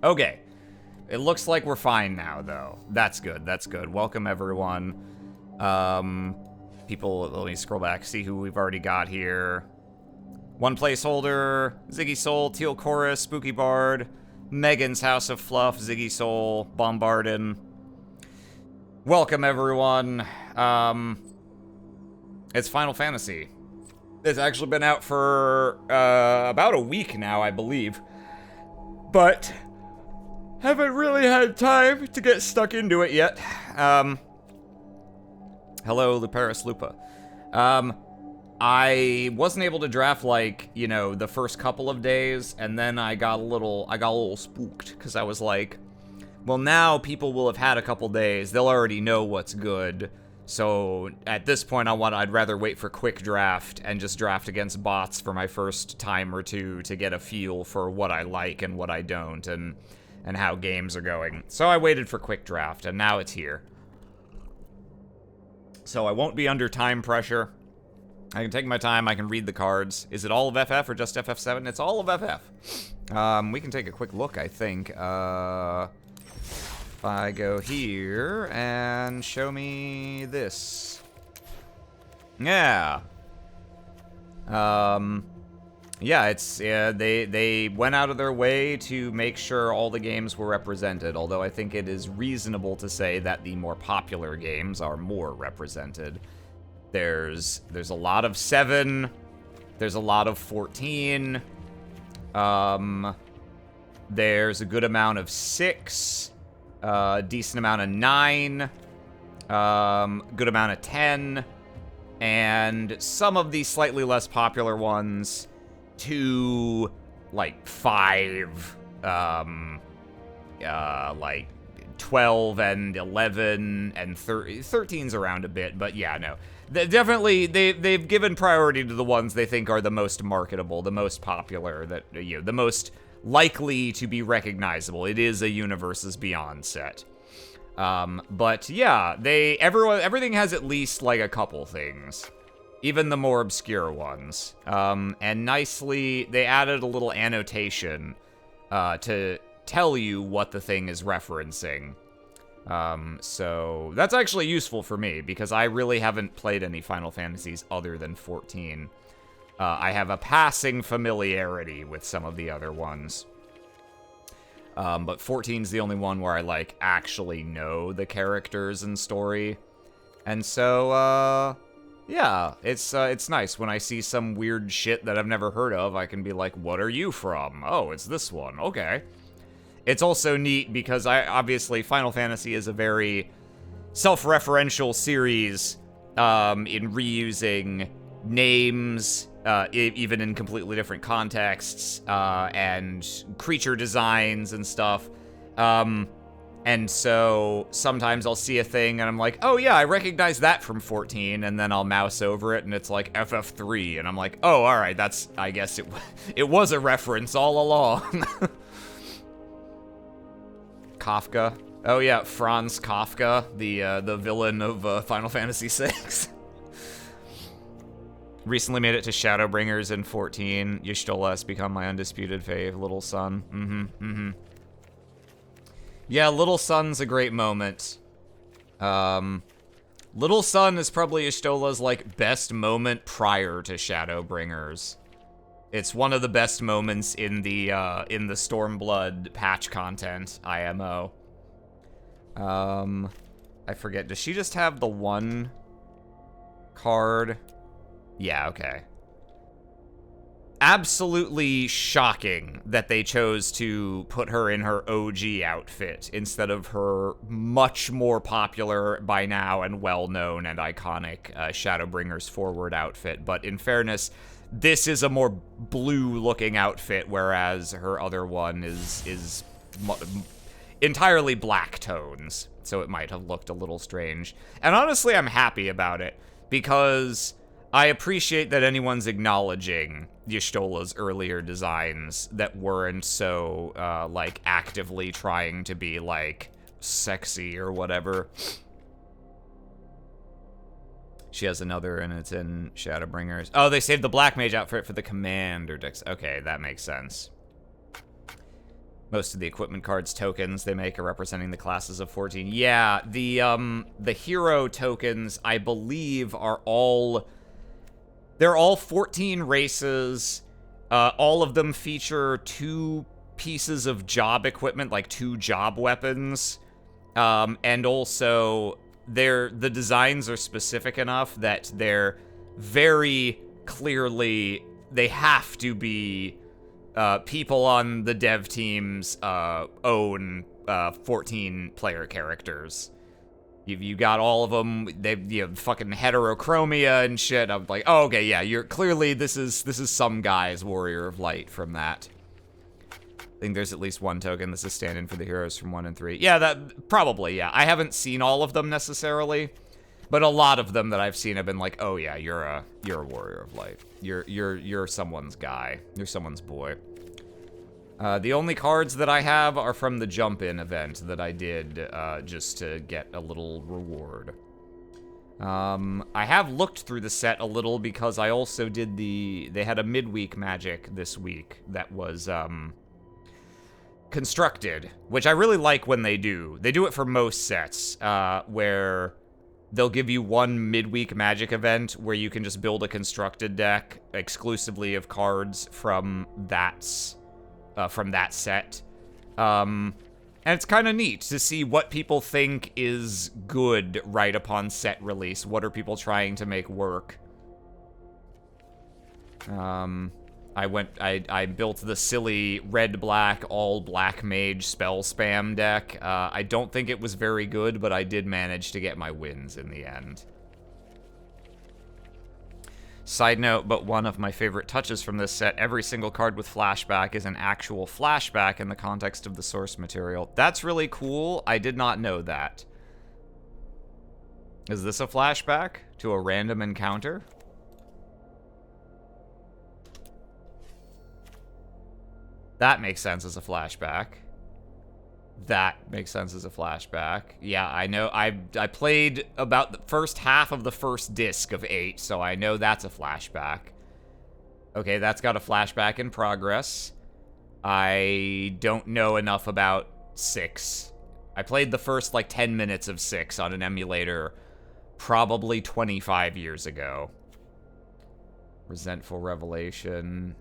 Okay. It looks like we're fine now, though. That's good. That's good. Welcome, everyone. People, let me scroll back, see who we've already got here. One placeholder, Ziggy Soul, Teal Chorus, Spooky Bard, Megan's House of Fluff, Ziggy Soul, Bombardin. Welcome, everyone. It's Final Fantasy. It's actually been out for about a week now, I believe. But haven't really had time to get stuck into it yet. Hello, Luparis Lupa. I wasn't able to draft, like, you know, the first couple of days, and then I got a little spooked, because I was like, well, now people will have had a couple days, they'll already know what's good, so at this point I'd rather wait for quick draft and just draft against bots for my first time or two to get a feel for what I like and what I don't, and how games are going. So I waited for quick draft, and now it's here. So I won't be under time pressure. I can take my time, I can read the cards. Is it all of FF or just FF7? It's all of FF. We can take a quick look, I think. If I go here and show me this. Yeah. Yeah, it's, they went out of their way to make sure all the games were represented, although I think it is reasonable to say that the more popular games are more represented. There's a lot of 7, there's a lot of 14, there's a good amount of 6, decent amount of 9, good amount of 10, and some of the slightly less popular ones, 2, like 5, like 12 and 11 and 13's around a bit, but yeah, no. Definitely, they've given priority to the ones they think are the most marketable, the most popular, that, you know, the most likely to be recognizable. It is a Universes Beyond set. But yeah, everything has at least like a couple things, even the more obscure ones. And nicely, they added a little annotation to tell you what the thing is referencing. So that's actually useful for me, because I really haven't played any Final Fantasies other than 14. I have a passing familiarity with some of the other ones. But 14's the only one where I, like, actually know the characters and story. And so, yeah, it's nice when I see some weird shit that I've never heard of. I can be like, what are you from? Oh, it's this one. Okay. It's also neat because obviously Final Fantasy is a very self-referential series in reusing names, even in completely different contexts, and creature designs and stuff. And so sometimes I'll see a thing and I'm like, oh yeah, I recognize that from 14, and then I'll mouse over it and it's like FF3, and I'm like, oh, all right, I guess it was a reference all along. Kafka. Oh yeah, Franz Kafka, the villain of Final Fantasy VI. Recently made it to Shadowbringers in 14. Y'shtola has become my undisputed fave, Little Sun. Yeah, Little Sun's a great moment. Little Sun is probably Y'shtola's, like, best moment prior to Shadowbringers. It's one of the best moments in the Stormblood patch content, IMO. I forget, does she just have the one card? Yeah, okay. Absolutely shocking that they chose to put her in her OG outfit instead of her much more popular by now and well-known and iconic Shadowbringers Forward outfit. But in fairness, this is a more blue-looking outfit, whereas her other one is entirely black tones, so it might have looked a little strange. And honestly, I'm happy about it, because I appreciate that anyone's acknowledging Y'shtola's earlier designs that weren't so, like, actively trying to be, like, sexy or whatever. She has another, and it's in Shadowbringers. Oh, they saved the Black Mage outfit for the Commander decks. Okay, that makes sense. Most of the equipment cards tokens they make are representing the classes of 14. Yeah, the hero tokens, I believe, are all... They're all 14 races. All of them feature 2 pieces of job equipment, like 2 job weapons. And also, the designs are specific enough that they're very clearly... They have to be... people on the dev teams own 14 player characters. You got all of them. They've fucking heterochromia and shit. I'm like, oh, okay, yeah. You're clearly this is some guy's Warrior of Light from that. I think there's at least one token. This is stand-in for the heroes from 1 and 3. Yeah, that probably. Yeah, I haven't seen all of them necessarily, but a lot of them that I've seen have been like, oh yeah, you're a Warrior of Light. You're someone's guy. You're someone's boy. The only cards that I have are from the jump-in event that I did just to get a little reward. I have looked through the set a little because I also did they had a midweek magic this week that was constructed, which I really like when they do. They do it for most sets, where they'll give you one midweek magic event where you can just build a constructed deck exclusively of cards from that set. And it's kind of neat to see what people think is good right upon set release. What are people trying to make work? I built the silly red-black, all-black mage spell spam deck. I don't think it was very good, but I did manage to get my wins in the end. Side note, but one of my favorite touches from this set, every single card with flashback is an actual flashback in the context of the source material. That's really cool. I did not know that. Is this a flashback to a random encounter? That makes sense as a flashback. That makes sense as a flashback. Yeah, I know. I played about the first half of the first disc of 8, so I know that's a flashback. Okay, that's got a flashback in progress. I don't know enough about 6. I played the first, like, 10 minutes of 6 on an emulator probably 25 years ago. Resentful Revelation.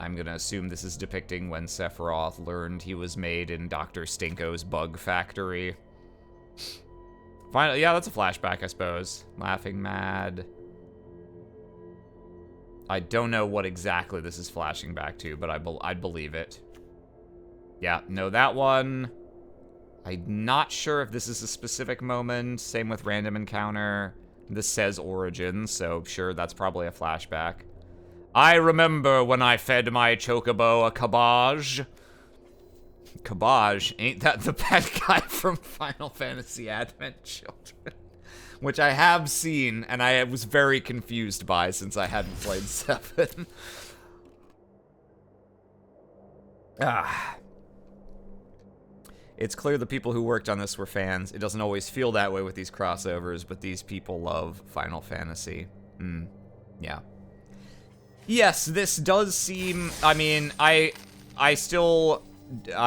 I'm gonna assume this is depicting when Sephiroth learned he was made in Dr. Stinko's bug factory. Finally, yeah, that's a flashback, I suppose. Laughing Mad. I don't know what exactly this is flashing back to, but I'd believe it. Yeah, no, that one. I'm not sure if this is a specific moment. Same with Random Encounter. This says Origin, so sure, that's probably a flashback. I remember when I fed my chocobo a cabbage. Cabbage? Ain't that the bad guy from Final Fantasy Advent Children? Which I have seen, and I was very confused by since I hadn't played 7. It's clear the people who worked on this were fans. It doesn't always feel that way with these crossovers, but these people love Final Fantasy. Yeah. Yes, this does seem... I mean, I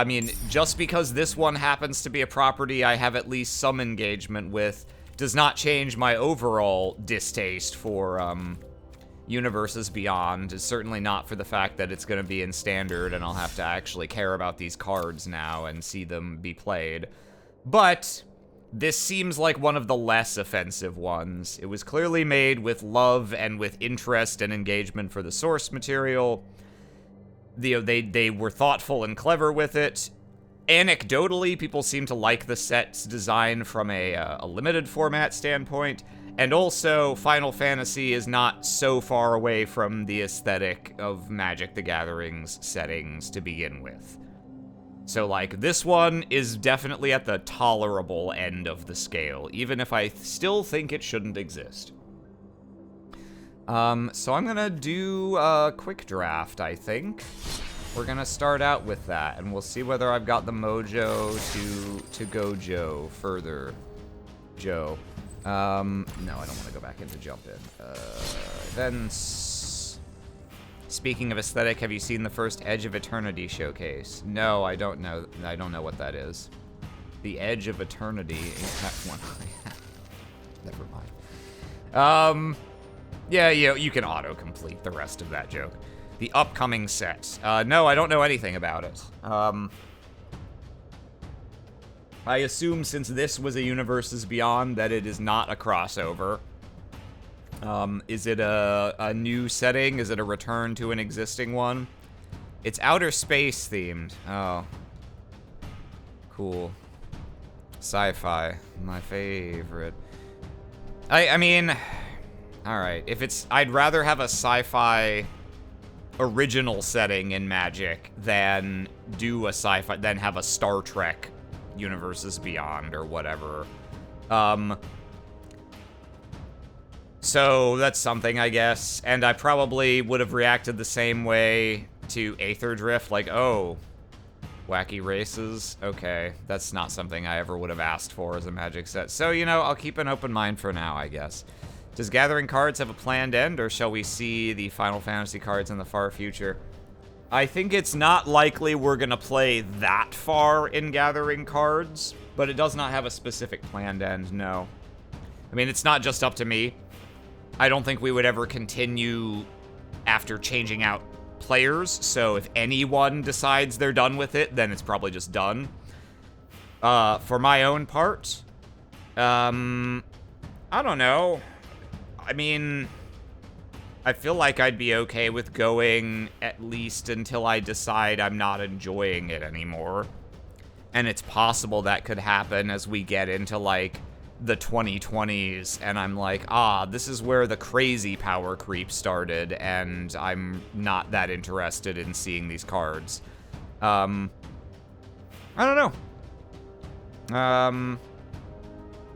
mean, just because this one happens to be a property I have at least some engagement with does not change my overall distaste for, Universes Beyond. It's certainly not for the fact that it's going to be in Standard and I'll have to actually care about these cards now and see them be played. But this seems like one of the less offensive ones. It was clearly made with love and with interest and engagement for the source material. They were thoughtful and clever with it. Anecdotally, people seem to like the set's design from a limited format standpoint. And also, Final Fantasy is not so far away from the aesthetic of Magic the Gathering's settings to begin with. So, like, this one is definitely at the tolerable end of the scale, even if I still think it shouldn't exist. So I'm gonna do a quick draft, I think. We're gonna start out with that, and we'll see whether I've got the mojo to go Joe further. Joe. No, I don't want to go back into jump in. Events. Speaking of aesthetic, have you seen the first Edge of Eternity showcase? No, I don't know. I don't know what that is. The Edge of Eternity is that one. Never mind. Yeah, you can auto-complete the rest of that joke. The upcoming set. No, I don't know anything about it. I assume since this was a Universes Beyond that it is not a crossover. Is it a new setting? Is it a return to an existing one? It's outer space themed. Oh. Cool. Sci-fi. My favorite. I mean... Alright, if it's... I'd rather have a sci-fi original setting in Magic than do a sci-fi... than have a Star Trek Universes Beyond or whatever. So that's something, I guess. And I probably would have reacted the same way to Aether Drift, like, oh, wacky races? Okay, that's not something I ever would have asked for as a Magic set. So, you know, I'll keep an open mind for now, I guess. Does Gathering Cards have a planned end, or shall we see the Final Fantasy cards in the far future? I think it's not likely we're gonna play that far in Gathering Cards, but it does not have a specific planned end, no. I mean, it's not just up to me. I don't think we would ever continue after changing out players, so if anyone decides they're done with it, then it's probably just done. For my own part, I don't know. I mean, I feel like I'd be okay with going at least until I decide I'm not enjoying it anymore. And it's possible that could happen as we get into, like, the 2020s, and I'm like, this is where the crazy power creep started, and I'm not that interested in seeing these cards. I don't know.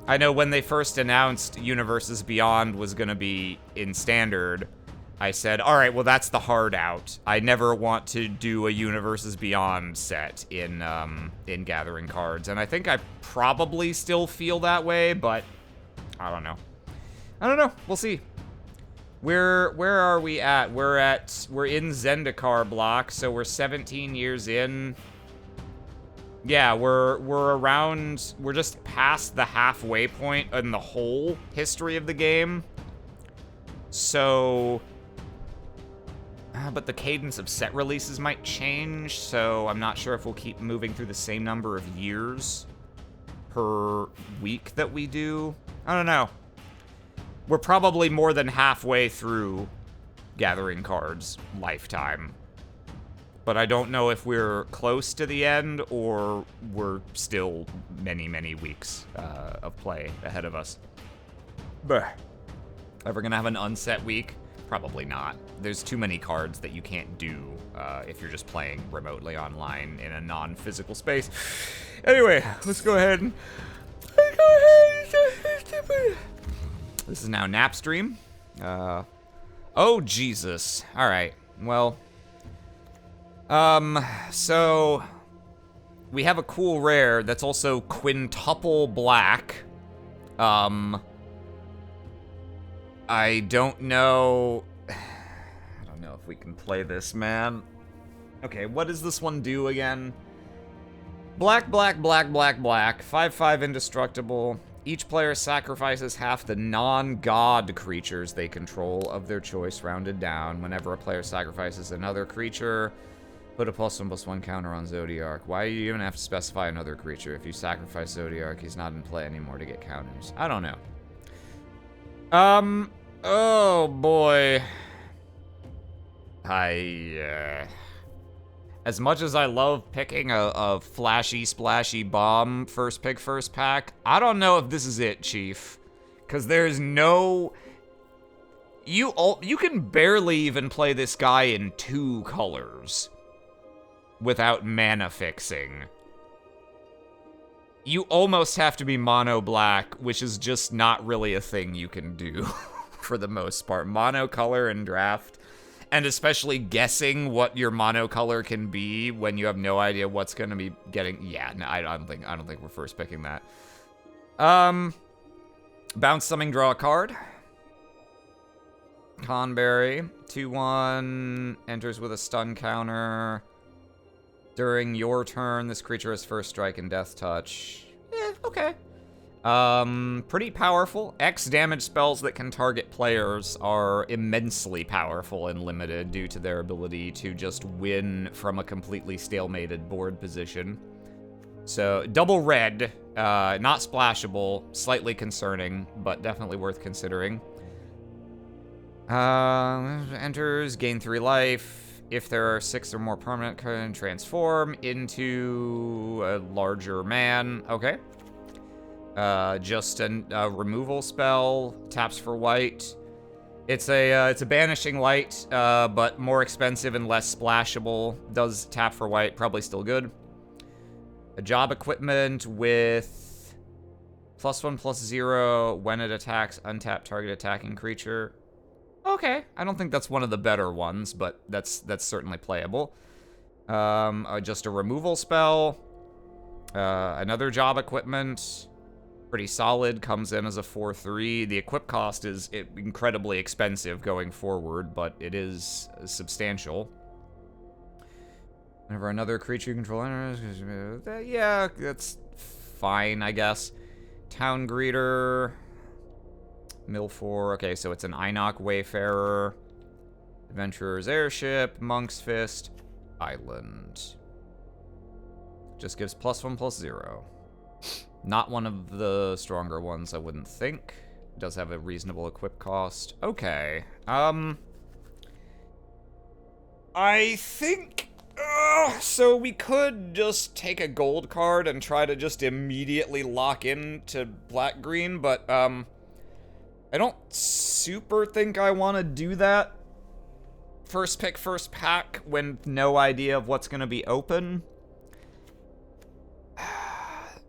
I know when they first announced Universes Beyond was gonna be in Standard, I said, alright, well that's the hard out. I never want to do a Universes Beyond set in Gathering Cards, and I think I probably still feel that way, but I don't know. I don't know, we'll see. Where are we at? We're in Zendikar block, so we're 17 years in. Yeah, we're just past the halfway point in the whole history of the game. So, but the cadence of set releases might change, so I'm not sure if we'll keep moving through the same number of years per week that we do. I don't know. We're probably more than halfway through Gathering Cards lifetime. But I don't know if we're close to the end or we're still many, many weeks of play ahead of us. Bah. Ever gonna have an unset week? Probably not. There's too many cards that you can't do if you're just playing remotely online in a non-physical space. Anyway, let's go ahead. This is now Napstream. Oh, Jesus. All right. Well, so we have a cool rare that's also quintuple black. I don't know if we can play this, man. Okay, what does this one do again? Black, black, black, black, black. 5/5 indestructible. Each player sacrifices half the non-god creatures they control of their choice rounded down. Whenever a player sacrifices another creature, put a +1/+1 counter on Zodiark. Why do you even have to specify another creature? If you sacrifice Zodiark, he's not in play anymore to get counters. I don't know. Oh boy. As much as I love picking a flashy, splashy bomb first pick, first pack, I don't know if this is it, Chief. Because there's no... You can barely even play this guy in 2 colors without mana fixing. You almost have to be mono black, which is just not really a thing you can do for the most part. Mono color and draft, and especially guessing what your mono color can be when you have no idea what's going to be getting. Yeah, no, I don't think we're first picking that. Bounce something, draw a card. Conberry, 2/1, enters with a stun counter. During your turn, this creature has first strike and death touch. Okay. Pretty powerful. X damage spells that can target players are immensely powerful and limited due to their ability to just win from a completely stalemated board position. So, double red, not splashable, slightly concerning, but definitely worth considering. Enters, gain 3 life. If there are 6 or more permanent, can transform into a larger man. Okay. Just a removal spell, taps for white. It's a banishing light, but more expensive and less splashable. Does tap for white, probably still good. A job equipment with +1/+0 when it attacks, untap target attacking creature. Okay, I don't think that's one of the better ones, but that's certainly playable. Just a removal spell. Another job equipment. Pretty solid, comes in as a 4/3. The equip cost is incredibly expensive going forward, but it is substantial. Whenever another creature you control enters, yeah, that's fine, I guess. Town Greeter. Mill4, okay, so it's an Einok Wayfarer. Adventurer's Airship, Monk's Fist, Island. Just gives +1/+0. Not one of the stronger ones, I wouldn't think. Does have a reasonable equip cost. Okay. I think... so we could just take a gold card and try to just immediately lock into black-green, but, I don't super think I want to do that. First pick, first pack, when no idea of what's going to be open.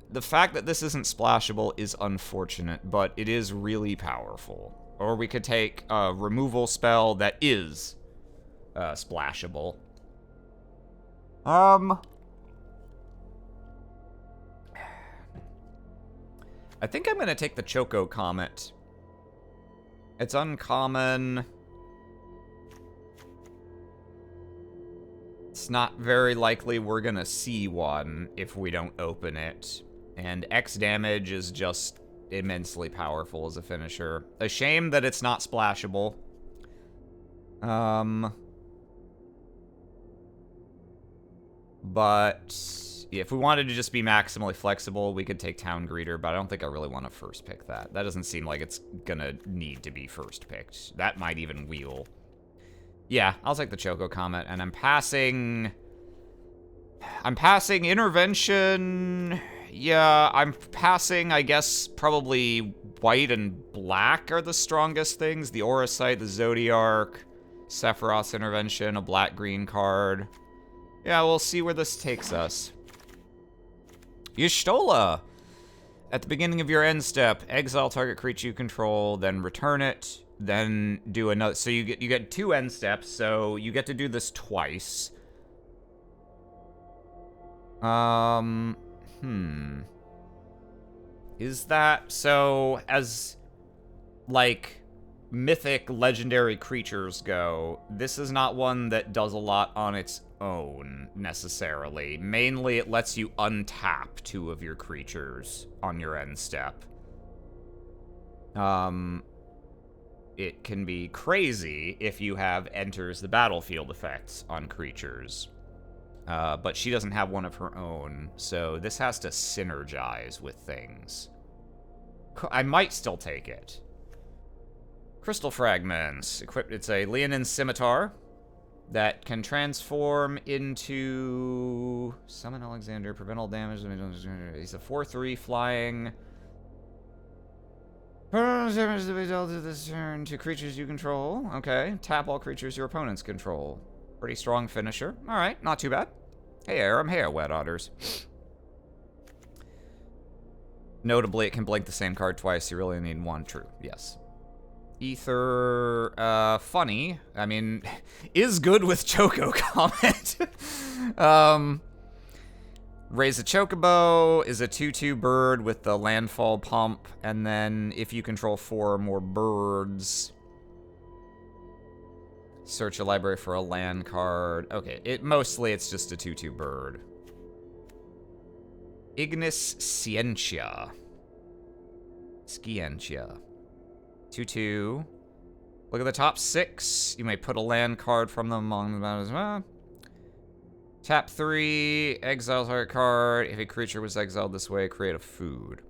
The fact that this isn't splashable is unfortunate, but it is really powerful. Or we could take a removal spell that is splashable. I think I'm going to take the Choco Comet. It's uncommon. It's not very likely we're going to see one if we don't open it. And X damage is just immensely powerful as a finisher. A shame that it's not splashable. But if we wanted to just be maximally flexible, we could take Town Greeter, but I don't think I really want to first pick that. That doesn't seem like it's gonna need to be first picked. That might even wheel. Yeah, I'll take the Choco Comet, and I'm passing Intervention. Yeah, I'm passing, I guess, probably white and black are the strongest things. The Aura Sight, the Zodiarch, Sephiroth's Intervention, a black-green card. Yeah, we'll see where this takes us. Y'shtola! At the beginning of your end step, exile target creature you control, then return it, then do another. So you get 2 end steps, so you get to do this twice. Is that so? As like mythic legendary creatures go, this is not one that does a lot on its own necessarily. Mainly it lets you untap 2 of your creatures on your end step. It can be crazy if you have enters the battlefield effects on creatures. But she doesn't have one of her own, so this has to synergize with things. I might still take it. Crystal Fragments. Equipped. It's a Leonin Scimitar that can transform into... Summon Alexander, prevent all damage. He's a 4/3 flying. Damage to be dealt this turn to creatures you control. Okay. Tap all creatures your opponents control. Pretty strong finisher. Alright, not too bad. Hey, Aram. Hey, Wet Otters. Notably, it can blink the same card twice. You really need 1. True. Yes. Ether, funny. I mean, is good with Choco Comet. Raise a Chocobo is a 2/2 bird with the landfall pump, and then if you control 4 or more birds, Search a library for a land card. Okay, it's just a 2/2 bird. Ignis Scientia. Scientia. 2/2. Look at the top 6. You may put a land card from them among the mountains. Well. Tap 3, exile target card. If a creature was exiled this way, create a food.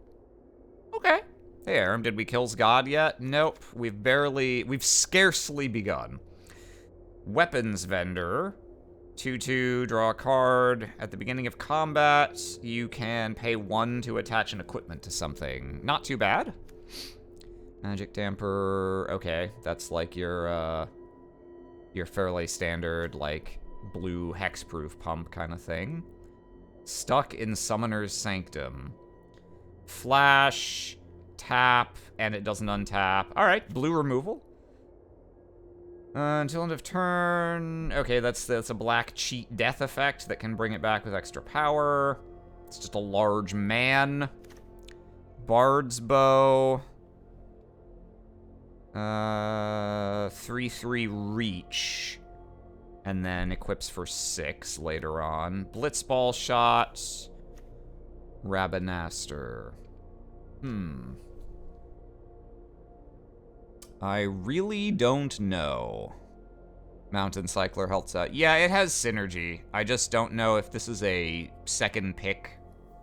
Okay. Hey, Aram, did we kill God yet? Nope. We've scarcely begun. Weapons vendor. 2/2, draw a card. At the beginning of combat, you can pay 1 to attach an equipment to something. Not too bad. Magic damper. Okay, that's like your fairly standard, like, blue hexproof pump kind of thing. Stuck in Summoner's Sanctum. Flash, tap, and it doesn't untap. Alright, blue removal. Until end of turn. Okay, that's a black cheat death effect that can bring it back with extra power. It's just a large man. Bard's Bow. 3/3 reach. And then equips for 6 later on. Blitzball shot. Rabanaster. I really don't know. Mountain Cycler helps out. Yeah, it has synergy. I just don't know if this is a second pick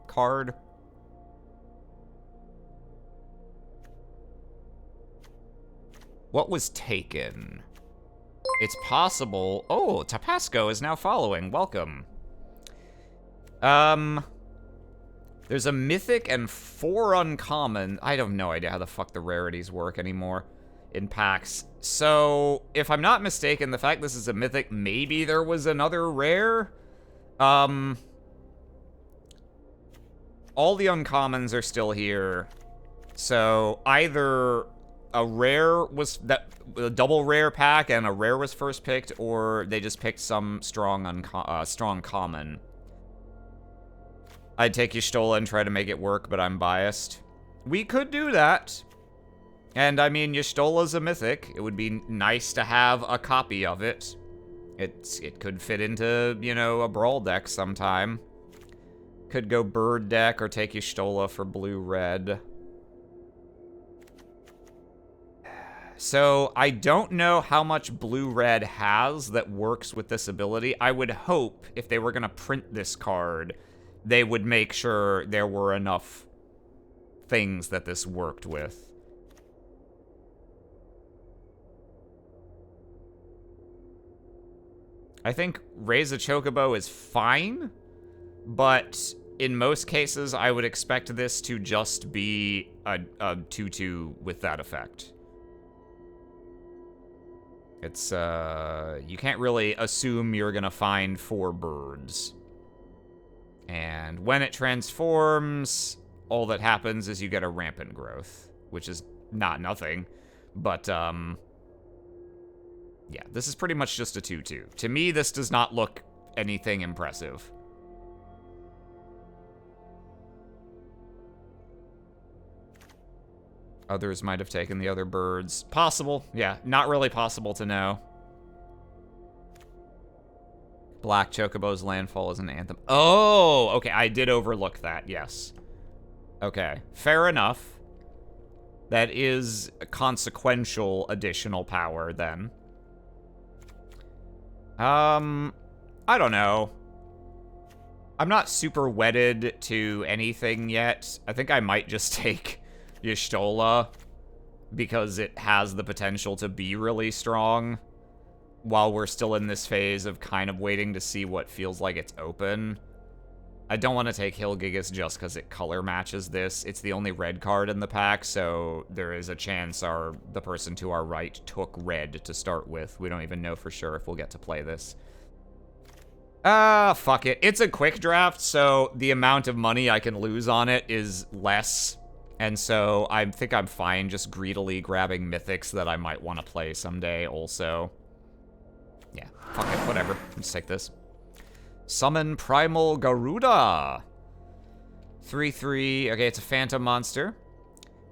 card. What was taken? It's possible. Oh, Tapasco is now following. Welcome. There's a mythic and 4 uncommon. I have no idea how the fuck the rarities work anymore in packs. So, if I'm not mistaken, the fact this is a mythic, maybe there was another rare? All the uncommons are still here. So, either a rare was a double rare pack and a rare was first picked, or they just picked some strong common. I'd take Y'shtola and try to make it work, but I'm biased. We could do that. And I mean, Y'shtola's a mythic. It would be nice to have a copy of it. It could fit into, you know, a brawl deck sometime. Could go bird deck or take Y'shtola for blue-red. So, I don't know how much blue-red has that works with this ability. I would hope, if they were going to print this card, they would make sure there were enough things that this worked with. I think Raise a Chocobo is fine, but in most cases, I would expect this to just be a 2/2 with that effect. It's, you can't really assume you're gonna find 4 birds. And when it transforms, all that happens is you get a rampant growth, which is not nothing. But, yeah, this is pretty much just a 2/2. To me, this does not look anything impressive. Others might have taken the other birds. Possible. Yeah, not really possible to know. Black Chocobo's landfall is an anthem. Oh, okay, I did overlook that, yes. Okay, fair enough. That is a consequential additional power, then. I don't know. I'm not super wedded to anything yet. I think I might just take Y'shtola because it has the potential to be really strong while we're still in this phase of kind of waiting to see what feels like it's open. I don't want to take Hilgigas just because it color matches this. It's the only red card in the pack, so there is a chance the person to our right took red to start with. We don't even know for sure if we'll get to play this. Fuck it. It's a quick draft, so the amount of money I can lose on it is less. And so I think I'm fine just greedily grabbing mythics that I might want to play someday also. Yeah, fuck it, whatever. Let's take this. Summon Primal Garuda. 3/3. Okay, it's a phantom monster.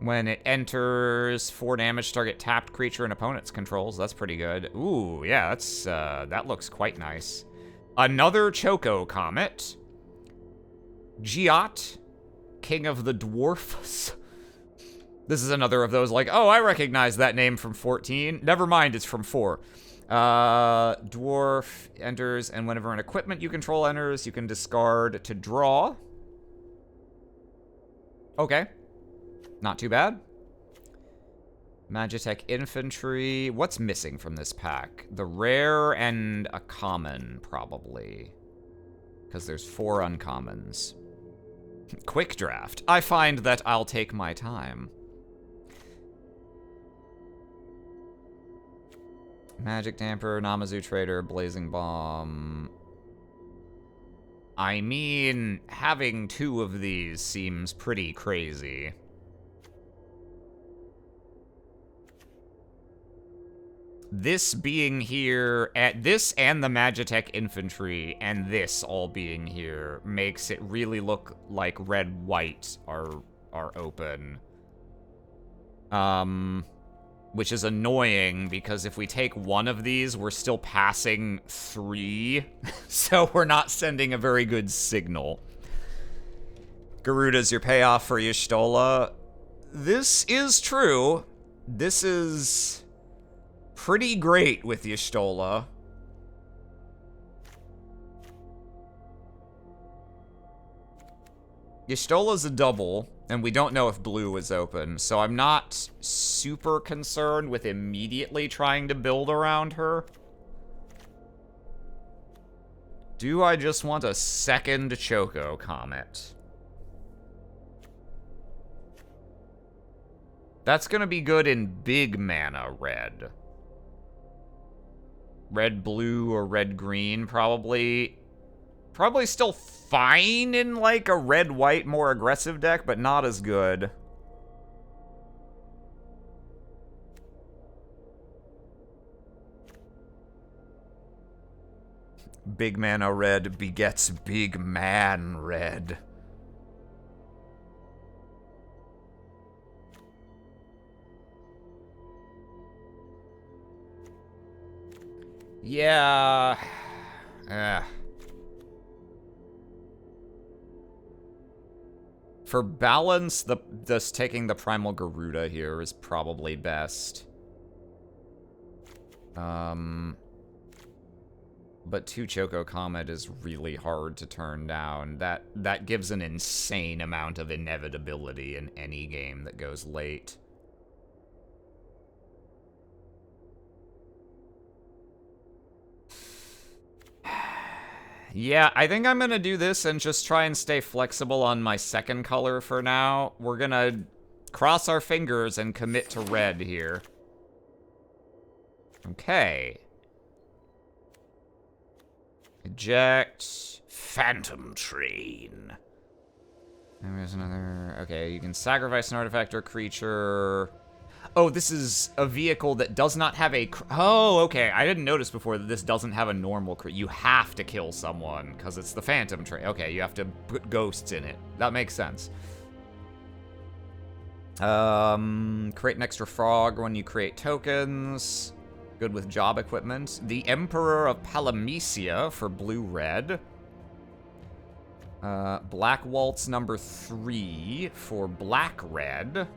When it enters, 4 damage to target tapped creature and opponent's controls. That's pretty good. Ooh, yeah, that's that looks quite nice. Another Choco Comet. Giot, King of the Dwarfs. This is another of those like, oh, I recognize that name from 14. Never mind, it's from 4. Dwarf enters, and whenever an equipment you control enters, you can discard to draw. Okay. Not too bad. Magitech Infantry. What's missing from this pack? The rare and a common, probably. Because there's 4 uncommons. Quick draft. I find that I'll take my time. Magic Damper, Namazu Trader, Blazing Bomb. I mean, having 2 of these seems pretty crazy. This being here, this and the Magitech Infantry, and this all being here, makes it really look like red-white are open. Which is annoying, because if we take 1 of these, we're still passing 3, so we're not sending a very good signal. Garuda's your payoff for Y'shtola. This is true. This is pretty great with Y'shtola. Y'shtola's a double, and we don't know if blue is open, so I'm not super concerned with immediately trying to build around her. Do I just want a second Choco Comet? That's gonna be good in big mana red. Red-blue or red-green, probably. Probably still fine in, like, a red-white, more aggressive deck, but not as good. Big mana red begets big man red. Yeah. For balance, just taking the Primal Garuda here is probably best. But 2 Choco Comet is really hard to turn down. That gives an insane amount of inevitability in any game that goes late. Yeah, I think I'm gonna do this and just try and stay flexible on my second color for now. We're gonna cross our fingers and commit to red here. Okay. Eject. Phantom Train. There's another... Okay, you can sacrifice an artifact or creature. Oh, this is a vehicle that does not have a... Oh, okay. I didn't notice before that this doesn't have a normal... You have to kill someone, because it's the Phantom Train. Okay, you have to put ghosts in it. That makes sense. Create an extra frog when you create tokens. Good with job equipment. The Emperor of Palamecia for blue-red. Black Waltz number 3 for black-red.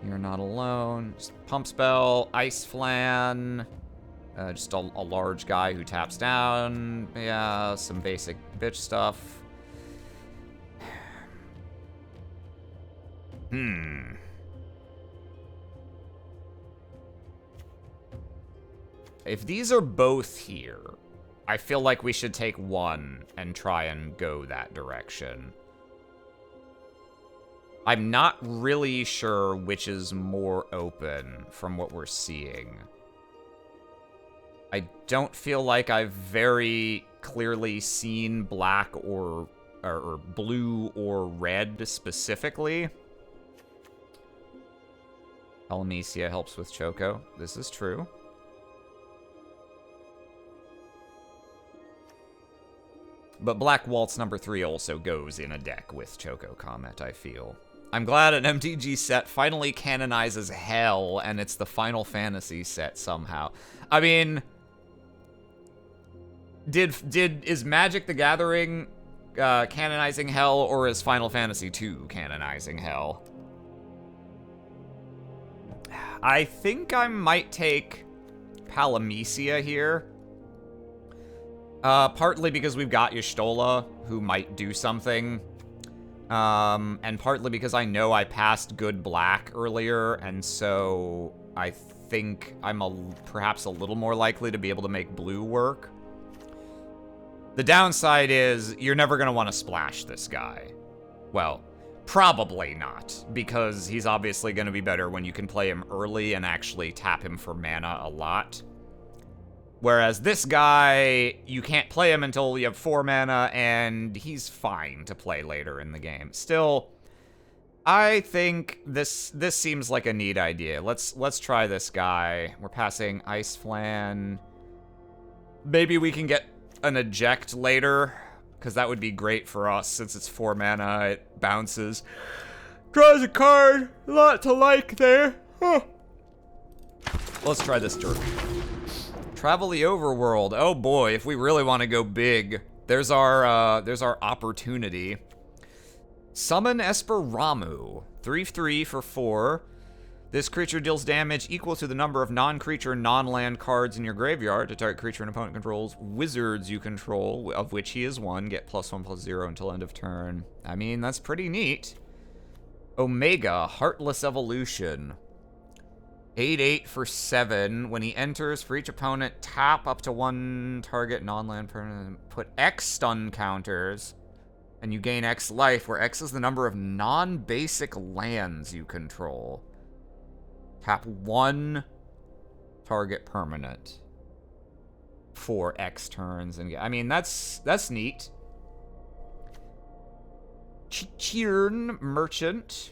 You're not alone. Just pump spell, ice flan. Just a large guy who taps down. Yeah, some basic bitch stuff. If these are both here, I feel like we should take 1 and try and go that direction. I'm not really sure which is more open from what we're seeing. I don't feel like I've very clearly seen black or blue or red specifically. Palamecia helps with Choco. This is true. But Black Waltz number 3 also goes in a deck with Choco Comet, I feel. I'm glad an MTG set finally canonizes hell, and it's the Final Fantasy set somehow. I mean, is Magic the Gathering canonizing hell, or is Final Fantasy II canonizing hell? I think I might take Palamecia here. Partly because we've got Y'shtola, who might do something. And partly because I know I passed good black earlier, and so I think I'm perhaps a little more likely to be able to make blue work. The downside is you're never going to want to splash this guy. Well, probably not, because he's obviously going to be better when you can play him early and actually tap him for mana a lot. Whereas this guy, you can't play him until you have 4 mana, and he's fine to play later in the game. Still, I think this seems like a neat idea. Let's try this guy. We're passing Ice Flan. Maybe we can get an eject later, because that would be great for us since it's 4 mana. It bounces. Draws a card. A lot to like there. Huh. Let's try this jerk. Travel the overworld. Oh boy, if we really want to go big, there's our opportunity. Summon Esperamu. 3/3 for 4. This creature deals damage equal to the number of non-creature, non-land cards in your graveyard to target creature and opponent controls. Wizards you control, of which he is one, get +1/+0 until end of turn. I mean, that's pretty neat. Omega, Heartless Evolution. 8/8 for 7. When he enters, for each opponent, tap up to 1 target non-land permanent. Put X stun counters, and you gain X life, where X is the number of non-basic lands you control. Tap 1 target permanent for X turns, and I mean that's neat. Chirn Merchant.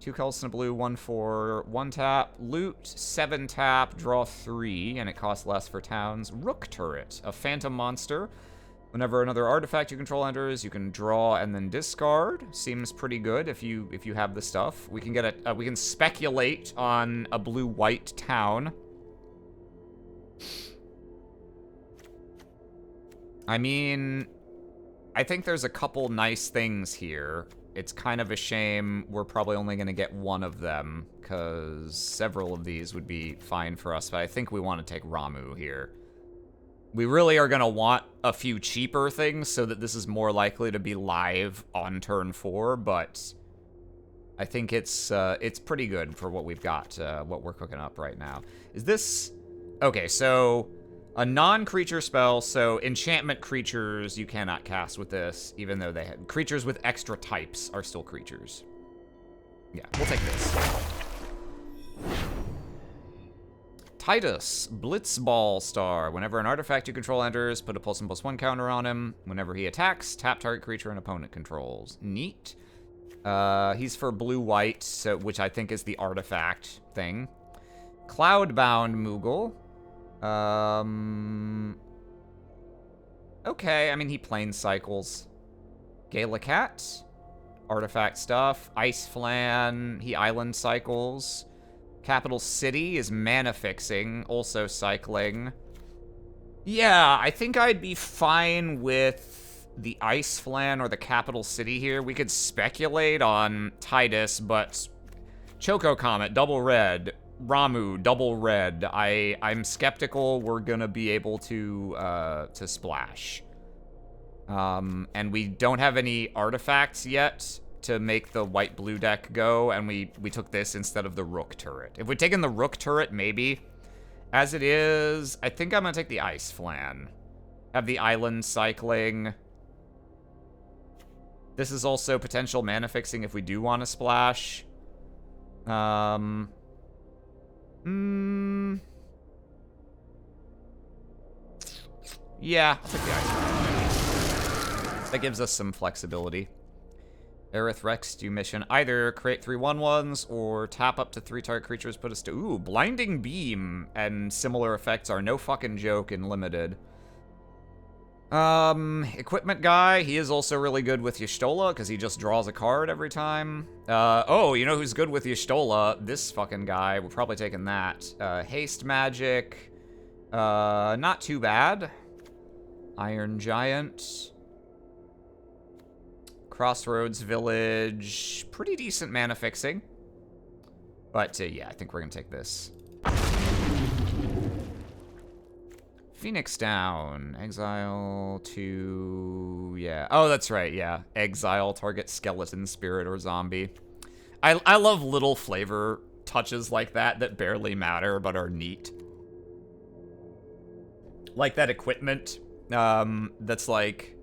2 colors in a blue, 1/4, 1 tap, loot, 7 tap, draw 3, and it costs less for towns. Rook Turret, a phantom monster. Whenever another artifact you control enters, you can draw and then discard. Seems pretty good if you have the stuff. We can get we can speculate on a blue-white town. I mean, I think there's a couple nice things here. It's kind of a shame we're probably only going to get one of them, because several of these would be fine for us, but I think we want to take Ramu here. We really are going to want a few cheaper things so that this is more likely to be live on turn 4, but I think it's pretty good for what we've got, what we're cooking up right now. Is this... Okay, so... A non-creature spell, so enchantment creatures you cannot cast with this, even though they have... Creatures with extra types are still creatures. Yeah, we'll take this. Titus, Blitzball Star. Whenever an artifact you control enters, put a +1/+1 counter on him. Whenever he attacks, tap target creature and opponent controls. Neat. He's for blue-white, so which I think is the artifact thing. Cloudbound Moogle. Okay, I mean, he plane cycles. Galacat. Artifact stuff. Ice Flan. He island cycles. Capital City is mana fixing, also cycling. Yeah, I think I'd be fine with the Ice Flan or the Capital City here. We could speculate on Titus, but Choco Comet, double red. Ramu, double red. I'm skeptical we're gonna be able to splash. And we don't have any artifacts yet to make the white-blue deck go, and we took this instead of the Rook Turret. If we'd taken the Rook Turret, maybe. As it is, I think I'm gonna take the Ice Flan. Have the island cycling. This is also potential mana fixing if we do want to splash. Yeah, I'll take the Ice Flan. That gives us some flexibility. Aerith Rescue mission. Either create 3 1/1s or tap up to 3 target creatures, put us to... Ooh, Blinding Beam and similar effects are no fucking joke in Limited. Equipment guy, he is also really good with Y'shtola, because he just draws a card every time. Oh, you know who's good with Y'shtola? This fucking guy. We're probably taking that. Haste magic. Not too bad. Iron Giant. Crossroads Village. Pretty decent mana fixing. But, yeah, I think we're gonna take this. Phoenix down. Exile to... yeah. Oh, that's right, yeah. Exile, target skeleton, spirit, or zombie. I love little flavor touches like that barely matter but are neat. Like that equipment that's like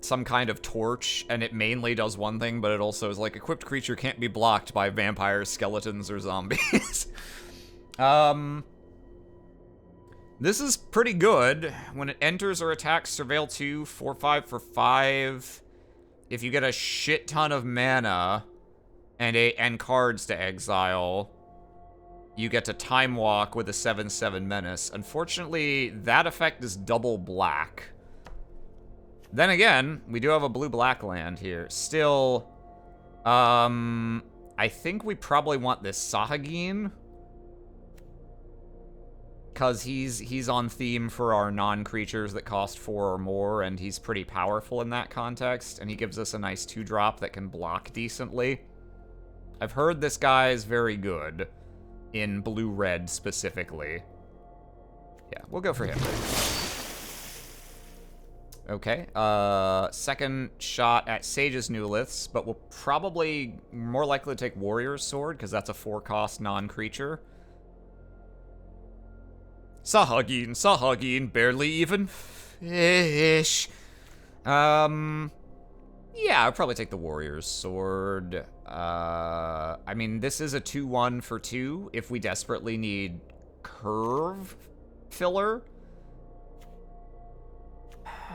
some kind of torch, and it mainly does one thing, but it also is like, equipped creature can't be blocked by vampires, skeletons, or zombies. This is pretty good. When it enters or attacks, surveil 2, 4/5 for 5. If you get a shit ton of mana and cards to exile, you get to Time Walk with a 7/7 menace. Unfortunately, that effect is double black. Then again, we do have a blue-black land here. Still, I think we probably want this Sahagin, because he's on theme for our non-creatures that cost 4 or more, and he's pretty powerful in that context, and he gives us a nice 2-drop that can block decently. I've heard this guy is very good in blue-red specifically. Yeah, we'll go for him. Okay, second shot at Sage's New Liths, but we'll probably more likely to take Warrior's Sword, because that's a 4-cost non-creature. Sahagin, barely even fish. Yeah, I'll probably take the Warrior's Sword. I mean, this is a 2/1 for 2 if we desperately need curve filler.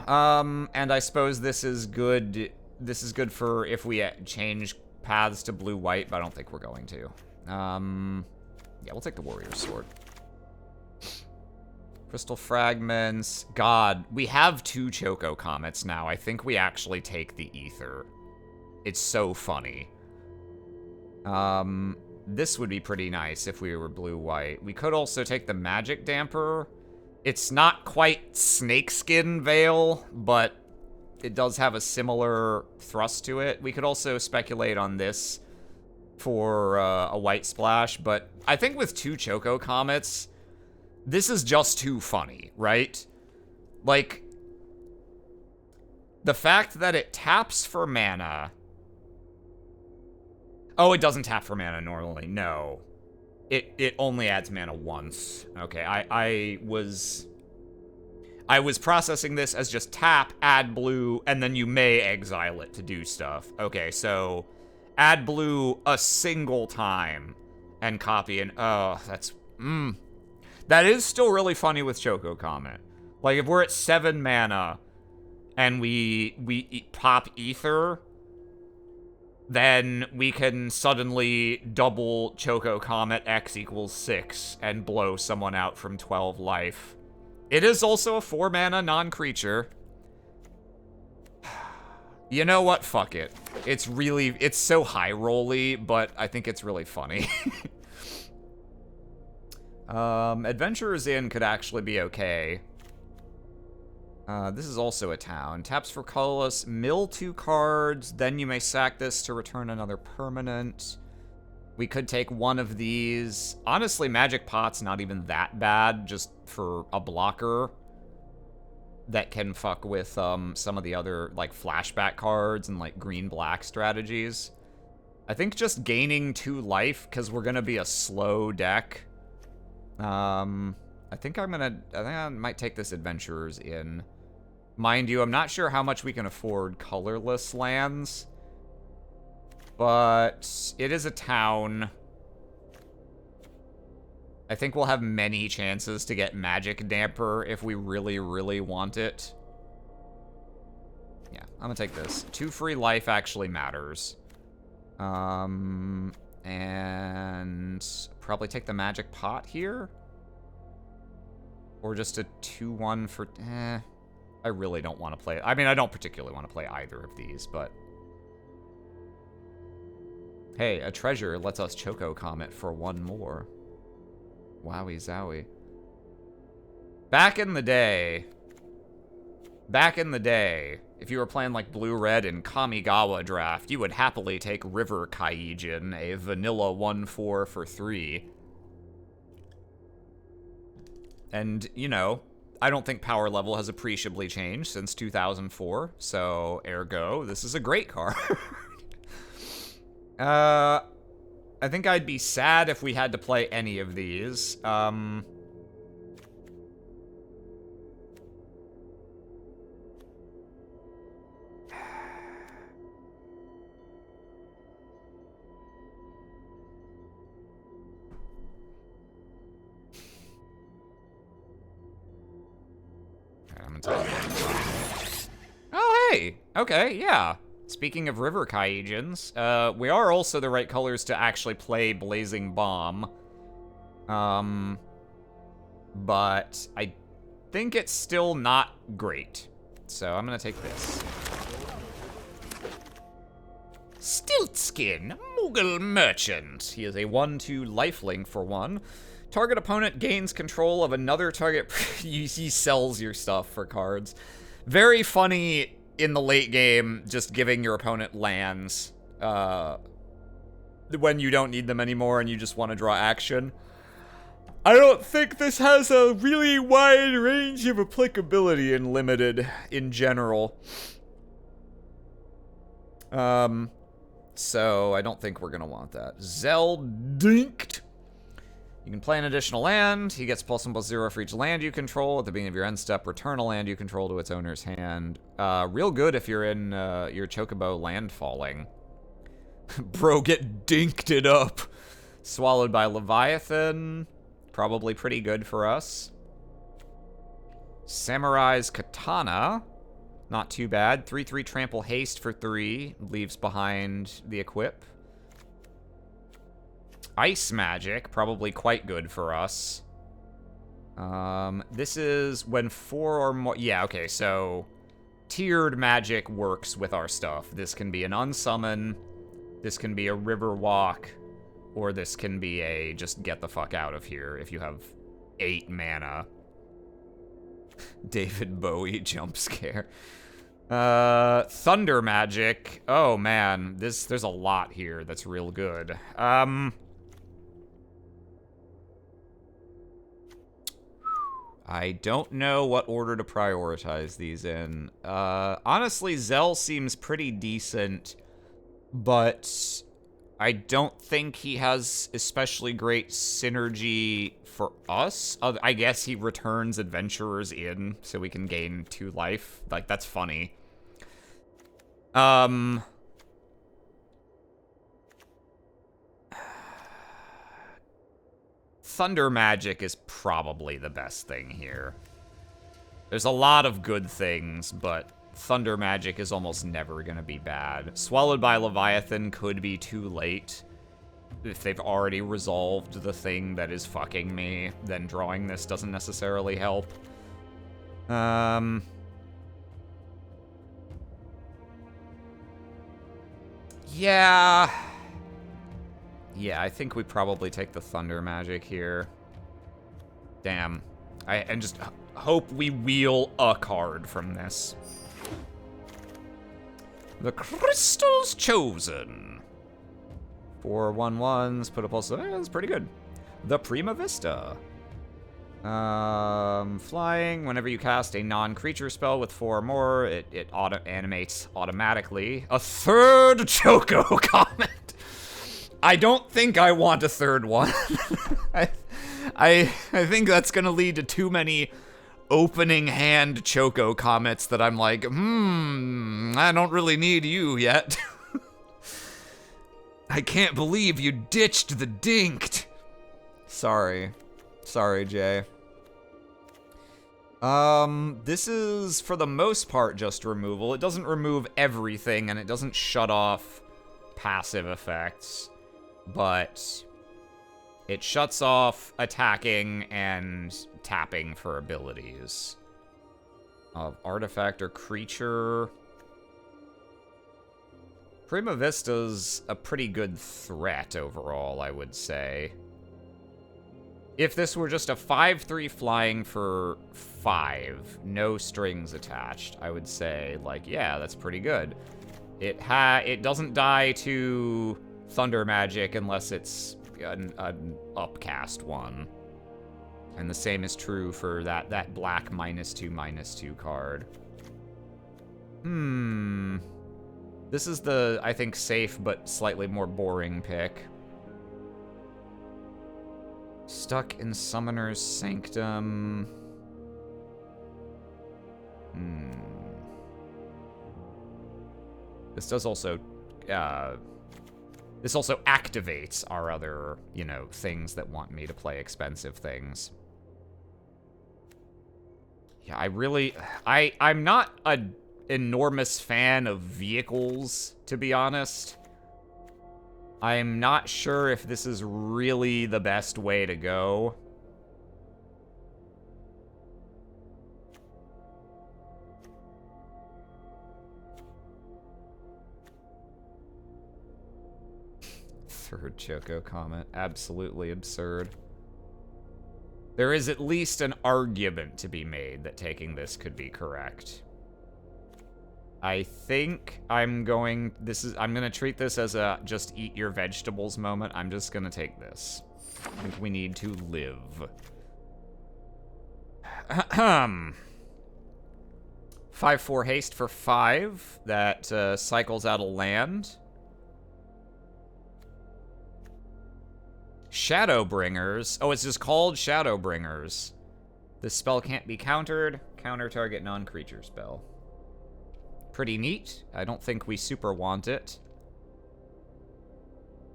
And I suppose this is good. This is good for if we change paths to blue-white, but I don't think we're going to. Yeah, we'll take the Warrior's Sword. Crystal Fragments. God, we have 2 Choco Comets now. I think we actually take the Ether. It's so funny. This would be pretty nice if we were blue-white. We could also take the Magic Damper. It's not quite Snakeskin Veil, but it does have a similar thrust to it. We could also speculate on this for a white splash, but I think with 2 Choco Comets, this is just too funny, right? Like, the fact that it taps for mana... Oh, it doesn't tap for mana normally, no. It only adds mana once. Okay, I was processing this as just tap, add blue, and then you may exile it to do stuff. Okay, so add blue a single time and copy and oh, that's that is still really funny with Choco Comet. Like if we're at 7 mana and we pop Ether, then we can suddenly double Choco Comet X equals 6 and blow someone out from 12 life. It is also a 4 mana non-creature. You know what? Fuck it. It's so high-rolly, but I think it's really funny. Adventurer's Inn could actually be okay. This is also a town. Taps for colorless, mill 2 cards, then you may sack this to return another permanent. We could take one of these. Honestly, Magic Pot's not even that bad, just for a blocker that can fuck with some of the other, like, flashback cards and, like, green-black strategies. I think just gaining 2 life, because we're gonna be a slow deck. I think I might take this Adventurer's Inn. Mind you, I'm not sure how much we can afford colorless lands, but it is a town. I think we'll have many chances to get Magic Damper if we really, really want it. Yeah, I'm gonna take this. 2 free life actually matters. And probably take the Magic Pot here. Or just a 2/1 for... I really don't want to play... I mean, I don't particularly want to play either of these, but... Hey, a treasure lets us Choco Comet for one more. Wowie zowie. Back in the day, if you were playing like Blue-Red and Kamigawa Draft, you would happily take River Kaijin, a vanilla 1/4 for 3. And, you know, I don't think power level has appreciably changed since 2004, so ergo, this is a great card. I think I'd be sad if we had to play any of these. Oh, hey! Okay, yeah. Speaking of River Kaijins, we are also the right colors to actually play Blazing Bomb. But I think it's still not great. So I'm gonna take this. Stiltskin, Moogle Merchant. He is a 1/2 lifelink for 1. Target opponent gains control of another target. He sells your stuff for cards. Very funny in the late game, just giving your opponent lands when you don't need them anymore and you just want to draw action. I don't think this has a really wide range of applicability in Limited in general. So I don't think we're gonna want that. Zeldinked. You can play an additional land. He gets +1/+0 for each land you control. At the beginning of your end step, return a land you control to its owner's hand. Real good if you're in your Chocobo landfalling. Bro, get dinked it up. Swallowed by Leviathan. Probably pretty good for us. Samurai's Katana. Not too bad. 3/3 trample haste for 3. Leaves behind the equip. Ice Magic, probably quite good for us. This is when 4 or more... Yeah, okay, so... Tiered magic works with our stuff. This can be an unsummon, this can be a river walk, or this can be a just get the fuck out of here if you have 8 mana. David Bowie jump scare. Thunder Magic. Oh, man. There's a lot here that's real good. I don't know what order to prioritize these in. Honestly, Zell seems pretty decent, but I don't think he has especially great synergy for us. I guess he returns Adventurers in so we can gain 2 life. Like, that's funny. Thunder Magic is probably the best thing here. There's a lot of good things, but Thunder Magic is almost never gonna be bad. Swallowed by Leviathan could be too late. If they've already resolved the thing that is fucking me, then drawing this doesn't necessarily help. Yeah. Yeah, I think we probably take the Thunder Magic here. Damn. And just hope we wheel a card from this. The Crystal's Chosen. 4 1/1s, put a pulse. That's pretty good. The Prima Vista. Flying. Whenever you cast a non-creature spell with 4 or more, it auto-animates automatically. A third Choco Comet. I don't think I want a third one. I think that's gonna lead to too many opening hand Choco Comets that I'm like, I don't really need you yet. I can't believe you ditched the dinked. Sorry, Jay. This is, for the most part, just removal. It doesn't remove everything, and it doesn't shut off passive effects. But it shuts off attacking and tapping for abilities. of artifact or creature. Prima Vista's a pretty good threat overall, I would say. If this were just a 5/3 flying for 5, no strings attached, I would say, like, yeah, that's pretty good. It doesn't die to thunder magic unless it's an upcast one. And the same is true for that black -2/2 card. This is the, I think, safe but slightly more boring pick. Stuck in Summoner's Sanctum. This does also, this also activates our other, you know, things that want me to play expensive things. Yeah, I'm not an enormous fan of vehicles, to be honest. I'm not sure if this is really the best way to go. Third Choco comment. Absolutely absurd. There is at least an argument to be made that taking this could be correct. I think I'm gonna treat this as a just eat your vegetables moment. I'm just gonna take this. I think we need to live. 5/4 haste for 5. That cycles out of land. Shadowbringers. Oh, it's just called Shadowbringers. This spell can't be countered. Counter target non-creature spell. Pretty neat. I don't think we super want it.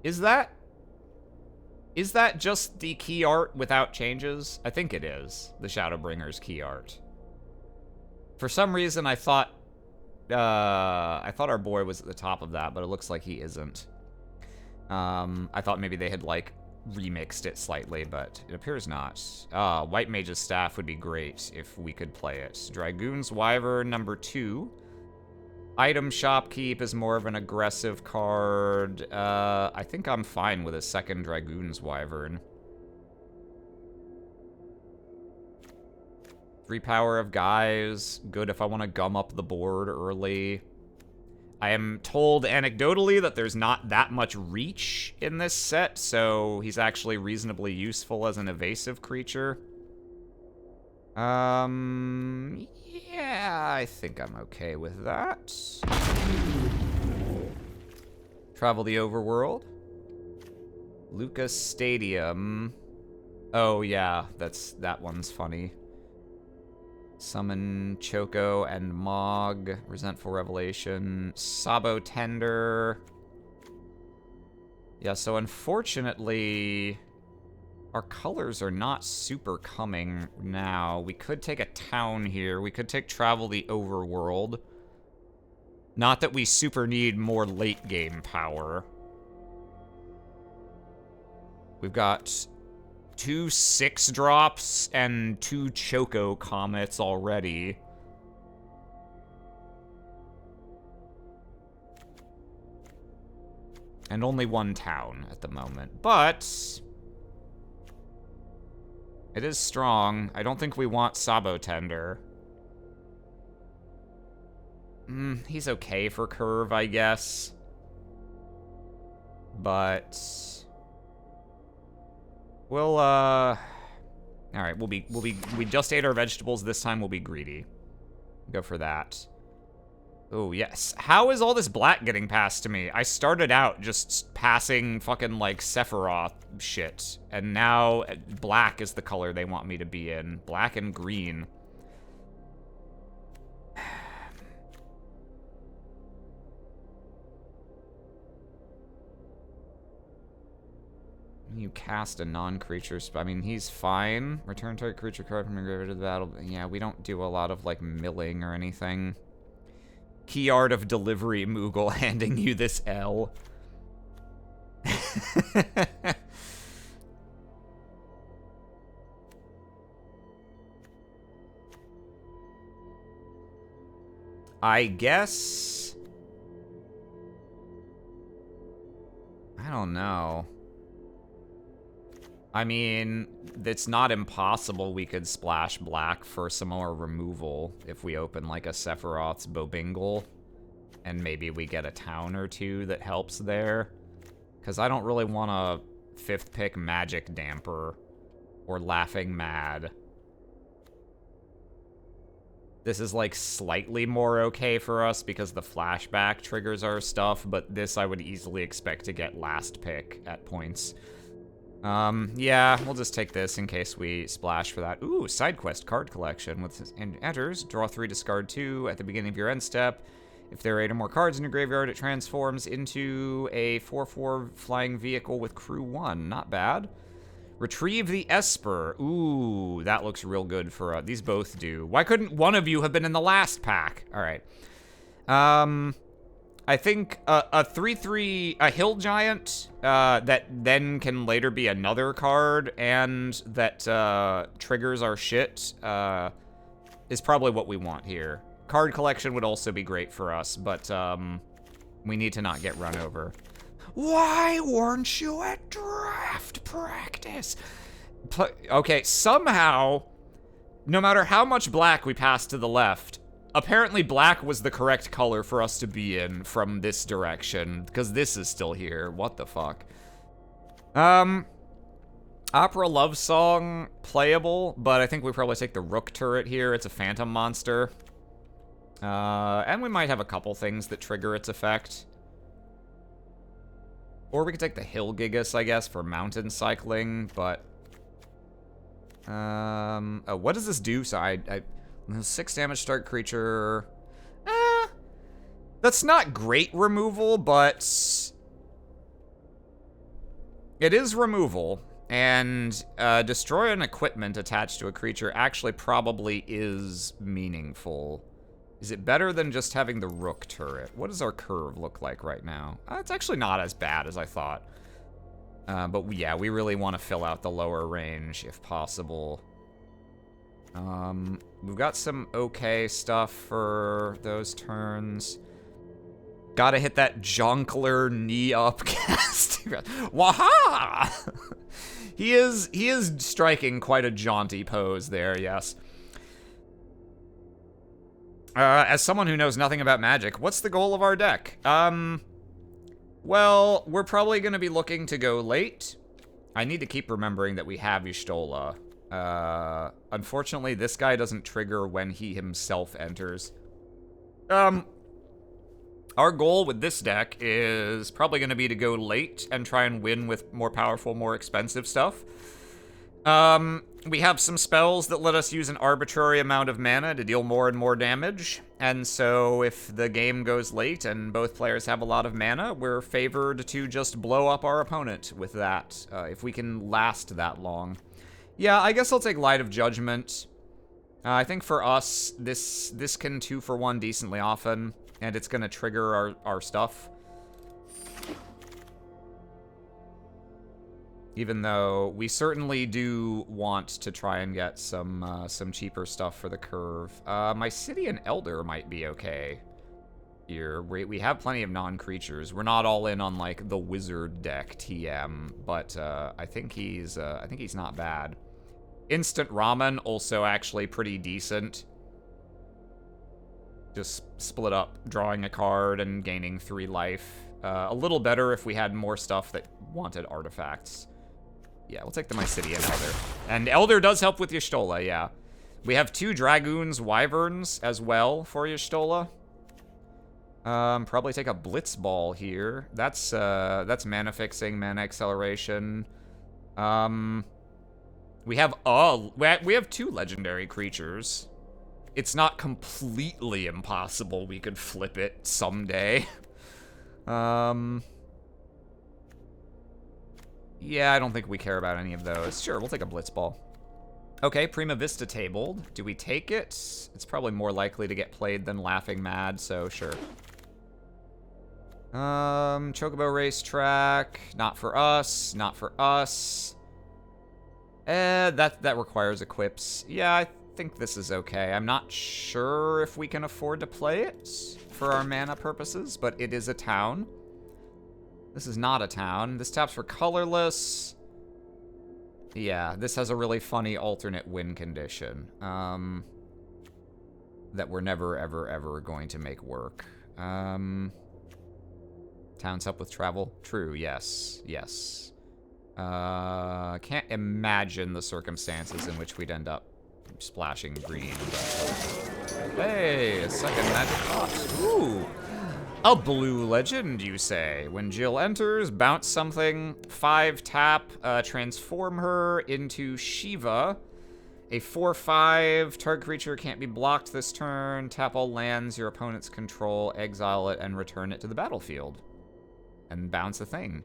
Is that just the key art without changes? I think it is. The Shadowbringers key art. For some reason, I thought our boy was at the top of that, but it looks like he isn't. I thought maybe they had, like, remixed it slightly, but it appears not. White Mage's Staff would be great if we could play it. Dragoon's Wyvern, number 2. Item Shopkeep is more of an aggressive card. I think I'm fine with a second Dragoon's Wyvern. 3 Power of Guise, good if I want to gum up the board early. I am told anecdotally that there's not that much reach in this set, so he's actually reasonably useful as an evasive creature. Yeah, I think I'm okay with that. Travel the Overworld. Lucas Stadium. Oh yeah, that one's funny. Summon Choco and Mog. Resentful Revelation. Sabo Tender. Yeah, so unfortunately, our colors are not super coming now. We could take a town here. We could take Travel the Overworld. Not that we super need more late game power. We've got 2 6-drops and 2 Choco Comets already. And only 1 town at the moment. But it is strong. I don't think we want Sabo Tender. He's okay for curve, I guess. But we'll all right, we just ate our vegetables. This time we'll be greedy. Go for that. Oh, yes. How is all this black getting passed to me? I started out just passing fucking, like, Sephiroth shit. And now black is the color they want me to be in. Black and green. You cast a non-creature I mean, he's fine. Return target creature card from your graveyard to the battle. Yeah, we don't do a lot of, like, milling or anything. Key art of delivery, Moogle, handing you this L. I guess... I don't know. I mean, it's not impossible we could splash black for some more removal if we open, like, a Sephiroth's Bobingle. And maybe we get a town or two that helps there. Because I don't really want a 5th pick Magic Damper or Laughing Mad. This is, like, slightly more okay for us because the flashback triggers our stuff, but this I would easily expect to get last pick at points. Yeah, we'll just take this in case we splash for that. Ooh, side quest card collection. With enters, draw 3, discard 2 at the beginning of your end step. If there are 8 or more cards in your graveyard, it transforms into a 4/4 flying vehicle with crew 1. Not bad. Retrieve the Esper. Ooh, that looks real good for these both do. Why couldn't one of you have been in the last pack? All right. I think a 3/3, a Hill Giant that then can later be another card and that triggers our shit is probably what we want here. Card collection would also be great for us, but we need to not get run over. Why weren't you at draft practice? Okay, somehow, no matter how much black we pass to the left, apparently black was the correct color for us to be in from this direction, because this is still here. What the fuck? Opera Love Song, playable, but I think we probably take the Rook turret here. It's a phantom monster. And we might have a couple things that trigger its effect. Or we could take the Hill Gigas, I guess, for mountain cycling, but... oh, what does this do? So I 6 damage start creature. That's not great removal, but it is removal. And destroy an equipment attached to a creature actually probably is meaningful. Is it better than just having the Rook turret? What does our curve look like right now? It's actually not as bad as I thought. But yeah, we really want to fill out the lower range if possible. We've got some okay stuff for those turns. Gotta hit that Jonkler knee up cast. Waha! He is striking quite a jaunty pose there, yes. As someone who knows nothing about Magic, what's the goal of our deck? Well, we're probably going to be looking to go late. I need to keep remembering that we have Y'shtola. Unfortunately, this guy doesn't trigger when he himself enters. Our goal with this deck is probably going to be to go late and try and win with more powerful, more expensive stuff. We have some spells that let us use an arbitrary amount of mana to deal more and more damage, and so if the game goes late and both players have a lot of mana, we're favored to just blow up our opponent with that, if we can last that long. Yeah, I guess I'll take Light of Judgment. I think for us, this can 2-for-1 decently often, and it's gonna trigger our stuff. Even though we certainly do want to try and get some cheaper stuff for the curve. Mysidian Elder might be okay here. We have plenty of non-creatures. We're not all in on like the wizard deck TM, but I think he's not bad. Instant Ramen also actually pretty decent. Just split up, drawing a card and gaining 3 life. A little better if we had more stuff that wanted artifacts. Yeah, we'll take the Mysidian Elder. And Elder does help with Y'shtola, yeah. We have 2 Dragoons Wyverns as well for Y'shtola. Probably take a Blitzball here. That's mana fixing, mana acceleration. We have 2 legendary creatures. It's not completely impossible we could flip it someday. Yeah, I don't think we care about any of those. Sure, we'll take a Blitzball. Okay, Prima Vista tabled. Do we take it? It's probably more likely to get played than Laughing Mad, so sure. Chocobo Racetrack. Not for us. Not for us. That requires equips. Yeah, I think this is okay. I'm not sure if we can afford to play it for our mana purposes, but it is a town. This is not a town. This taps for colorless. Yeah, this has a really funny alternate win condition. That we're never, ever, ever going to make work. Towns up with travel? True, yes. Yes. Can't imagine the circumstances in which we'd end up splashing green. Hey, a second magic cost. Ooh. A blue legend, you say. When Jill enters, bounce something, 5 tap, transform her into Shiva. A 4/5, target creature can't be blocked this turn. Tap all lands your opponents control, exile it, and return it to the battlefield. And bounce a thing.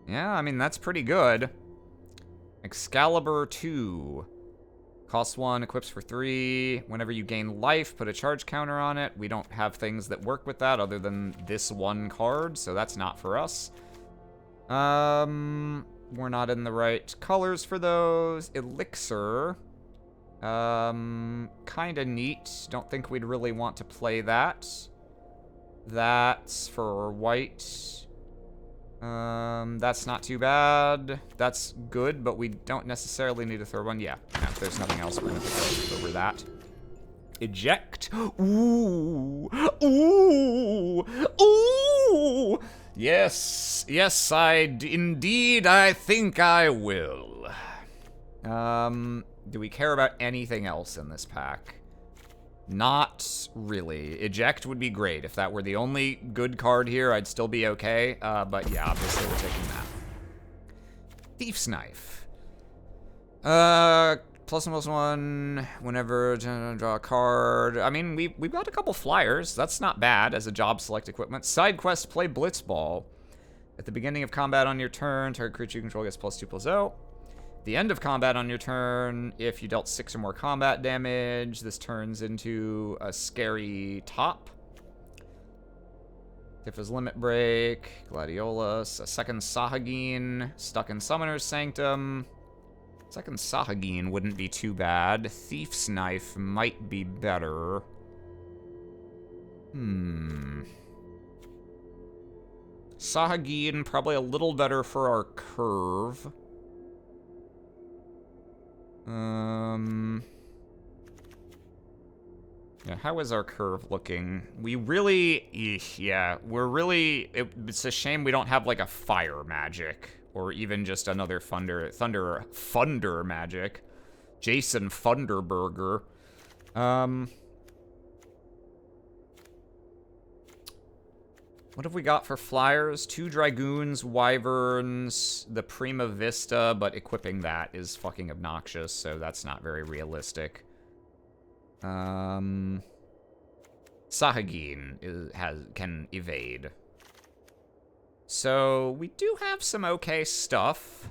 Yeah, I mean, that's pretty good. Excalibur 2. Costs 1, equips for 3. Whenever you gain life, put a charge counter on it. We don't have things that work with that other than this one card, so that's not for us. We're not in the right colors for those. Elixir. Kinda neat. Don't think we'd really want to play that. That's for white. That's not too bad. That's good, but we don't necessarily need a third one. Yeah, if there's nothing else, we're gonna go over that. Eject. Ooh. Ooh. Ooh. Yes. Yes, indeed, I think I will. Do we care about anything else in this pack? Not really. Eject would be great. If that were the only good card here, I'd still be okay. But yeah, obviously we're taking that. Thief's Knife. +1/+1. Whenever draw a card. I mean, we've got a couple flyers. That's not bad as a job select equipment. Side quest, play Blitzball. At the beginning of combat on your turn, target creature you control gets +2/+0. The end of combat on your turn, if you dealt 6 or more combat damage, this turns into a scary top. Tifa's Limit Break, Gladiolus, a second Sahagin, stuck in Summoner's Sanctum. Second Sahagin wouldn't be too bad. Thief's Knife might be better. Sahagin, probably a little better for our curve. Yeah, how is our curve looking? We really, yeah, it's a shame we don't have like a fire magic or even just another Thunder magic. Jason Funderburger. What have we got for flyers? 2 Dragoons, Wyverns, the Prima Vista, but equipping that is fucking obnoxious, so that's not very realistic. Sahagin can evade. So we do have some okay stuff.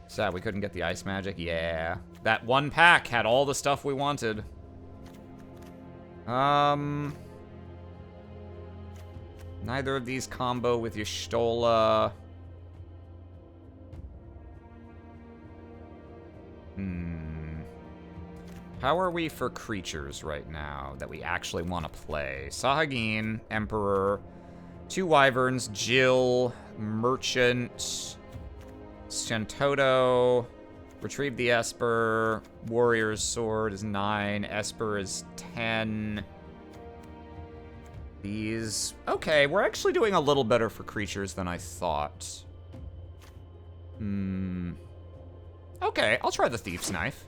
Sad we couldn't get the ice magic. Yeah, that one pack had all the stuff we wanted. Neither of these combo with Y'shtola. How are we for creatures right now that we actually want to play? Sahagin, Emperor, 2 Wyverns, Jill, Merchant, Shantoto, Retrieve the Esper, Warrior's Sword is 9, Esper is 10. These... Okay, we're actually doing a little better for creatures than I thought. Okay, I'll try the Thief's Knife.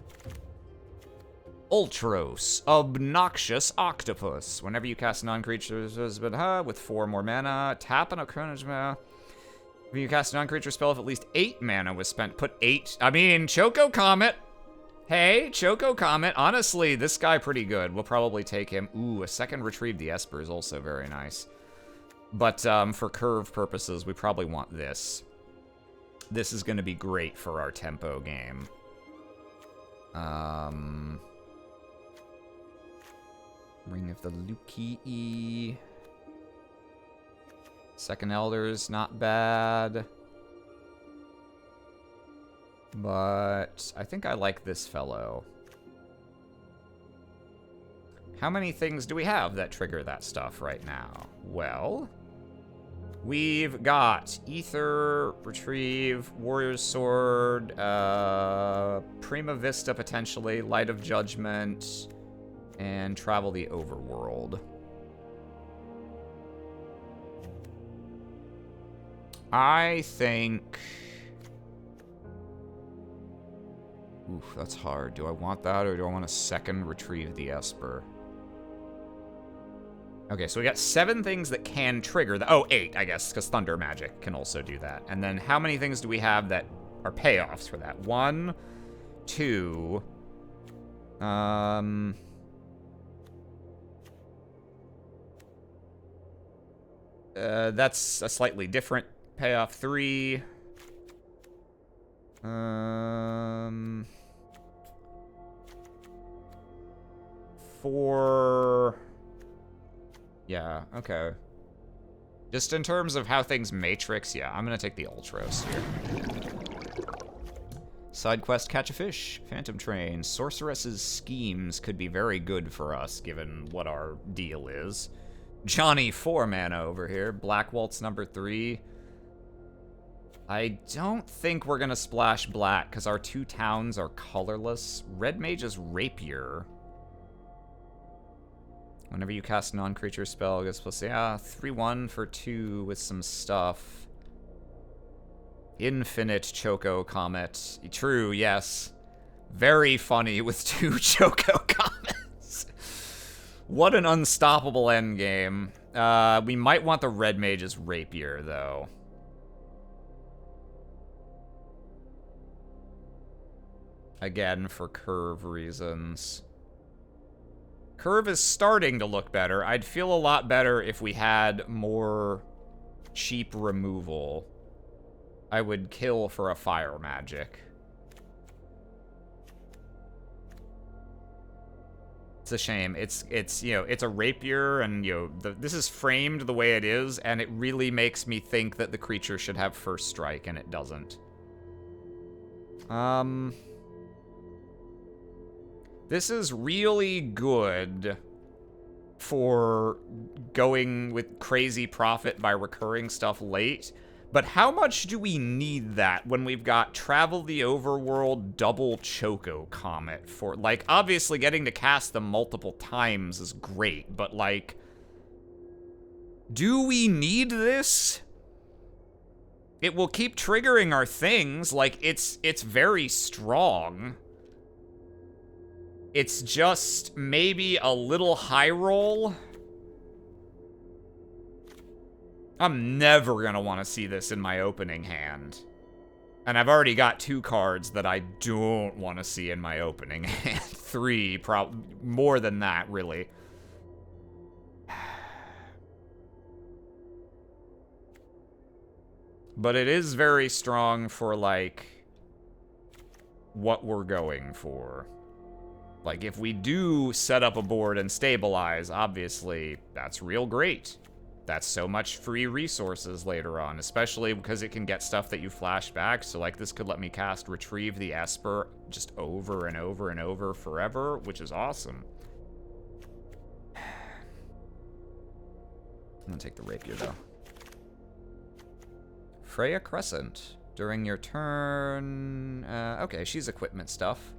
Ultros, Obnoxious Octopus. Whenever you cast non-creatures with 4 more mana, tap an Okronajma. When you cast a non-creature spell, if at least 8 mana was spent, put 8... I mean, Choco Comet. Hey, Choco Comet. Honestly, this guy pretty good. We'll probably take him. Ooh, a second Retrieve the Esper is also very nice. But for curve purposes, we probably want this. This is going to be great for our tempo game. Ring of the Lukii. Second Elder's not bad. But I think I like this fellow. How many things do we have that trigger that stuff right now? Well, we've got Ether, Retrieve, Warrior's Sword, Prima Vista potentially, Light of Judgment, and Travel the Overworld. I think... Oof, that's hard. Do I want that, or do I want to second Retrieve the Esper? Okay, so we got 7 things that can trigger the... Oh, 8, I guess, because Thunder Magic can also do that. And then how many things do we have that are payoffs for that? 1, 2... That's a slightly different payoff. 3... 4... Yeah, okay. Just in terms of how things matrix, yeah, I'm gonna take the Ultros here. Side quest, catch a fish. Phantom Train. Sorceress's schemes could be very good for us, given what our deal is. Johnny 4 mana over here. Black Waltz number 3. I don't think we're gonna splash black, because our 2 towns are colorless. Red Mage's Rapier. Whenever you cast a non-creature spell, it gets plus, yeah, 3-1 for 2 with some stuff. Infinite Choco Comet. True, yes. Very funny with 2 Choco Comets. What an unstoppable endgame. We might want the Red Mage's Rapier, though. Again, for curve reasons. Curve is starting to look better. I'd feel a lot better if we had more cheap removal. I would kill for a fire magic. It's a shame. It's you know, it's a rapier, and you know, this is framed the way it is, and it really makes me think that the creature should have first strike, and it doesn't. This is really good for going with crazy profit by recurring stuff late, but how much do we need that when we've got Travel the Overworld double Choco Comet for, like, obviously getting to cast them multiple times is great, but, like, do we need this? It will keep triggering our things, like, it's very strong. It's just maybe a little high roll. I'm never gonna want to see this in my opening hand. And I've already got 2 cards that I don't want to see in my opening hand. 3, more than that, really. But it is very strong for, like, what we're going for. Like, if we do set up a board and stabilize, obviously, that's real great. That's so much free resources later on, especially because it can get stuff that you flash back. So, like, this could let me cast Retrieve the Esper just over and over and over forever, which is awesome. I'm gonna take the Rapier, though. Freya Crescent. During your turn... okay, she's equipment stuff.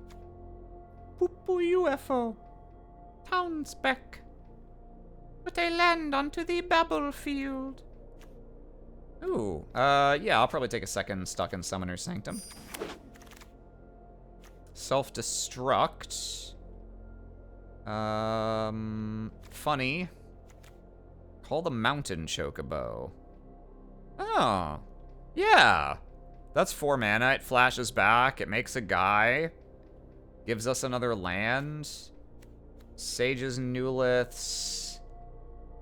Poo-poo UFO. Town spec. But they land onto the battlefield. Ooh, yeah, I'll probably take a second stuck in Summoner's Sanctum. Self-destruct. Funny. Call the Mountain Chocobo. Oh, yeah. That's 4 mana, it flashes back, it makes a guy. Gives us another land. Sage's Newliths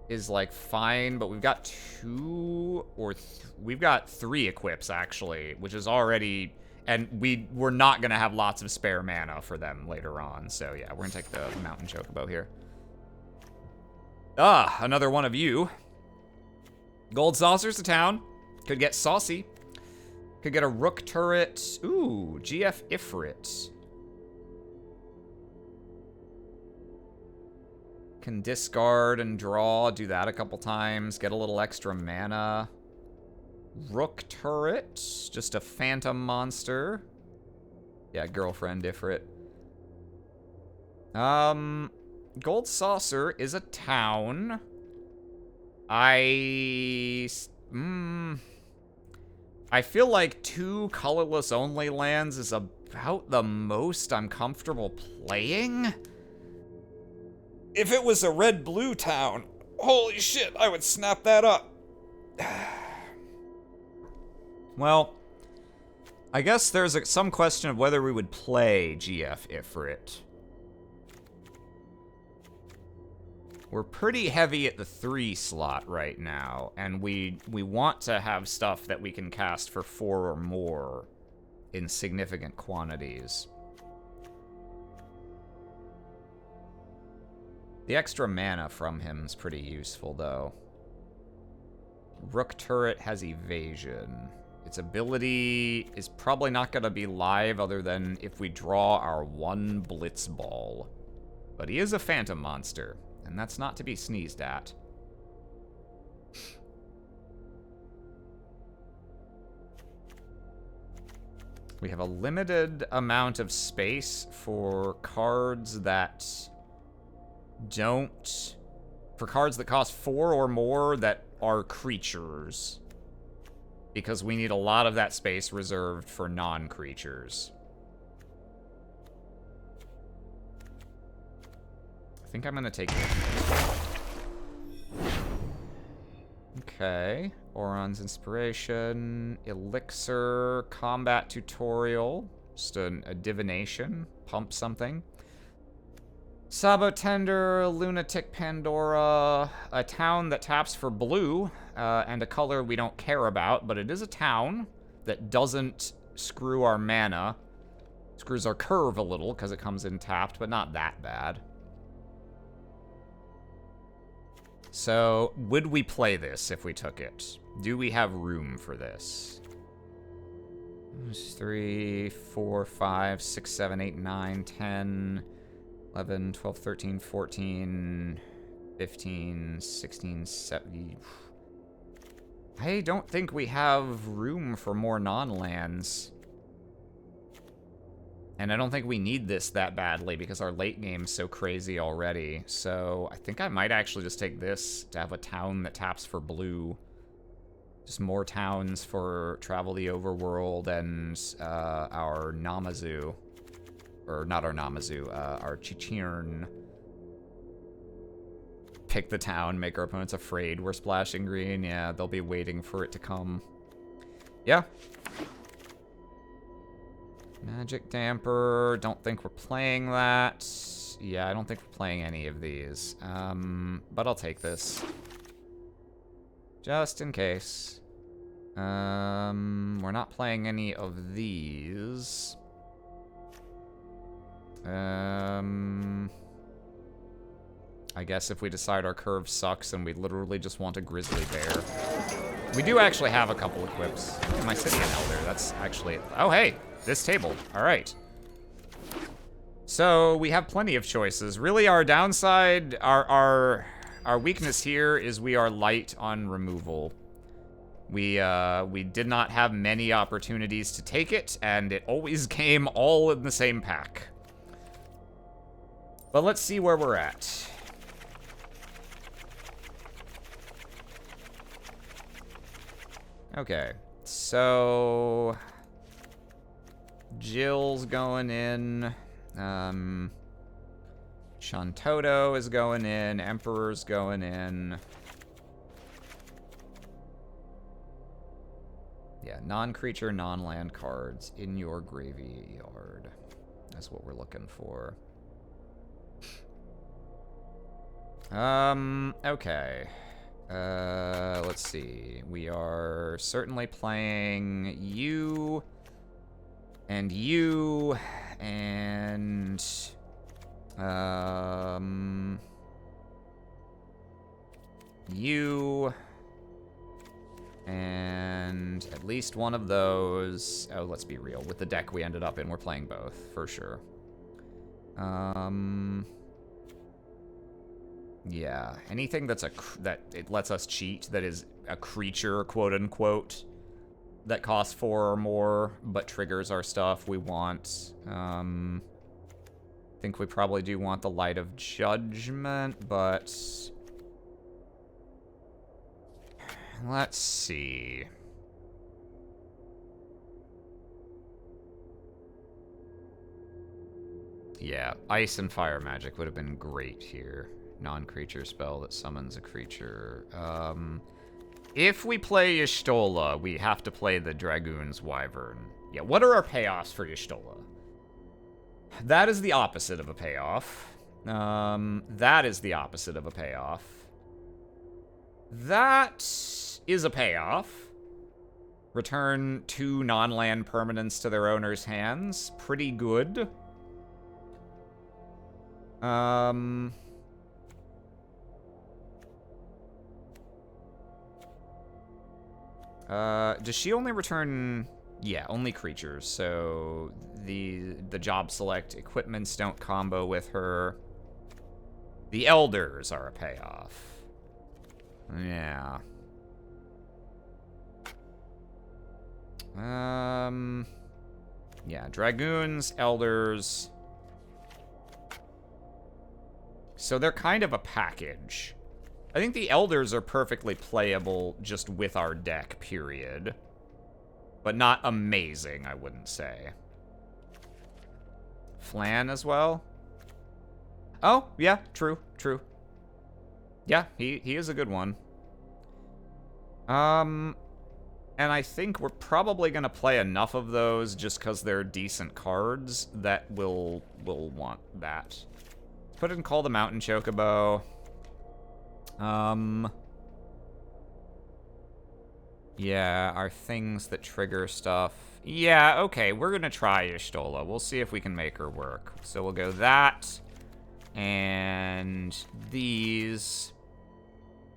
is, like, fine, but we've got 2 or... we've got 3 equips, actually, which is already... and we're not going to have lots of spare mana for them later on, so yeah, we're going to take the Mountain Chocobo here. Ah, another one of you. Gold Saucer's to town. Could get saucy. Could get a Rook turret. Ooh, GF Ifrit. Can discard and draw, do that a couple times, get a little extra mana. Rook turret, just a phantom monster. Yeah, girlfriend Ifrit. Gold Saucer is a town. I feel like 2 colorless only lands is about the most I'm comfortable playing. If it was a red-blue town, holy shit, I would snap that up. Well, I guess there's some question of whether we would play GF Ifrit. We're pretty heavy at the 3 slot right now, and we want to have stuff that we can cast for 4 or more in significant quantities. The extra mana from him is pretty useful, though. Rook turret has evasion. Its ability is probably not going to be live other than if we draw our 1 blitz ball. But he is a phantom monster, and that's not to be sneezed at. We have a limited amount of space for cards that don't... For cards that cost 4 or more that are creatures. Because we need a lot of that space reserved for non-creatures. I think I'm gonna take it. Okay. Oron's Inspiration. Elixir. Combat Tutorial. Just a divination. Pump something. Sabotender, Lunatic Pandora, a town that taps for blue, and a color we don't care about, but it is a town that doesn't screw our mana. Screws our curve a little, because it comes in tapped, but not that bad. So, would we play this if we took it? Do we have room for this? 3, 4, 5, 6, 7, 8, 9, 10... 11, 12, 13, 14, 15, 16, 17... I don't think we have room for more non-lands. And I don't think we need this that badly because our late game's so crazy already. So I think I might actually just take this to have a town that taps for blue. Just more towns for Travel the Overworld and our Namazu. Or not our Namazu, our Chichirn. Pick the town, make our opponents afraid we're splashing green. Yeah, they'll be waiting for it to come. Yeah. Magic Damper, don't think we're playing that. Yeah, I don't think we're playing any of these. But I'll take this. Just in case. We're not playing any of these. I guess if we decide our curve sucks and we literally just want a grizzly bear. We do actually have a couple equips. Am I sitting an elder? That's actually... Oh, hey! This table. Alright. So, we have plenty of choices. Really, our downside, our weakness here is we are light on removal. We did not have many opportunities to take it, and it always came all in the same pack. But let's see where we're at. Okay, so... Jill's going in. Shantoto is going in. Emperor's going in. Yeah, non-creature, non-land cards in your graveyard. That's what we're looking for. Okay. Let's see. We are certainly playing you, and you, and, you, and at least one of those. Oh, let's be real. With the deck we ended up in, we're playing both, for sure. Yeah, anything that's that it lets us cheat, that is a creature, quote-unquote, that costs 4 or more, but triggers our stuff, we want. I think we probably do want the Light of Judgment, but... let's see. Yeah, Ice and Fire Magic would have been great here. Non-creature spell that summons a creature. If we play Y'shtola, we have to play the Dragoon's Wyvern. Yeah, what are our payoffs for Y'shtola? That is the opposite of a payoff. That is the opposite of a payoff. That is a payoff. Return 2 non-land permanents to their owner's hands. Pretty good. Does she only return... yeah, only creatures, so the job select equipments don't combo with her. The Elders are a payoff. Yeah. Yeah, Dragoons, Elders. So they're kind of a package. I think the Elders are perfectly playable just with our deck, period. But not amazing, I wouldn't say. Flan as well? Oh, yeah, true. Yeah, he is a good one. And I think we're probably going to play enough of those just because they're decent cards that we'll want that. Put it in Call the Mountain Chocobo. Yeah, our things that trigger stuff. Yeah, okay, we're gonna try Y'shtola. We'll see if we can make her work. So we'll go that, and these,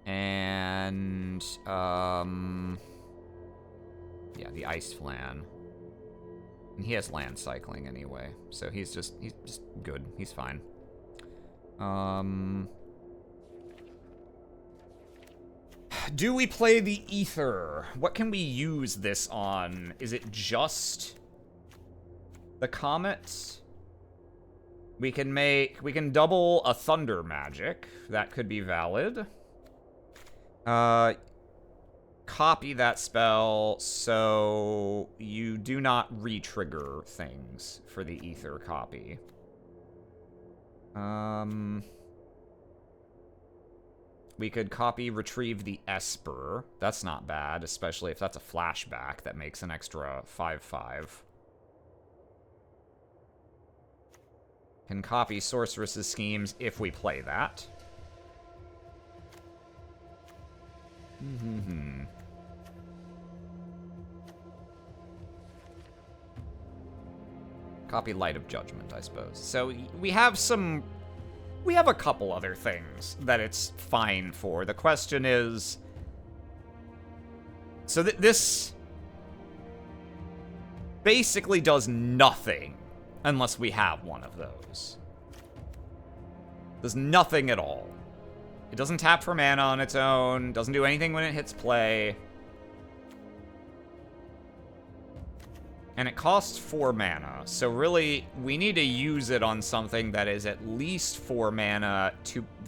and, yeah, the Ice Flan. And he has land cycling anyway, so he's just good. He's fine. Do we play the Ether? What can we use this on? Is it just the Comet? We can double a Thunder Magic. That could be valid. Copy that spell so you do not re-trigger things for the Ether copy. We could copy Retrieve the Esper. That's not bad, especially if that's a flashback that makes an extra 5/5. Can copy Sorceress's Schemes if we play that. Copy Light of Judgment, I suppose. So we have a couple other things that it's fine for. The question is... so this basically does nothing unless we have one of those. Does nothing at all. It doesn't tap for mana on its own, doesn't do anything when it hits play. And it costs 4 mana, so really, we need to use it on something that is at least 4 mana.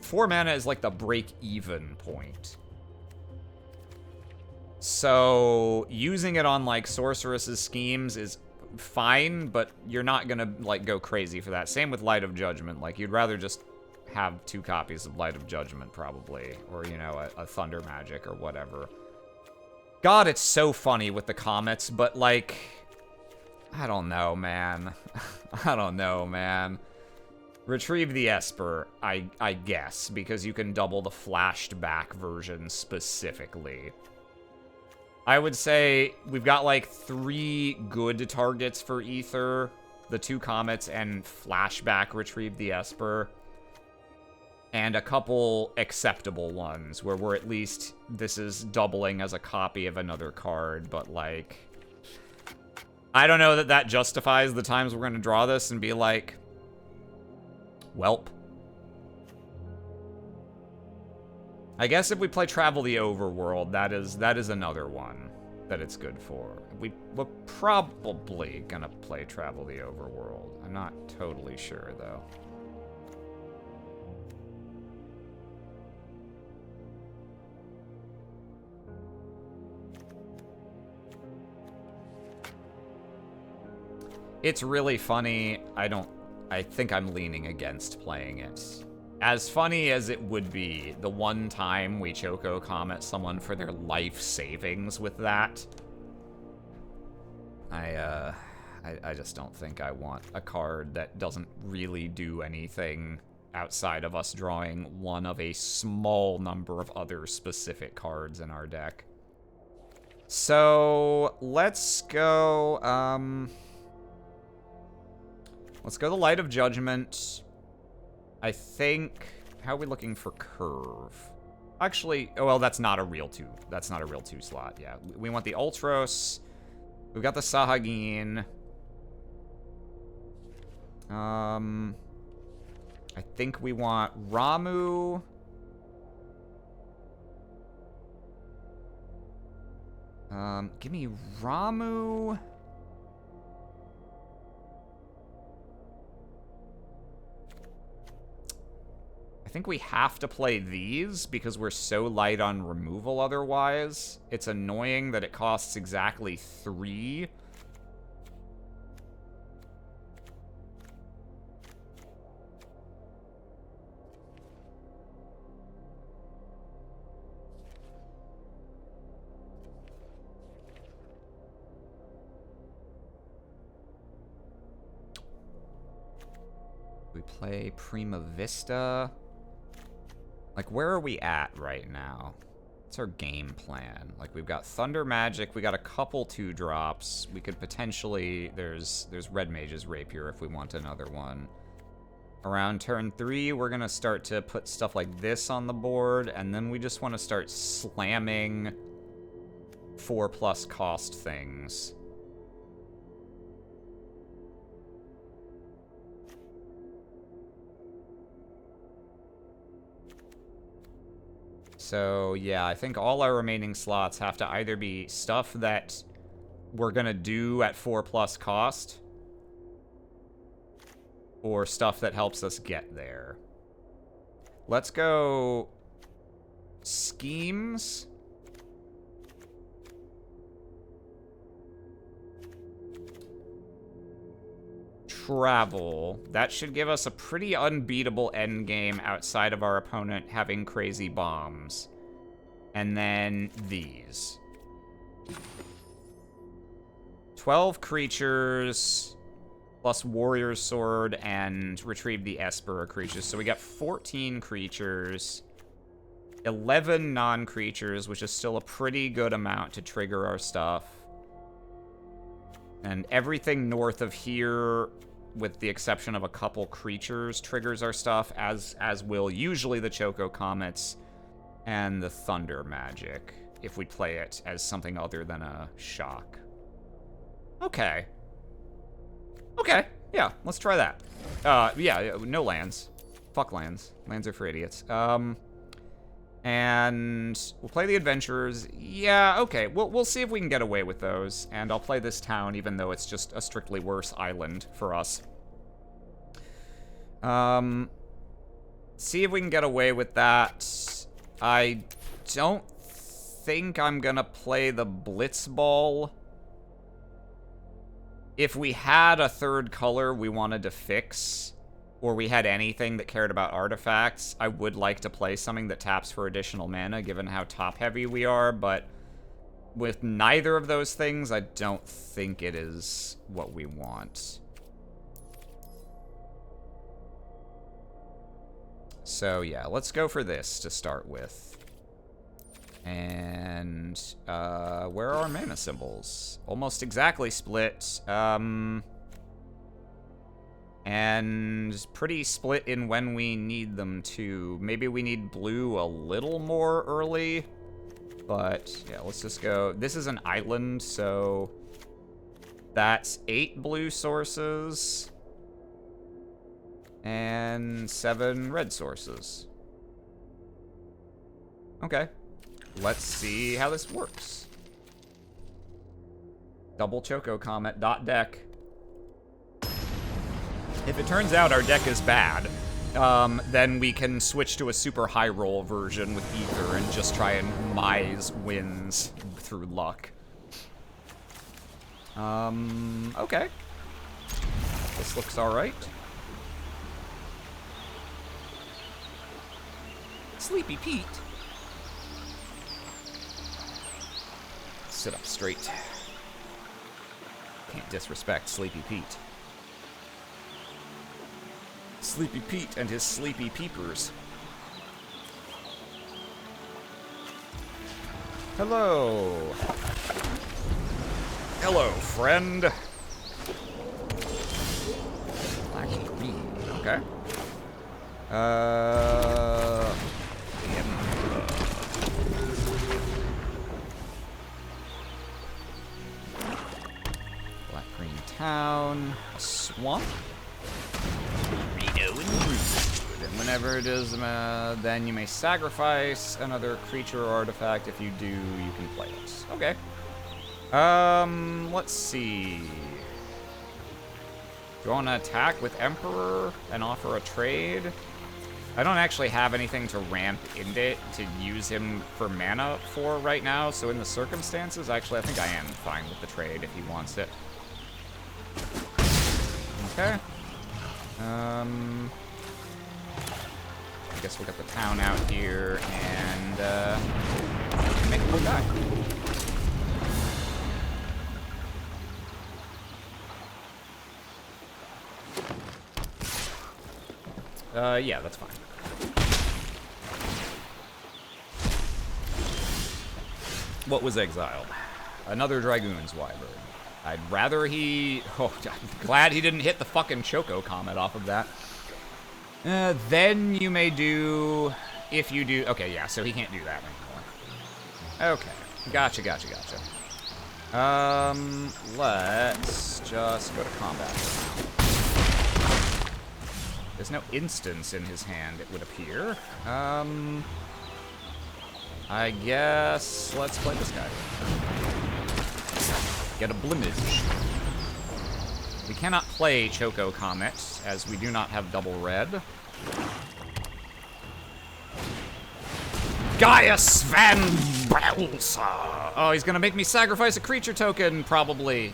4 mana is like the break-even point. So, using it on, like, Sorceress's Schemes is fine, but you're not gonna, like, go crazy for that. Same with Light of Judgment. Like, you'd rather just have 2 copies of Light of Judgment, probably. Or, you know, a Thunder Magic or whatever. God, it's so funny with the Comets, but, like... I don't know, man. I don't know, man. Retrieve the Esper, I guess, because you can double the flashed back version specifically. I would say we've got like 3 good targets for Ether, the 2 Comets, and flashback Retrieve the Esper. and a couple acceptable ones where we're at least, this is doubling as a copy of another card, but like, I don't know that that justifies the times we're going to draw this and be like, welp. I guess if we play Travel the Overworld, that is another one that it's good for. We're probably gonna play Travel the Overworld. I'm not totally sure, though. It's really funny. I think I'm leaning against playing it. As funny as it would be, the one time we Choco Comet someone for their life savings with that, I just don't think I want a card that doesn't really do anything outside of us drawing one of a small number of other specific cards in our deck. So, let's go the Light of Judgment. I think, how are we looking for curve? Actually, oh, well, that's not a real 2. That's not a real 2 slot, yeah. We want the Ultros. We've got the Sahagin. I think we want Ramu. Give me Ramu. I think we have to play these because we're so light on removal otherwise. It's annoying that it costs exactly 3. We play Prima Vista. Like, where are we at right now? What's our game plan? Like, we've got Thunder Magic, we got a couple 2-drops. We could potentially, there's Red Mage's Rapier if we want another one. Around turn 3, we're gonna start to put stuff like this on the board, and then we just want to start slamming 4+ cost things. So, yeah, I think all our remaining slots have to either be stuff that we're gonna do at 4+ cost, or stuff that helps us get there. Let's go Schemes. Travel. That should give us a pretty unbeatable endgame outside of our opponent having crazy bombs. And then these. 12 creatures, plus Warrior's Sword, and retrieve the Esper creatures. So we got 14 creatures, 11 non-creatures, which is still a pretty good amount to trigger our stuff. And everything north of here, with the exception of a couple creatures, triggers our stuff, as will usually the Choco Comets and the Thunder Magic, if we play it as something other than a shock. Okay. Okay, yeah, let's try that. Yeah, no lands. Fuck lands. Lands are for idiots. And we'll play the Adventurers. Yeah, okay, we'll see if we can get away with those. And I'll play this town, even though it's just a strictly worse island for us. See if we can get away with that. I don't think I'm gonna play the Blitzball. If we had a third color we wanted to fix, or we had anything that cared about artifacts, I would like to play something that taps for additional mana, given how top-heavy we are, but with neither of those things, I don't think it is what we want. So, yeah, let's go for this to start with. And, where are our mana symbols? Almost exactly split. And pretty split in when we need them to. Maybe we need blue a little more early. But, yeah, let's just go. This is an island, so that's 8 blue sources and 7 red sources. Okay, let's see how this works. Double Choco Comet dot deck. If it turns out our deck is bad, then we can switch to a super high roll version with Ether and just try and mise wins through luck. Okay. This looks alright. Sleepy Pete. Sit up straight. Can't disrespect Sleepy Pete. Sleepy Pete and his sleepy peepers. Hello. Hello, friend. Black and green. Okay. Black green town. A swamp. And whenever it is, then you may sacrifice another creature or artifact. If you do, you can play it. Okay. Let's see. Do you want to attack with Emperor and offer a trade? I don't actually have anything to ramp into to use him for mana for right now, so in the circumstances, actually, I think I am fine with the trade if he wants it. Okay. I guess we'll get the town out here and make it look back. Yeah, that's fine. What was exiled? Another Dragoon's Wyvern. I'd rather he... Oh, I'm glad he didn't hit the fucking Choco Comet off of that. Then you may do... If you do... Okay, yeah, so he can't do that anymore. Okay. Gotcha. Let's just go to combat. There's no instance in his hand, it would appear. I guess... Let's play this guy. Get a Blimage. We cannot play Choco Comet, as we do not have double red. Gaius Van Belsa! Oh, he's gonna make me sacrifice a creature token, probably.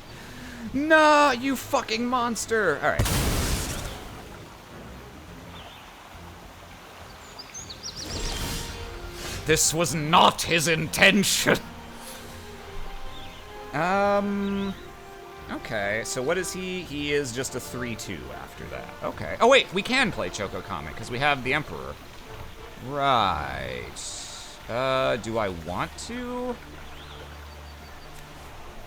No, you fucking monster! Alright. This was not his intention! Okay, so what is he? He is just a 3-2 after that. Okay. Oh, wait, we can play Choco Comet, because we have the Emperor. Right. Do I want to?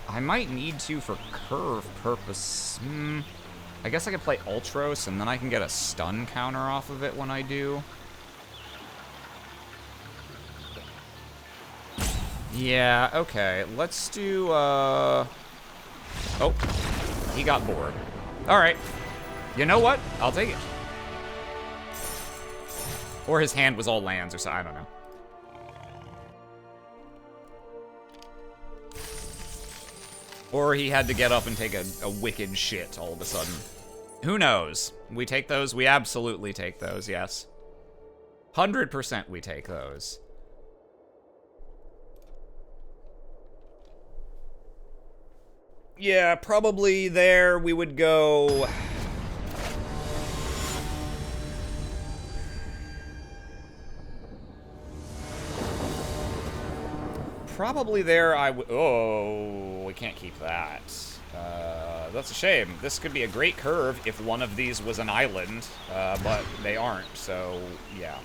I might need to for curve purpose. I guess I could play Ultros, and then I can get a stun counter off of it when I do. Yeah, okay. Let's do, Oh, he got bored. Alright. You know what? I'll take it. Or his hand was all lands or so, I don't know. Or he had to get up and take a wicked shit all of a sudden. Who knows? We take those? We absolutely take those, yes. 100% we take those. Yeah, probably there we would go... Probably there I would... Oh, we can't keep that. That's a shame. This could be a great curve if one of these was an island, but they aren't, so yeah.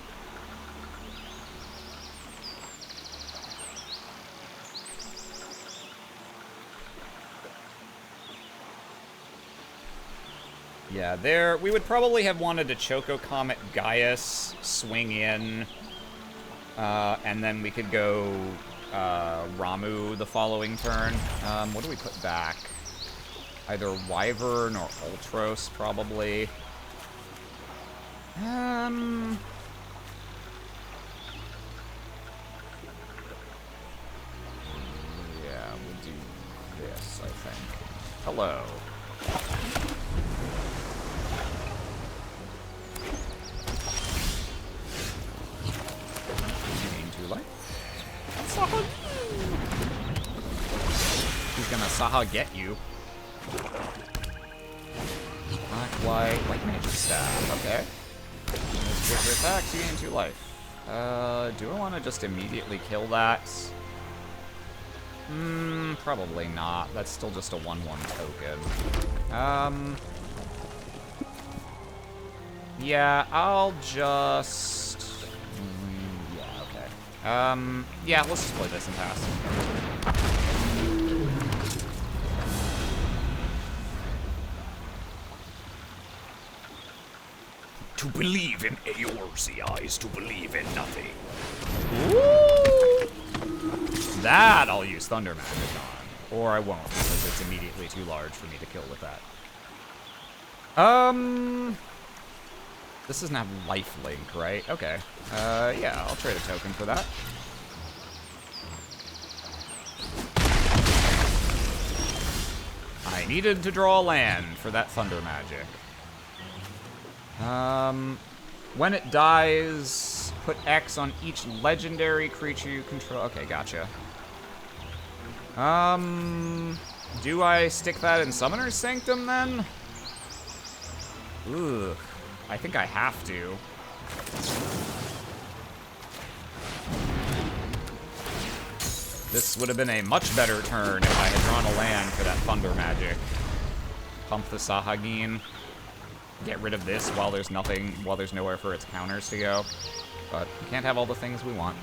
Yeah, there, we would probably have wanted to Choco Comet Gaius, swing in, and then we could go Ramu the following turn. What do we put back? Either Wyvern or Ultros, probably. Yeah, we'll do this, I think. Hello. Gain 2 life. Saha! He's gonna Saha get you. Black, white magic staff. Okay. Trigger attacks, you gain 2 life. Do I want to just immediately kill that? Probably not. That's still just a 1/1 token. Yeah, I'll just... yeah, okay. Yeah, let's just play this and pass. To believe in Eorzea is to believe in nothing. Ooh. That I'll use Thunder Magic on. Or I won't, because it's immediately too large for me to kill with that. This doesn't have lifelink, right? Okay. Yeah, I'll trade a token for that. I needed to draw land for that Thunder Magic. When it dies, put X on each legendary creature you control. Okay, gotcha. Do I stick that in Summoner's Sanctum then? Ugh, I think I have to. This would have been a much better turn if I had drawn a land for that Thunder Magic. Pump the Sahagin. Get rid of this while there's nothing, while there's nowhere for its counters to go. But we can't have all the things we want.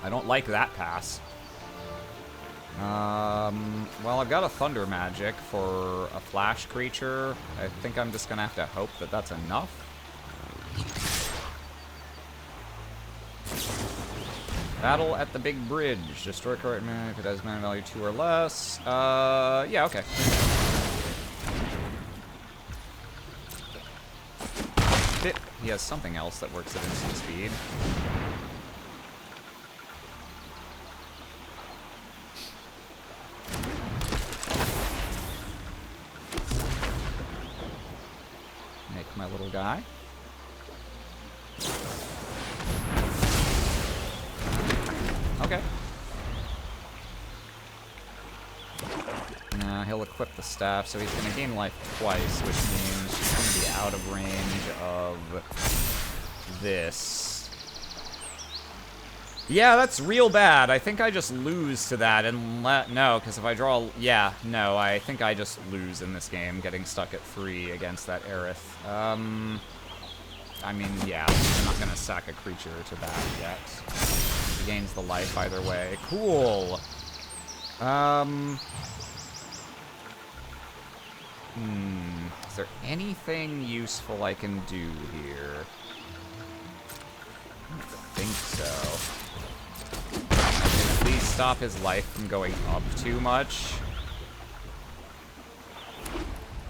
I don't like that pass. Well, I've got a Thunder Magic for a flash creature. I think I'm just gonna have to hope that that's enough. Battle at the Big Bridge. Destroy card if it has mana value 2 or less. Yeah, okay. He has something else that works at instant speed. Make my little guy. Okay. Now he'll equip the staff, so he's gonna gain life twice, which means she's gonna be out of range of this. Yeah, that's real bad. I think I just lose to that and no, because if I draw, yeah, no, I think I just lose in this game, getting stuck at 3 against that Aerith. I mean, yeah, I'm not gonna sack a creature to that yet. He gains the life either way. Cool. Is there anything useful I can do here? I don't think so. I can at least stop his life from going up too much.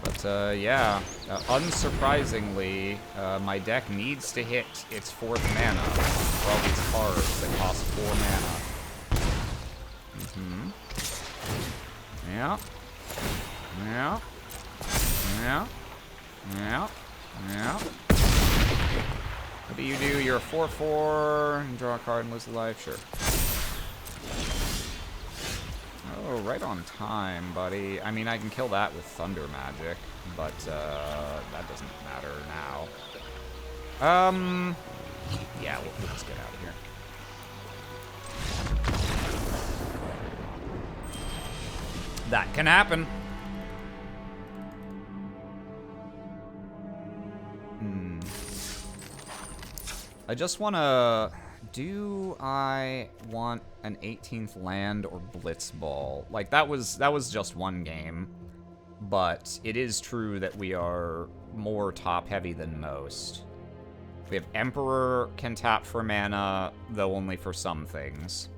But, yeah. Unsurprisingly, my deck needs to hit its 4th mana for all these cards that cost 4 mana. Yeah. Yeah. Yeah. Yeah. Yeah. What do you do? You're a 4/4, and draw a card and lose a life? Sure. Oh, right on time, buddy. I mean, I can kill that with Thunder Magic, but, that doesn't matter now. Yeah, we'll just get out of here. That can happen. I just want to Do I want an 18th land or Blitzball? Like, that was just one game. But it is true that we are more top-heavy than most. We have Emperor can tap for mana, though only for some things.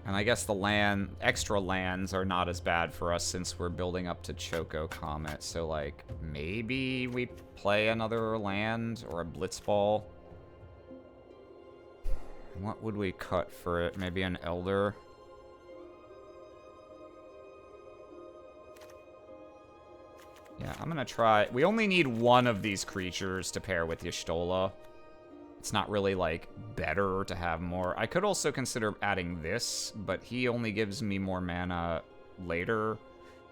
And I guess the extra lands are not as bad for us since we're building up to Choco Comet. So, like, maybe we play another land or a Blitzball. What would we cut for it? Maybe an Elder? Yeah, I'm gonna try. We only need one of these creatures to pair with Y'shtola. It's not really, like, better to have more. I could also consider adding this, but he only gives me more mana later.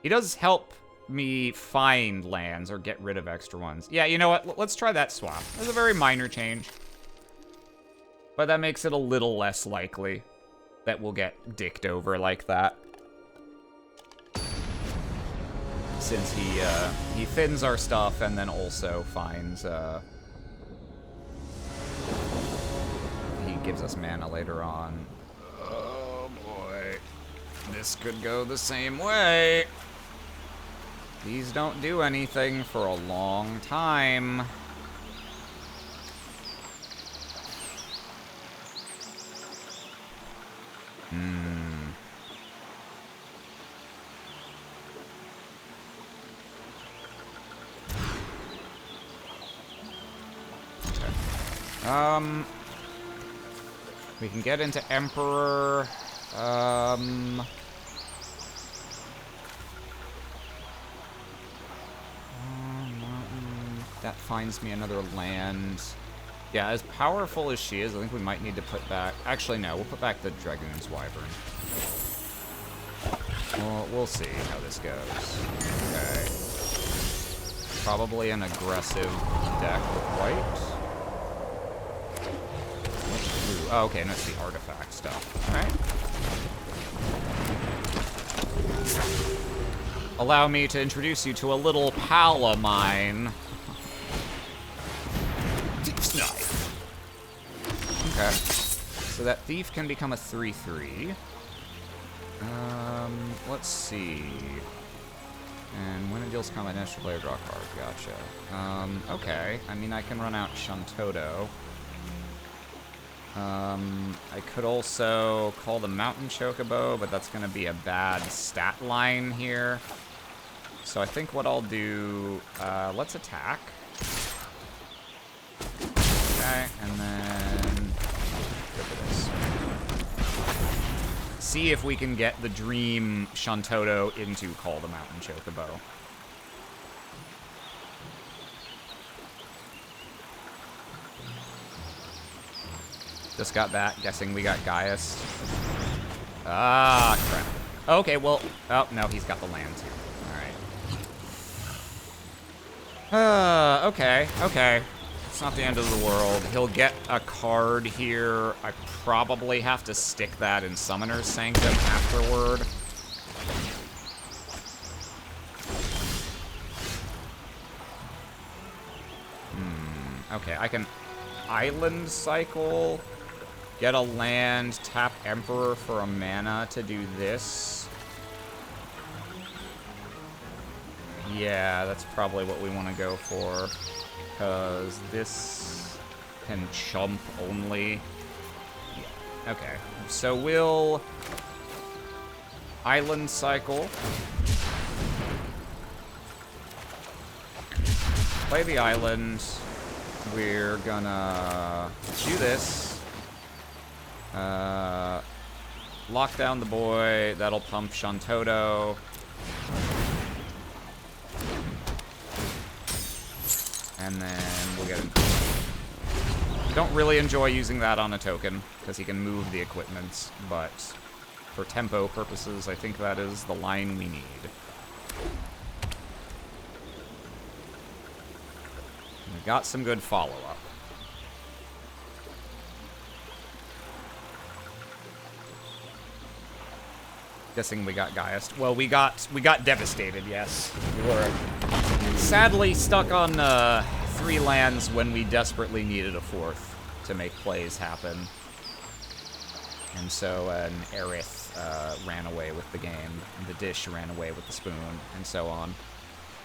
He does help me find lands or get rid of extra ones. Yeah, you know what? Let's try that swap. That's a very minor change. But that makes it a little less likely that we'll get dicked over like that. Since he thins our stuff and then also finds, he gives us mana later on. Oh boy. This could go the same way. These don't do anything for a long time. We can get into Emperor. That finds me another land. Yeah, as powerful as she is, I think we might need to put back... Actually, no, we'll put back the Dragoon's Wyvern. Well, we'll see how this goes. Okay. Probably an aggressive deck with white. Blue. Oh, okay, no, it's the artifact stuff. Alright. Allow me to introduce you to a little pal of mine. Thief's Knife. Okay. So that Thief can become a 3/3. Let's see. And when it deals combat, extra player draw a card. Gotcha. Okay. I mean, I can run out Shantoto. I could also call the Mountain Chocobo, but that's going to be a bad stat line here. So I think what I'll do, let's attack. Okay, and then go for this. See if we can get the Dream Shantoto into Call the Mountain Chocobo. Just got that, guessing we got Gaius. Ah, crap. Okay, well, oh, no, he's got the land too. Alright. Okay. It's not the end of the world. He'll get a card here. I probably have to stick that in Summoner's Sanctum afterward. Okay, I can Island Cycle, get a land, tap Emperor for a mana to do this. Yeah, that's probably what we want to go for. Because this can chump only. Yeah. Okay, so we'll Island Cycle. Play the island. We're gonna do this. Lock down the boy. That'll pump Shantoto. And then we'll get him. Don't really enjoy using that on a token, because he can move the equipment, but for tempo purposes, I think that is the line we need. We got some good follow-up. Guessing we got Gaius. Well, we got devastated, yes. We were sadly stuck on 3 lands when we desperately needed a 4th to make plays happen. And so an Aerith ran away with the game, and the dish ran away with the spoon, and so on.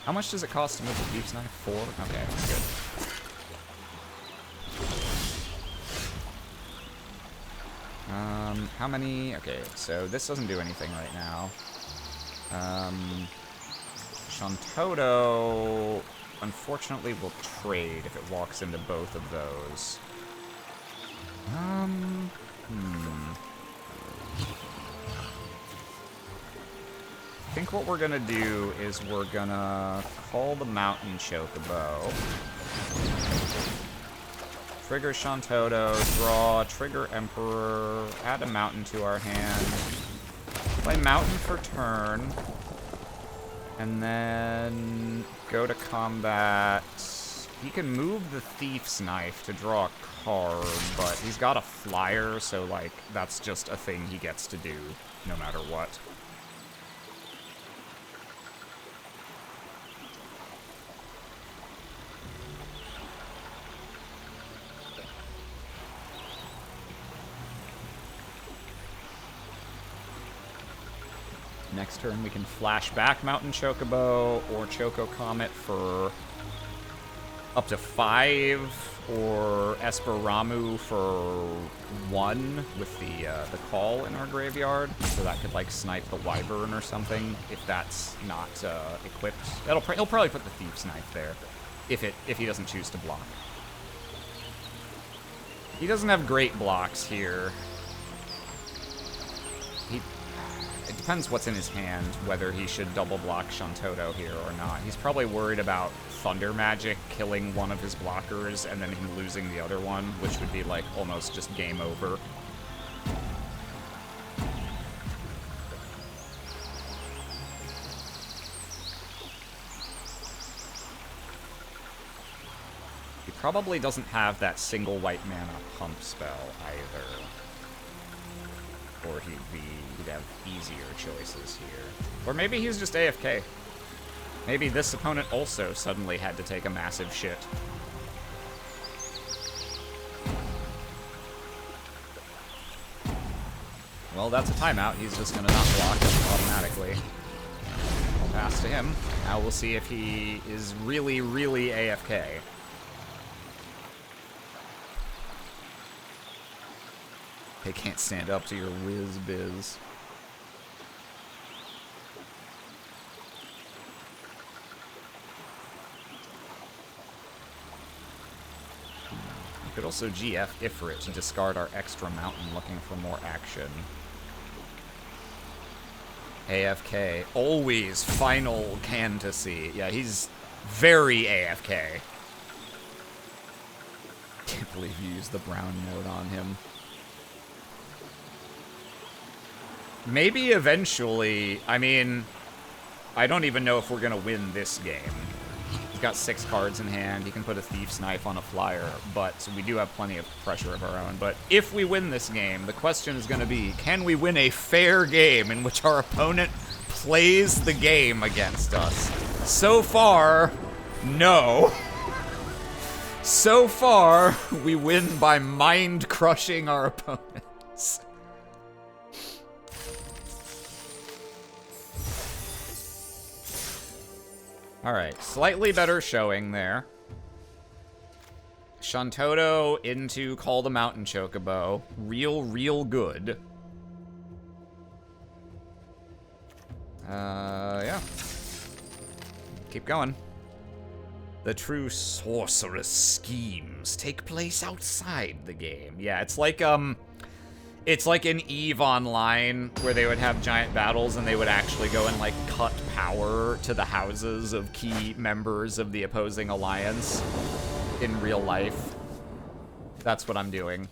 How much does it cost to move the Thieves' Knife? 4? Okay, good. How many? Okay, so this doesn't do anything right now. Shantoto, unfortunately, will trade if it walks into both of those. I think what we're gonna do is we're gonna call the Mountain Chocobo. Trigger Shantoto, draw, trigger Emperor, add a Mountain to our hand. Play Mountain for turn. And then go to combat. He can move the Thief's Knife to draw a card, but he's got a flyer, so, like, that's just a thing he gets to do, no matter what. Next turn, we can flash back Mountain Chocobo or Choco Comet for up to 5, or Esperamu for 1 with the call in our graveyard. So that could, like, snipe the Wyvern or something if that's not equipped. He'll probably put the Thief's Knife there if he doesn't choose to block. He doesn't have great blocks here. It depends what's in his hand, whether he should double block Shantoto here or not. He's probably worried about Thunder Magic killing one of his blockers and then him losing the other one, which would be, like, almost just game over. He probably doesn't have that single white mana pump spell either. Or he'd have easier choices here. Or maybe he's just AFK. Maybe this opponent also suddenly had to take a massive shit. Well, that's a timeout. He's just gonna not block it automatically. I'll pass to him. Now we'll see if he is really, really AFK. They can't stand up to your whiz-biz. You could also GF Ifrit to discard our extra mountain looking for more action. AFK. Always Final Fantasy. Yeah, he's very AFK. Can't believe you used the brown note on him. Maybe eventually, I mean, I don't even know if we're gonna win this game. He's got 6 cards in hand, he can put a Thief's Knife on a flyer, but we do have plenty of pressure of our own. But if we win this game, the question is gonna be, can we win a fair game in which our opponent plays the game against us? So far, no. So far, we win by mind-crushing our opponents. Alright, slightly better showing there. Shantoto into Call the Mountain Chocobo. Real good. Yeah. Keep going. The true sorceress schemes take place outside the game. Yeah, it's like in EVE Online, where they would have giant battles and they would actually go and, like, cut power to the houses of key members of the opposing alliance in real life. That's what I'm doing.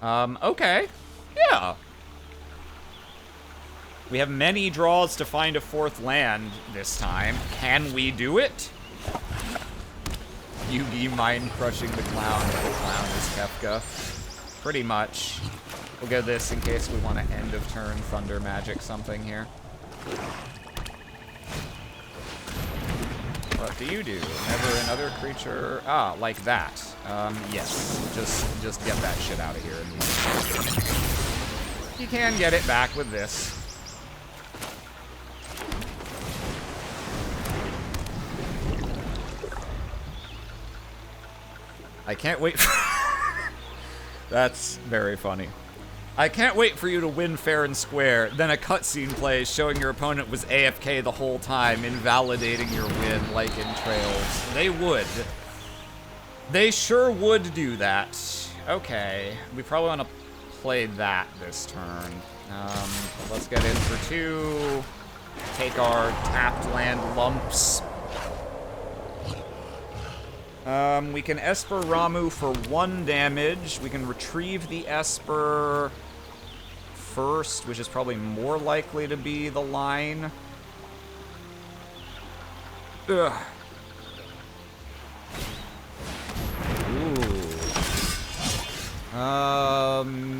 Okay. Yeah. We have many draws to find a 4th land this time. Can we do it? Yugi mind crushing the clown. The clown is Kefka. Pretty much. We'll go this in case we want to end of turn thunder magic something here. What do you do? Never another creature. Ah, like that. Yes. Just get that shit out of here. You can get it back with this. I can't wait for... That's very funny. I can't wait for you to win fair and square. Then a cutscene plays showing your opponent was AFK the whole time, invalidating your win like in Trails. They would. They sure would do that. Okay, we probably want to play that this turn. Let's get in for 2. Take our tapped land lumps. We can Esper Ramu for 1 damage. We can retrieve the Esper first, which is probably more likely to be the line. Ugh. Ooh.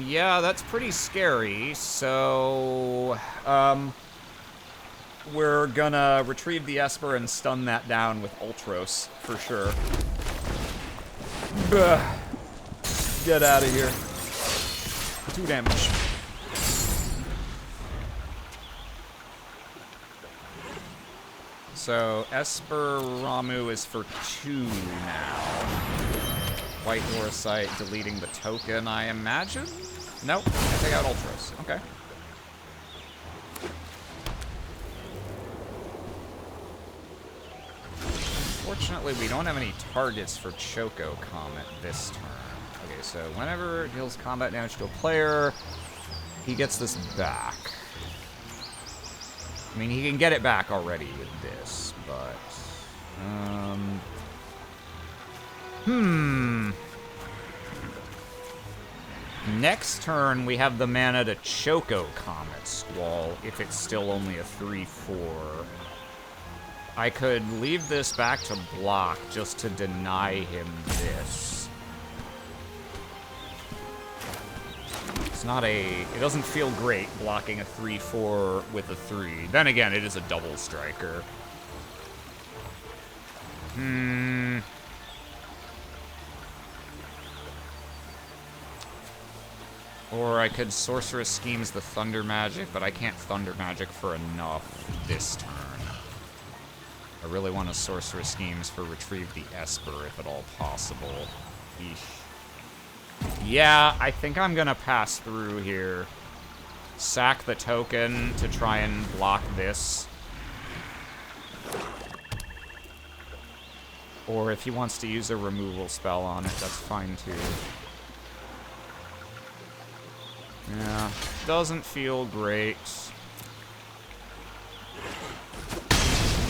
Yeah, that's pretty scary. So, we're gonna retrieve the Esper and stun that down with Ultros, for sure. Ugh. Get out of here. 2 damage. So, Esper Ramu is for 2 now. White Orosite deleting the token, I imagine? Nope, I take out Ultros. Okay. Unfortunately, we don't have any targets for Choco Comet this turn. Okay, so whenever it deals combat damage to a player, he gets this back. I mean, he can get it back already with this, but... Next turn, we have the mana to Choco Comet Squall, if it's still only a 3/4. I could leave this back to block just to deny him this. It's not a... It doesn't feel great blocking a 3/4 with a 3. Then again, it is a double striker. Or I could Sorceress Schemes the Thunder Magic, but I can't Thunder Magic for enough this turn. I really want to Sorceress Schemes for Retrieve the Esper, if at all possible. Eesh. Yeah, I think I'm gonna pass through here. Sack the token to try and block this. Or if he wants to use a removal spell on it, that's fine too. Yeah, doesn't feel great.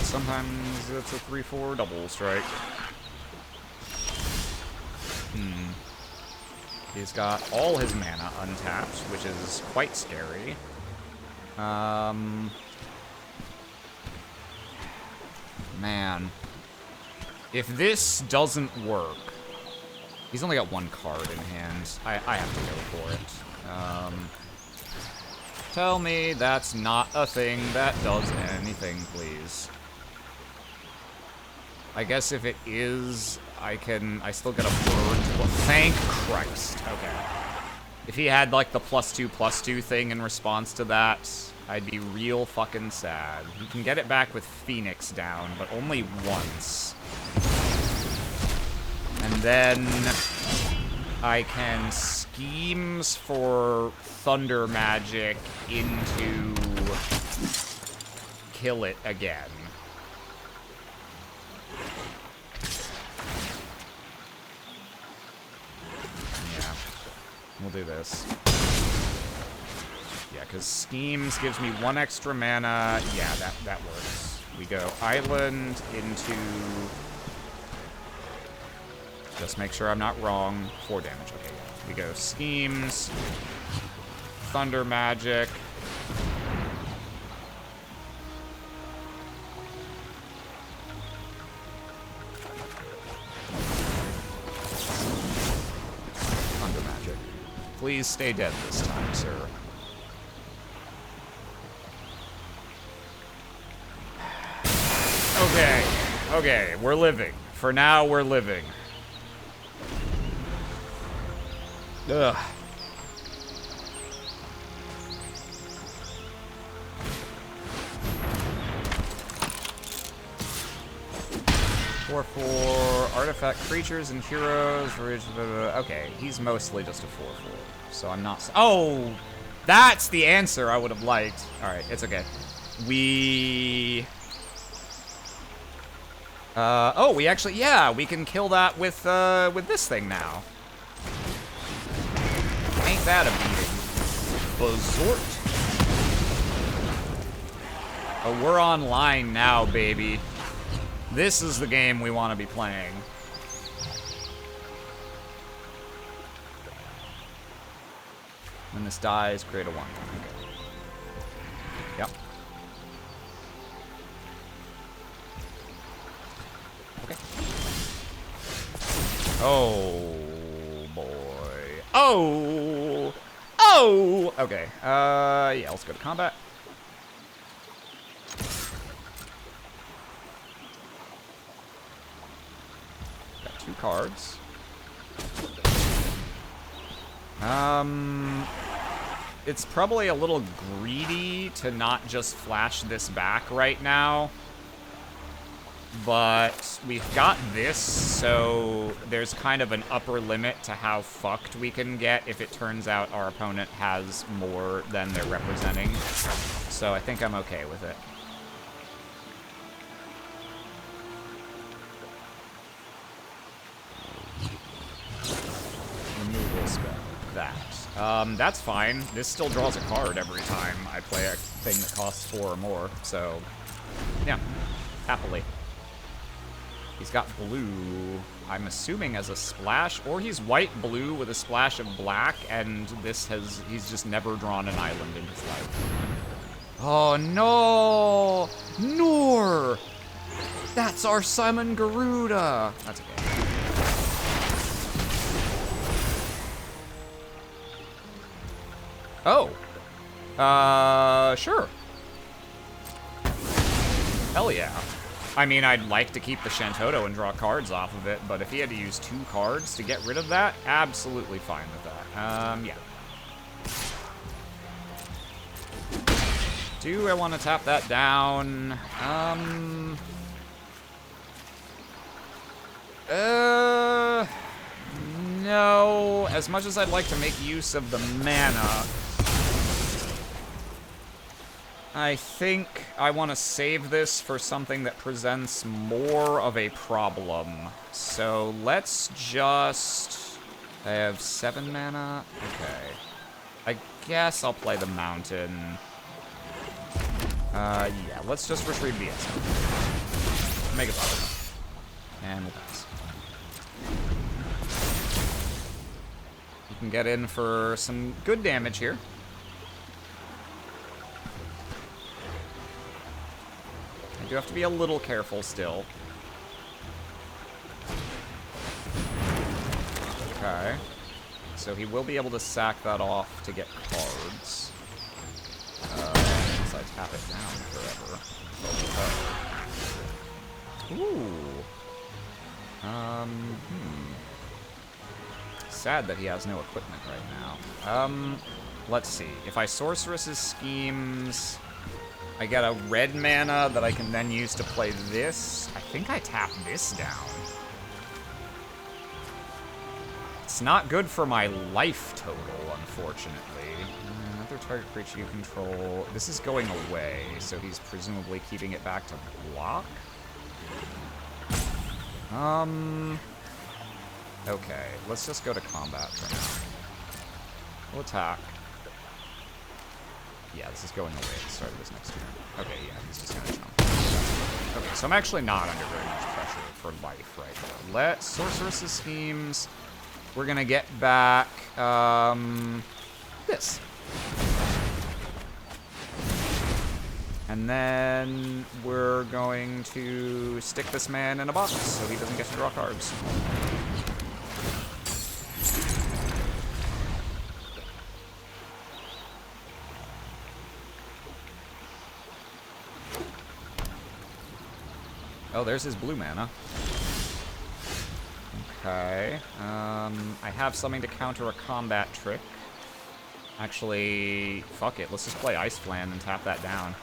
Sometimes it's a 3/4 double strike. He's got all his mana untapped, which is quite scary. Man. If this doesn't work... He's only got 1 card in hand. I have to go for it. Tell me that's not a thing that does anything, please. I guess if it is, I still get a bird. Well, thank Christ. Okay. If he had, like, the +2/+2 thing in response to that, I'd be real fucking sad. You can get it back with Phoenix down, but only once. And then I can Schemes for Thunder Magic into kill it again. Yeah, we'll do this. Yeah, because Schemes gives me 1 extra mana. Yeah, that works. We go Island into... Just make sure I'm not wrong. 4 damage. Okay, yeah. We go schemes. Thunder magic. Thunder magic. Please stay dead this time, sir. Okay. Okay, we're living. For now, we're living. Ugh. For artifact creatures and heroes. Okay, he's mostly just a 4/4, so I'm not. Oh, that's the answer I would have liked. All right, it's okay. We. Oh, we actually, yeah, we can kill that with this thing now. Ain't that a beating? Bazort. Oh, we're online now, baby. This is the game we want to be playing. When this dies, create a 1. Okay. Yep. Okay. Oh, boy. Oh! Oh! Okay. Yeah, let's go to combat. Got 2 cards. It's probably a little greedy to not just flash this back right now. But we've got this, so there's kind of an upper limit to how fucked we can get if it turns out our opponent has more than they're representing. So I think I'm okay with it. Removal spell. That's fine. This still draws a card every time I play a thing that costs 4 or more, so yeah, happily. He's got blue, I'm assuming as a splash, or he's white-blue with a splash of black, and he's just never drawn an island in his life. Oh no! Noor! That's our Summon Garuda! That's okay. Oh. Sure. Hell yeah. I mean, I'd like to keep the Shantoto and draw cards off of it, but if he had to use 2 cards to get rid of that, absolutely fine with that. Yeah. Do I want to tap that down? No. As much as I'd like to make use of the mana, I think I want to save this for something that presents more of a problem. So let's just... I have 7 mana? Okay. I guess I'll play the mountain. Yeah, let's just retrieve the essence. Make it better. And we'll pass. You can get in for some good damage here. You have to be a little careful still. Okay. So he will be able to sack that off to get cards. Unless I tap it down forever. Ooh. Sad that he has no equipment right now. Let's see. If I Sorceress's Schemes... I get a red mana that I can then use to play this. I think I tap this down. It's not good for my life total, unfortunately. Another target creature you control. This is going away, so he's presumably keeping it back to block. Okay, let's just go to combat for now. We'll attack. Yeah, this is going away at the start of this next turn. Okay, yeah, he's just gonna jump. Okay, so I'm actually not under very much pressure for life right now. Let Sorceress's Schemes. We're gonna get back this. And then we're going to stick this man in a box so he doesn't get to draw cards. Oh, there's his blue mana. Okay. I have something to counter a combat trick. Actually, fuck it. Let's just play Ice Flan and tap that down.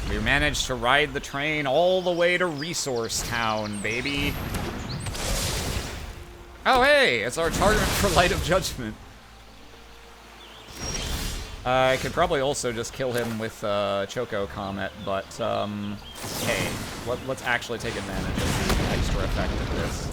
We managed to ride the train all the way to Resource Town, baby. Oh, hey! It's our target for Light of Judgment. I could probably also just kill him with Choco Comet, but, hey, let's actually take advantage of the extra effect of this.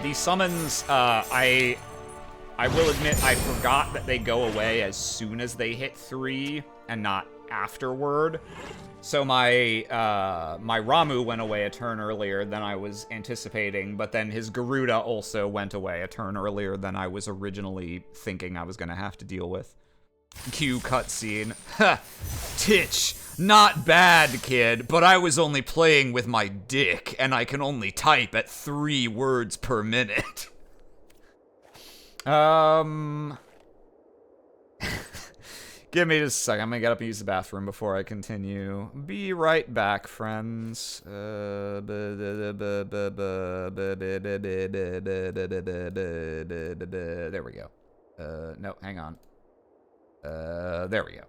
These summons, I will admit I forgot that they go away as soon as they hit 3 and not afterward. So my my Ramu went away a turn earlier than I was anticipating, but then his Garuda also went away a turn earlier than I was originally thinking I was gonna have to deal with. Cue cutscene. Ha! Titch! Not bad, kid, but I was only playing with my dick, and I can only type at 3 words per minute. Give me just a second. I'm gonna get up and use the bathroom before I continue. Be right back, friends. There we go. No, hang on. There we go.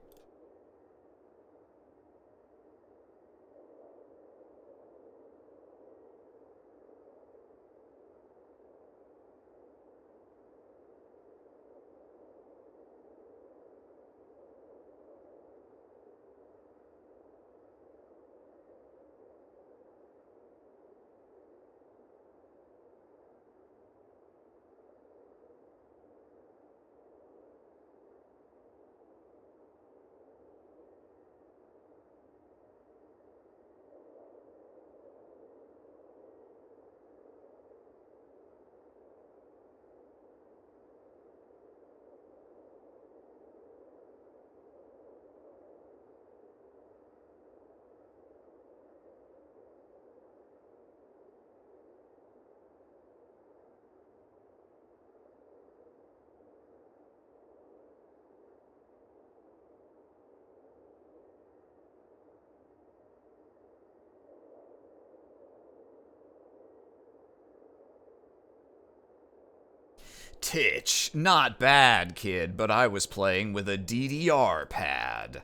Titch, not bad, kid, but I was playing with a DDR pad.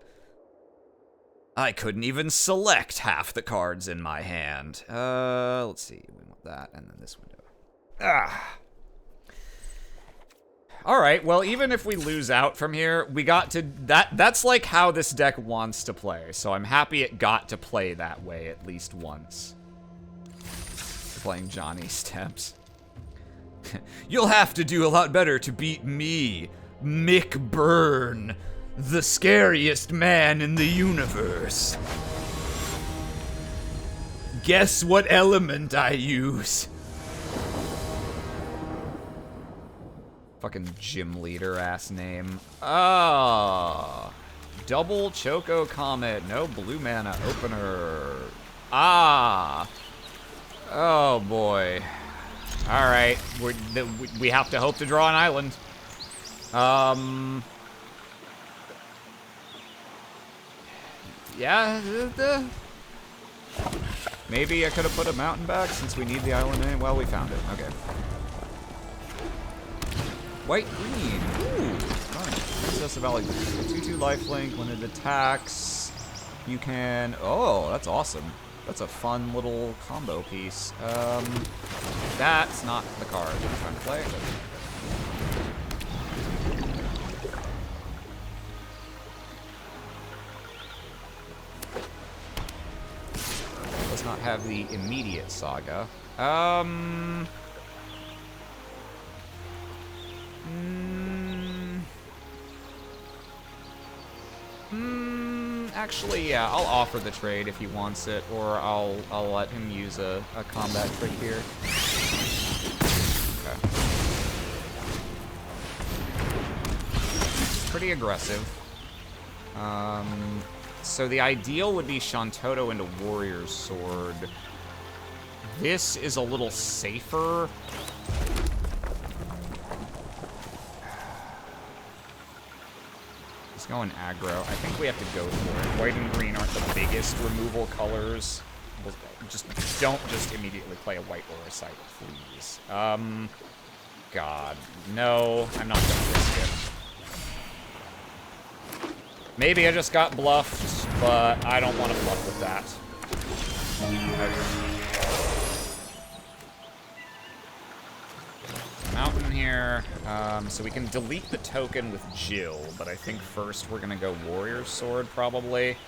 I couldn't even select half the cards in my hand. Let's see, we want that, and then this window. Ah. Alright, well, even if we lose out from here, we got to... That's like how this deck wants to play, so I'm happy it got to play that way at least once. Playing Johnny Steps. You'll have to do a lot better to beat me, Mick Byrne, the scariest man in the universe. Guess what element I use? Fucking gym leader ass name. Ah, double Choco Comet, no blue mana opener. Ah, oh boy. All right, we have to hope to draw an island. Yeah, maybe I could have put a mountain back since we need the island in. Well, we found it. Okay. White green. Ooh, nice. Princess of Valley. 2/2 lifelink. When it attacks, you can. Oh, that's awesome. That's a fun little combo piece. That's not the card I'm trying to play. does not have the immediate saga. Actually, yeah, I'll offer the trade if he wants it, or I'll let him use a combat trick here. Okay. Pretty aggressive. So the ideal would be Shantoto into Warrior's Sword. This is a little safer. He's going aggro. I think we have to go for it. White and green aren't the biggest removal colors. Just don't just immediately play a white or a sight, please. God. No, I'm not gonna risk it. Maybe I just got bluffed, but I don't want to bluff with that. Okay. Mountain here. So we can delete the token with Jill, but I think first we're gonna go Warrior's Sword, probably.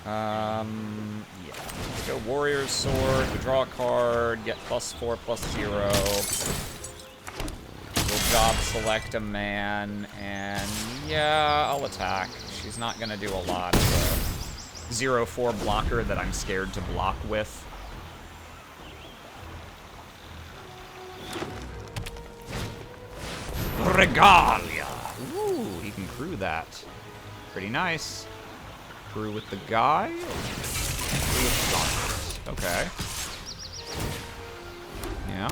Yeah. Let's go Warrior's Sword. We draw a card, get +4/+0. Job select a man, and yeah, I'll attack. She's not gonna do a lot of 0/4 blocker that I'm scared to block with. Regalia! Ooh, he can crew that. Pretty nice. Crew with the guy? Crew with the Gauntlet. Okay. Yeah.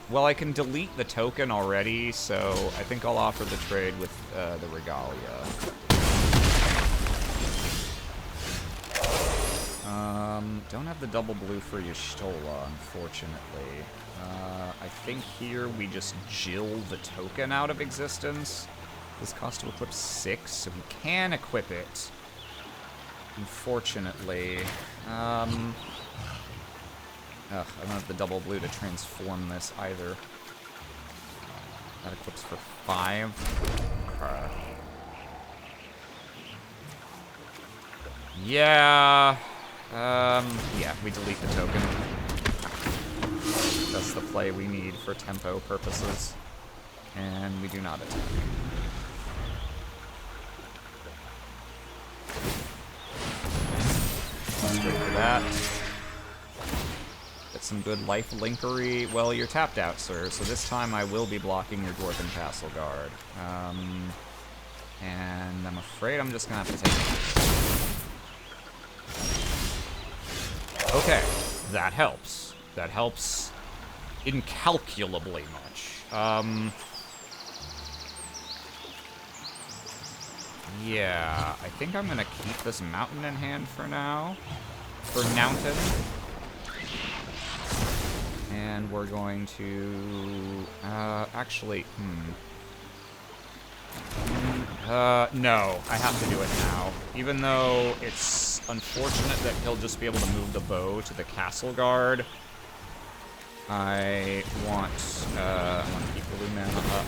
Well, I can delete the token already, so I think I'll offer the trade with the Regalia. Don't have the double blue for Y'shtola, unfortunately. I think here we just Jill the token out of existence. This costs to equip 6, so we can equip it. Unfortunately. I don't have the double blue to transform this either. That equips for 5. Okay. Yeah. Yeah, we delete the token. That's the play we need for tempo purposes. And we do not attack. Let's wait for that. Get some good life linkery. Well, you're tapped out, sir, so this time I will be blocking your Dwarven Castle Guard. And I'm afraid I'm just gonna have to take it. Okay, that helps. That helps incalculably much. Yeah, I think I'm gonna keep this mountain in hand for now. For Mountain. And we're going to, actually, no, I have to do it now. Even though it's unfortunate that he'll just be able to move the bow to the castle guard, I want to keep blue mana up.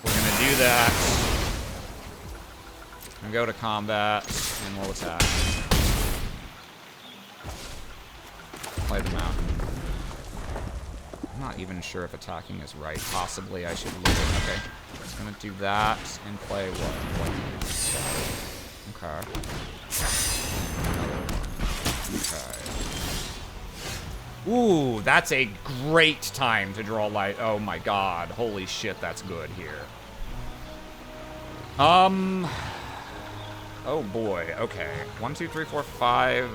We're gonna do that. And go to combat, and we'll attack. Play the mountain. I'm not even sure if attacking is right. Possibly I should leave it. Okay. Just gonna do that and play what? Okay. Okay. Ooh, that's a great time to draw light. Oh my god. Holy shit, that's good here. Oh boy. Okay. 1, 2, 3, 4, 5.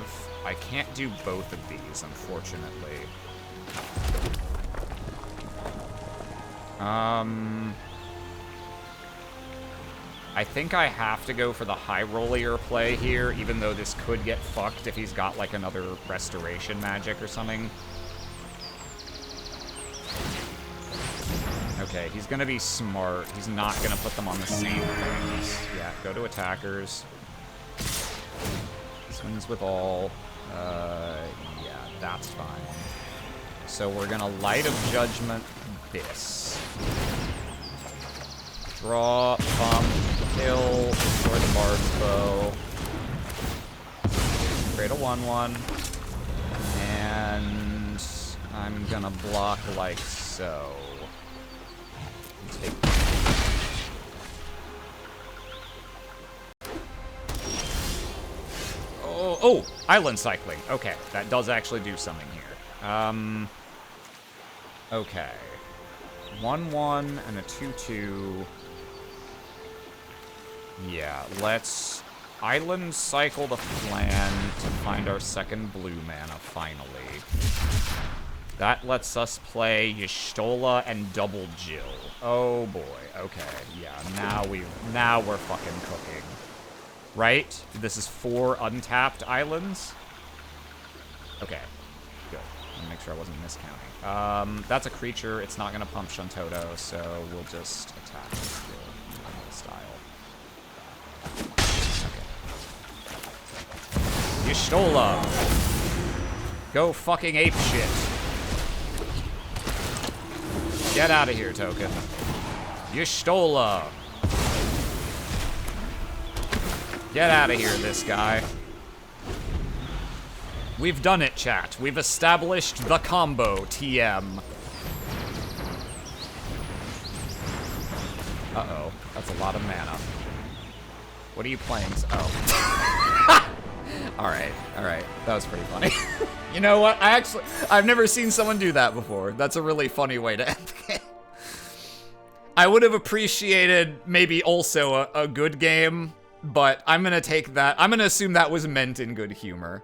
I can't do both of these, unfortunately. I think I have to go for the high rollier play here, even though this could get fucked if he's got like another restoration magic or something. Okay, he's gonna be smart. He's not gonna put them on the same things. Yeah, go to attackers. Swings with all. Yeah, that's fine. So we're gonna Light of Judgment this. Draw, bump, Kill, destroy the barb's bow. Create a 1/1. And I'm gonna block like so. Take. Oh, island cycling. Okay, that does actually do something here. Okay. 1/1 and a 2/2. Yeah, let's island cycle the Flan to find our second blue mana, finally. That lets us play Y'shtola and double Jill. Oh boy, okay, yeah, now we're fucking cooking. Right? This is 4 untapped islands? Okay, good. Let me make sure I wasn't miscounting. That's a creature, it's not gonna pump Shantoto, so we'll just attack Jill style. Okay. Y'shtola! Go fucking ape shit. Get out of here, token. Y'shtola! Get out of here, this guy. We've done it, chat. We've established the combo, TM. Uh-oh. That's a lot of mana. What are you playing? Oh. Alright, alright. That was pretty funny. You know what? I've never seen someone do that before. That's a really funny way to end the game. I would have appreciated maybe also a good game, but I'm gonna take that. I'm gonna assume that was meant in good humor.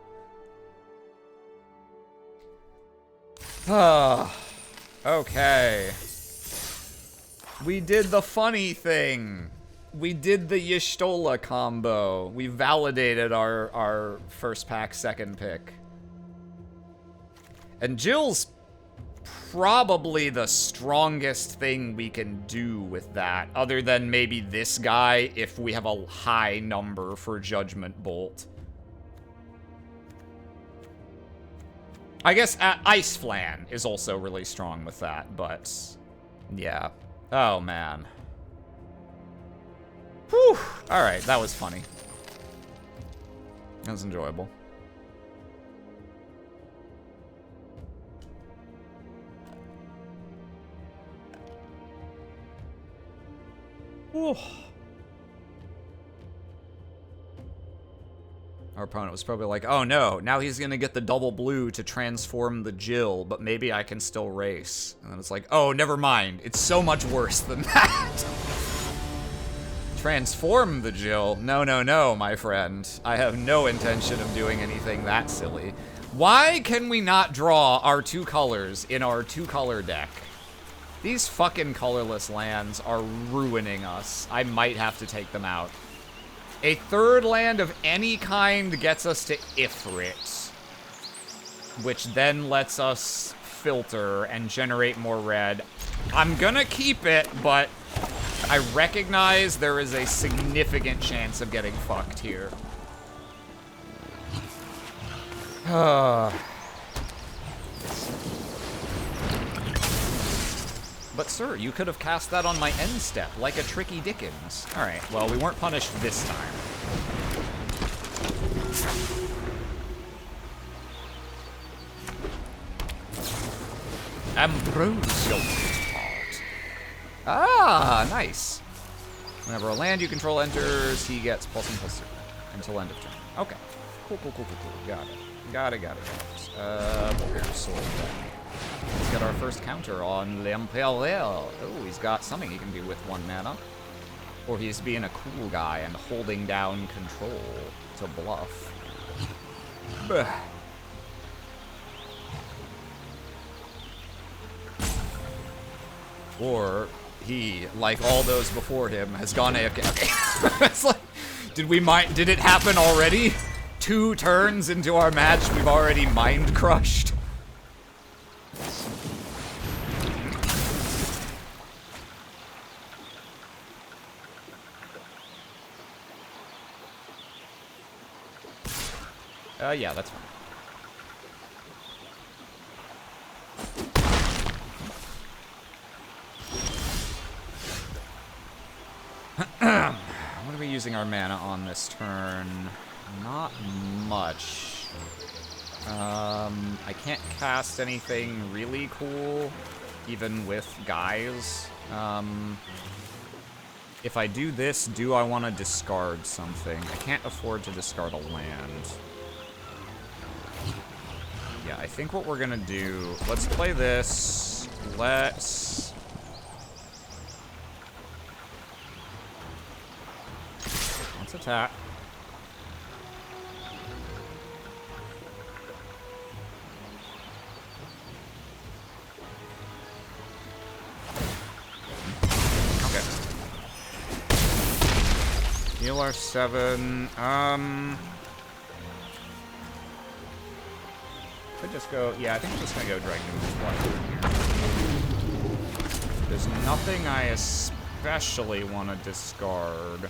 Okay. We did the funny thing. We did the Y'shtola combo. We validated our first pack, second pick. And Jill's probably the strongest thing we can do with that, other than maybe this guy if we have a high number for Judgment Bolt. I guess Ice Flan is also really strong with that, but yeah. Oh, man. Whew. Alright, that was funny. That was enjoyable. Whew. Our opponent was probably like, oh no, now he's gonna get the double blue to transform the Jill, but maybe I can still race. And then it's like, oh, never mind. It's so much worse than that. Transform the Jill? No, no, no, my friend. I have no intention of doing anything that silly. Why can we not draw our 2 colors in our 2-color deck? These fucking colorless lands are ruining us. I might have to take them out. A 3rd land of any kind gets us to Ifrit, which then lets us filter and generate more red. I'm gonna keep it, but I recognize there is a significant chance of getting fucked here. But sir, you could have cast that on my end step, like a tricky Dickens. Alright, well, we weren't punished this time. Ambrosial Heart. Ah, nice. Whenever a land you control enters, he gets +1/+2 until end of turn. Okay. Cool. Got it. Got it. Warrior Sword then. Let's get our first counter on L'Empereur. Oh, he's got something he can do with 1 mana. Or he's being a cool guy and holding down control to bluff. Bah. Or he, like all those before him, has gone AFK. Okay. It's like, did it happen already? 2 turns into our match, we've already mind crushed. Yeah, that's fine. we using our mana on this turn? Not much. I can't cast anything really cool, even with guys. If I do this, do I want to discard something? I can't afford to discard a land. Yeah, I think what we're gonna do... Let's play this. Let's attack. Okay. Heal our 7. Could just go... Yeah, I think I'm just gonna go Dragon here. There's nothing I especially want to discard.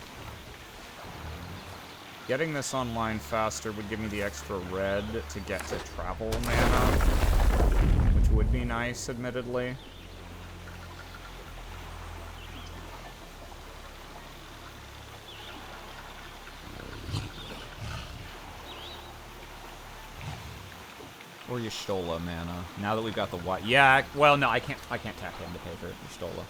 Getting this online faster would give me the extra red to get to travel mana, which would be nice, admittedly. Or Y'shtola mana. Now that we've got the white. Yeah, well, no, I can't tap in to pay for Y'shtola.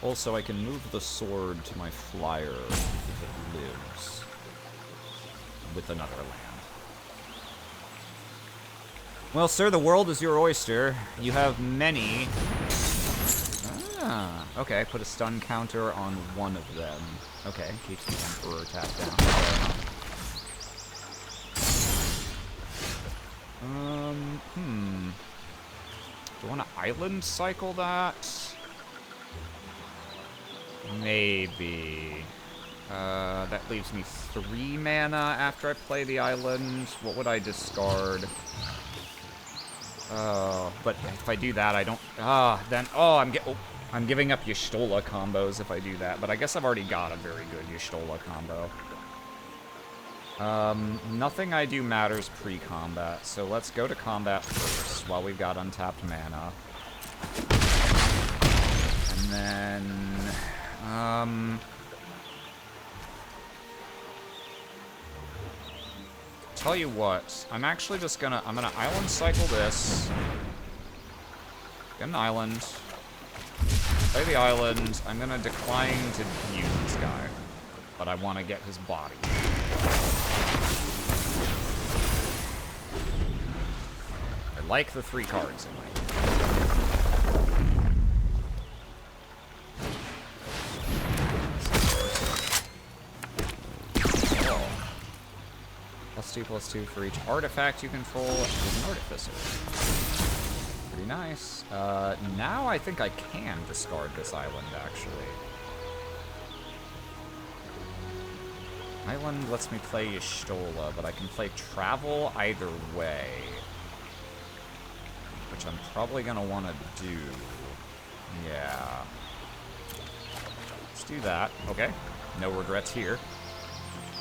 Also, I can move the sword to my flyer if it lives with another land. Well, sir, the world is your oyster. You have many. Ah, okay, put a stun counter on one of them. Okay, keeps the Emperor tapped down. Do I want to island cycle that? Maybe. That leaves me 3 mana after I play the island. What would I discard? But if I do that, I don't... then... I'm giving up Y'shtola combos if I do that, but I guess I've already got a very good Y'shtola combo. Nothing I do matters pre-combat, so let's go to combat first while we've got untapped mana. And then... tell you what, I'm actually just gonna... I'm gonna island cycle this. Get an island. Play the island. I'm gonna decline to use this guy, but I want to get his body. I like the 3 cards in my hand. Oh. +2/+2 for each artifact you control as an artificer. Pretty nice. Now I think I can discard this island, actually. Island lets me play Y'shtola, but I can play Travel either way. Which I'm probably going to want to do. Yeah. Let's do that. Okay. No regrets here.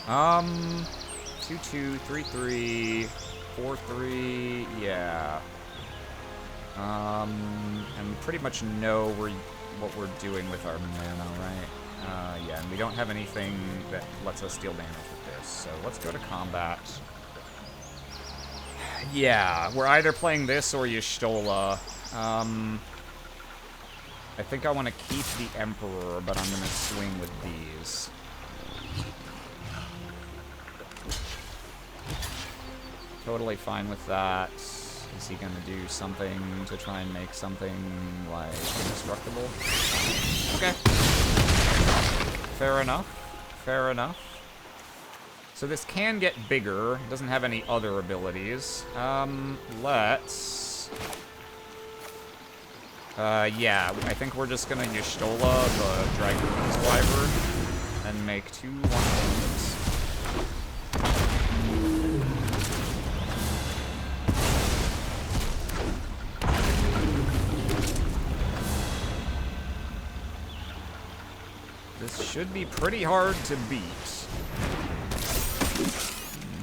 2/2, 3/3, 4/3, yeah. And pretty much know what we're doing with our mana, right? Yeah, and we don't have anything that lets us deal damage with this, so let's go to combat. Yeah, we're either playing this or Y'shtola. I think I want to keep the Emperor, but I'm going to swing with these. Totally fine with that. Is he gonna do something to try and make something, like, indestructible? Okay. Fair enough. Fair enough. So this can get bigger. It doesn't have any other abilities. Let's... yeah, I think we're just gonna Y'shtola the Dragon's Wyvern and make 2 1/1s. This should be pretty hard to beat.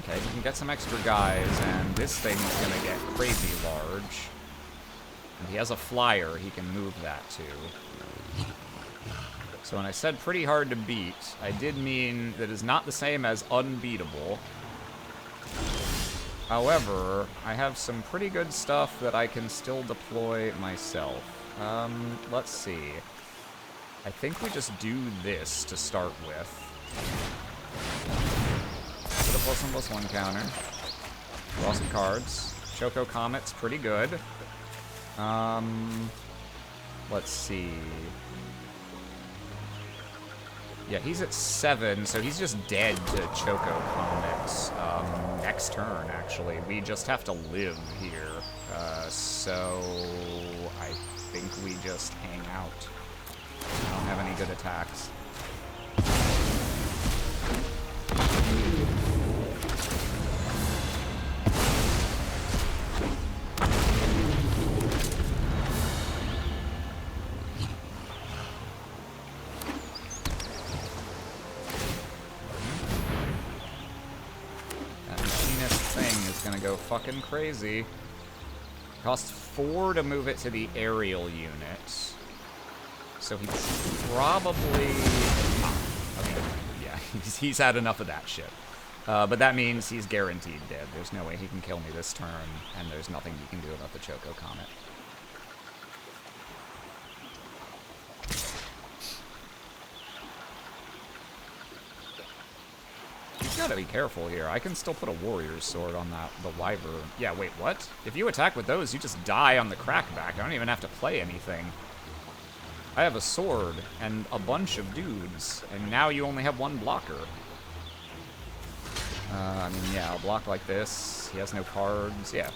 Okay, we can get some extra guys, and this thing's gonna get crazy large. And he has a flyer he can move that to. So when I said pretty hard to beat, I did mean that is not the same as unbeatable. However, I have some pretty good stuff that I can still deploy myself. Let's see. I think we just do this to start with. Put a +1/+1 counter. Draw some cards. Choco Comet's pretty good. Let's see. Yeah, he's at 7, so he's just dead to Choco Comet. Next turn, actually. We just have to live here. So I think we just hang out. I don't have any good attacks. Go fucking crazy. Costs 4 to move it to the aerial unit. So he probably... okay, yeah, he's had enough of that shit. But that means he's guaranteed dead. There's no way he can kill me this turn, and there's nothing you can do about the Choco Comet. Gotta be careful here. I can still put a warrior's sword on the wyvern. Yeah, wait, what? If you attack with those, you just die on the crackback. I don't even have to play anything. I have a sword and a bunch of dudes, and now you only have one blocker. I mean, yeah, I'll block like this. He has no cards. Yeah.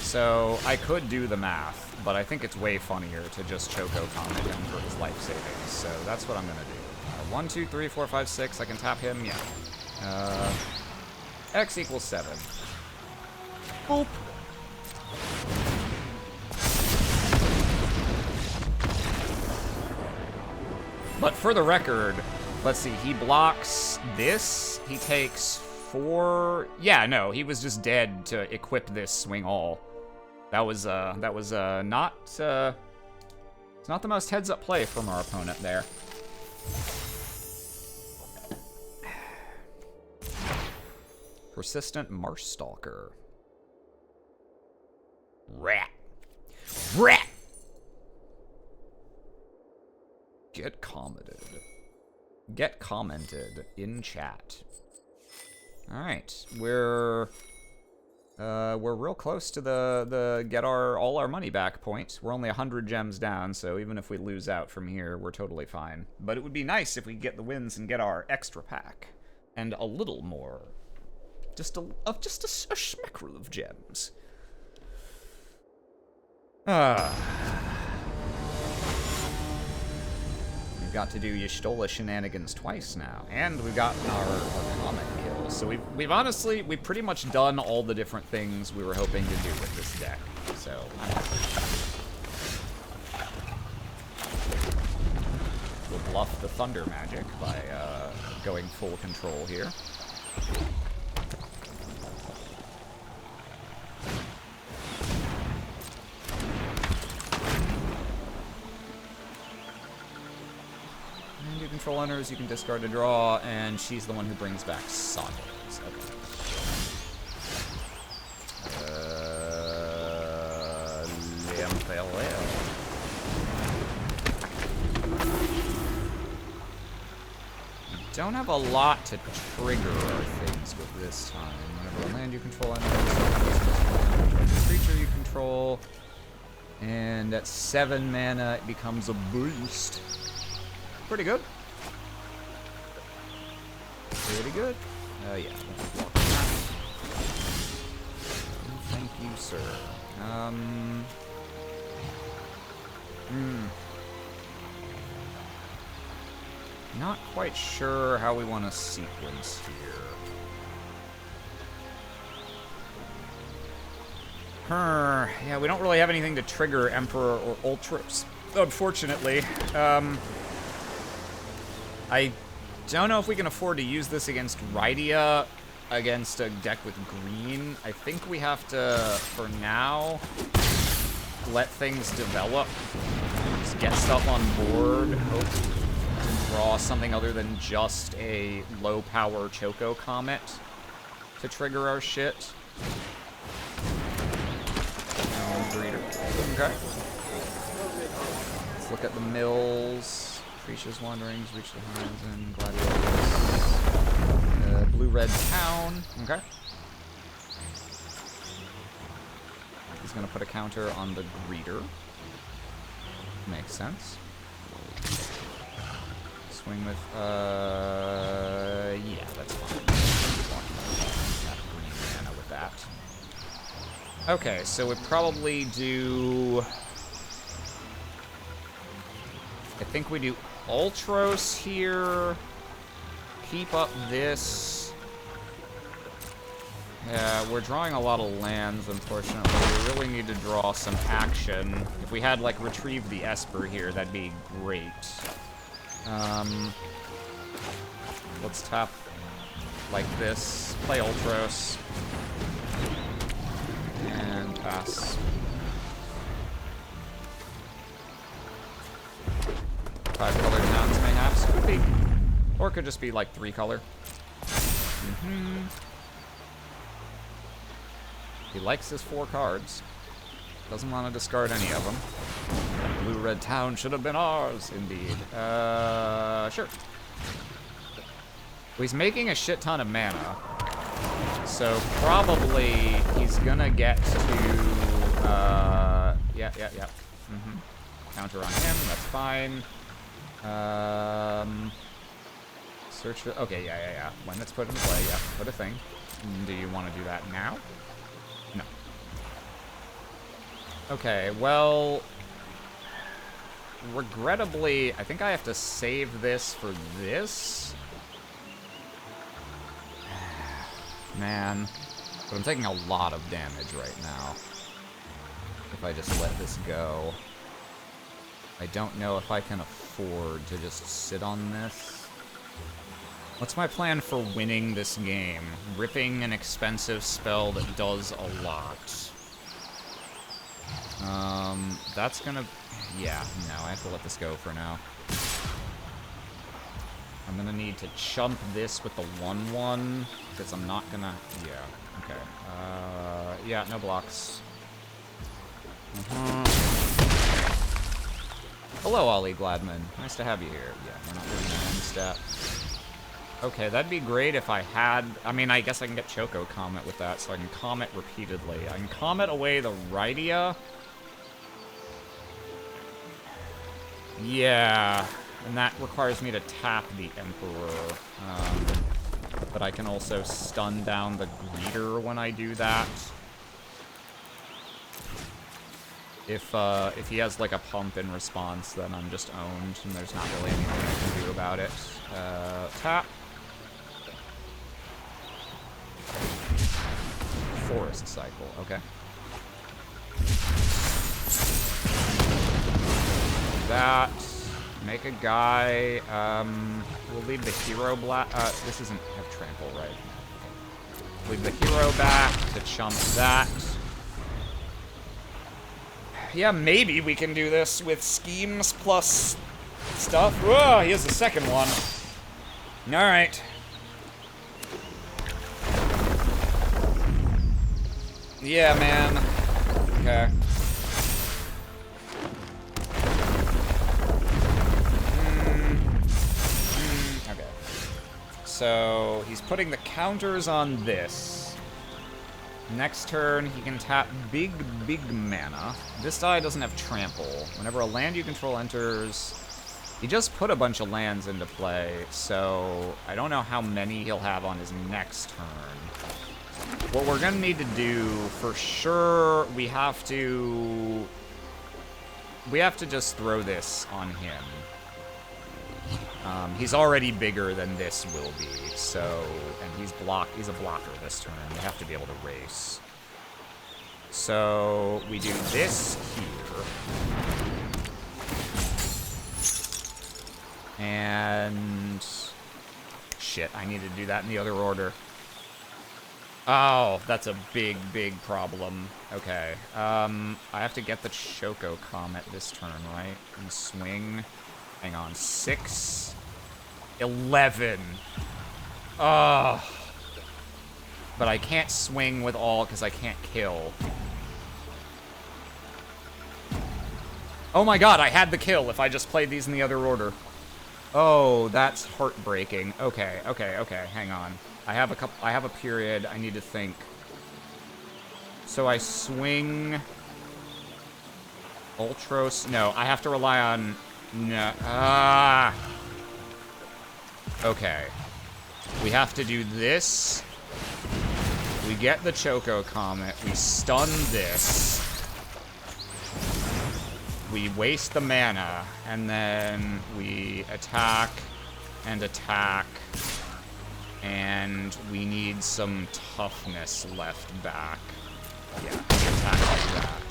So I could do the math, but I think it's way funnier to just Choco Comet him for his life savings. So that's what I'm gonna do. 1, 2, 3, 4, 5, 6. I can tap him. Yeah. X equals 7. Boop. But for the record, let's see. He blocks this. He takes 4. Yeah, no, he was just dead to equip this swing all. That was not. It's not the most heads-up play from our opponent there. Persistent Marshstalker. Rat. Rat! Get commented. Get commented in chat. Alright, we're real close to the get all our money back point. We're only 100 gems down, so even if we lose out from here, we're totally fine. But it would be nice if we get the wins and get our extra pack. And a little more. Just a schmeckerel of gems. We've got to do Y'shtola shenanigans twice now, and we've got our comet kill. So we've honestly pretty much done all the different things we were hoping to do with this deck. So I'm happy. We'll bluff the thunder magic by going full control here. Control enters, you can discard a draw, and she's the one who brings back sockets. Okay. Don't have a lot to trigger our things with this time. Whenever a land you control enters, creature you control, and at 7 mana it becomes a boost. Pretty good. Pretty good. Yeah. Thank you, sir. Not quite sure how we want to sequence here. Yeah, we don't really have anything to trigger Emperor or Ultras, unfortunately. I don't know if we can afford to use this against Rydia. against a deck with green. I think we have to, for now, let things develop. Just get stuff on board. Hope to draw something other than just a low-power Choco Comet to trigger our shit. Breeder. Okay. Let's look at the mills. Capricious Wanderings, Reach the Horizon, Gladiators. Blue-Red Town. Okay. He's gonna put a counter on the Greeter. Makes sense. Swing with, yeah, that's fine. Tap green mana with that. Okay, so we probably do... I think we do Ultros here. Keep up this. Yeah, we're drawing a lot of lands, unfortunately. We really need to draw some action. If we had, like, Retrieve the Esper here, that'd be great. Let's tap like this. Play Ultros. And pass. 5-color towns, mayhaps. Could be. Or it could just be, like, 3-color. He likes his 4 cards. Doesn't want to discard any of them. Blue-red town should have been ours, indeed. Sure. Well, he's making a shit ton of mana. So probably he's gonna get to, yeah. Counter on him, that's fine. Search for, okay, yeah. When it's put into play, yeah, put a thing. Do you want to do that now? No. Okay, well, regrettably, I think I have to save this for this. Man, but I'm taking a lot of damage right now. If I just let this go. I don't know if I can afford to just sit on this. What's my plan for winning this game? Ripping an expensive spell that does a lot. That's gonna... Yeah, no, I have to let this go for now. I'm gonna need to chump this with the 1/1, because I'm not gonna... Yeah, okay. Yeah, no blocks. Hello, Ollie Gladman. Nice to have you here. Yeah, we're not doing that end step. Okay, that'd be great if I had... I mean, I guess I can get Choco Comet with that, so I can Comet repeatedly. I can Comet away the Rydia. Yeah, and that requires me to tap the Emperor. But I can also stun down the Greeter when I do that. If he has, like, a pump in response, then I'm just owned, and there's not really anything I can do about it. Tap. Forest Cycle, okay. That. Make a guy. We'll leave the hero black. This doesn't have trample, right? Leave the hero back to chump that. Yeah, maybe we can do this with schemes plus stuff. Whoa, he has the second one. Alright. Yeah, man. Okay. Okay. So, he's putting the counters on this. Next turn, he can tap big mana. This die doesn't have trample. Whenever a land you control enters... He just put a bunch of lands into play, so I don't know how many he'll have on his next turn. What we're gonna need to do, for sure, we have to just throw this on him. He's already bigger than this will be, so, and he's a blocker this turn. We have to be able to race. So, we do this here. And, shit, I need to do that in the other order. Oh, that's a big, big problem. Okay. I have to get the Choco Comet this turn, right? And swing. Hang on. 6. 11. Oh. But I can't swing with all because I can't kill. Oh my god, I had the kill if I just played these in the other order. Oh, that's heartbreaking. Okay, hang on. I have a period. I need to think. So I swing Ultros. No, I have to rely on no. Okay. We have to do this. We get the Choco Comet. We stun this. We waste the mana, and then we attack and attack, and we need some toughness left back. Yeah, attack like that.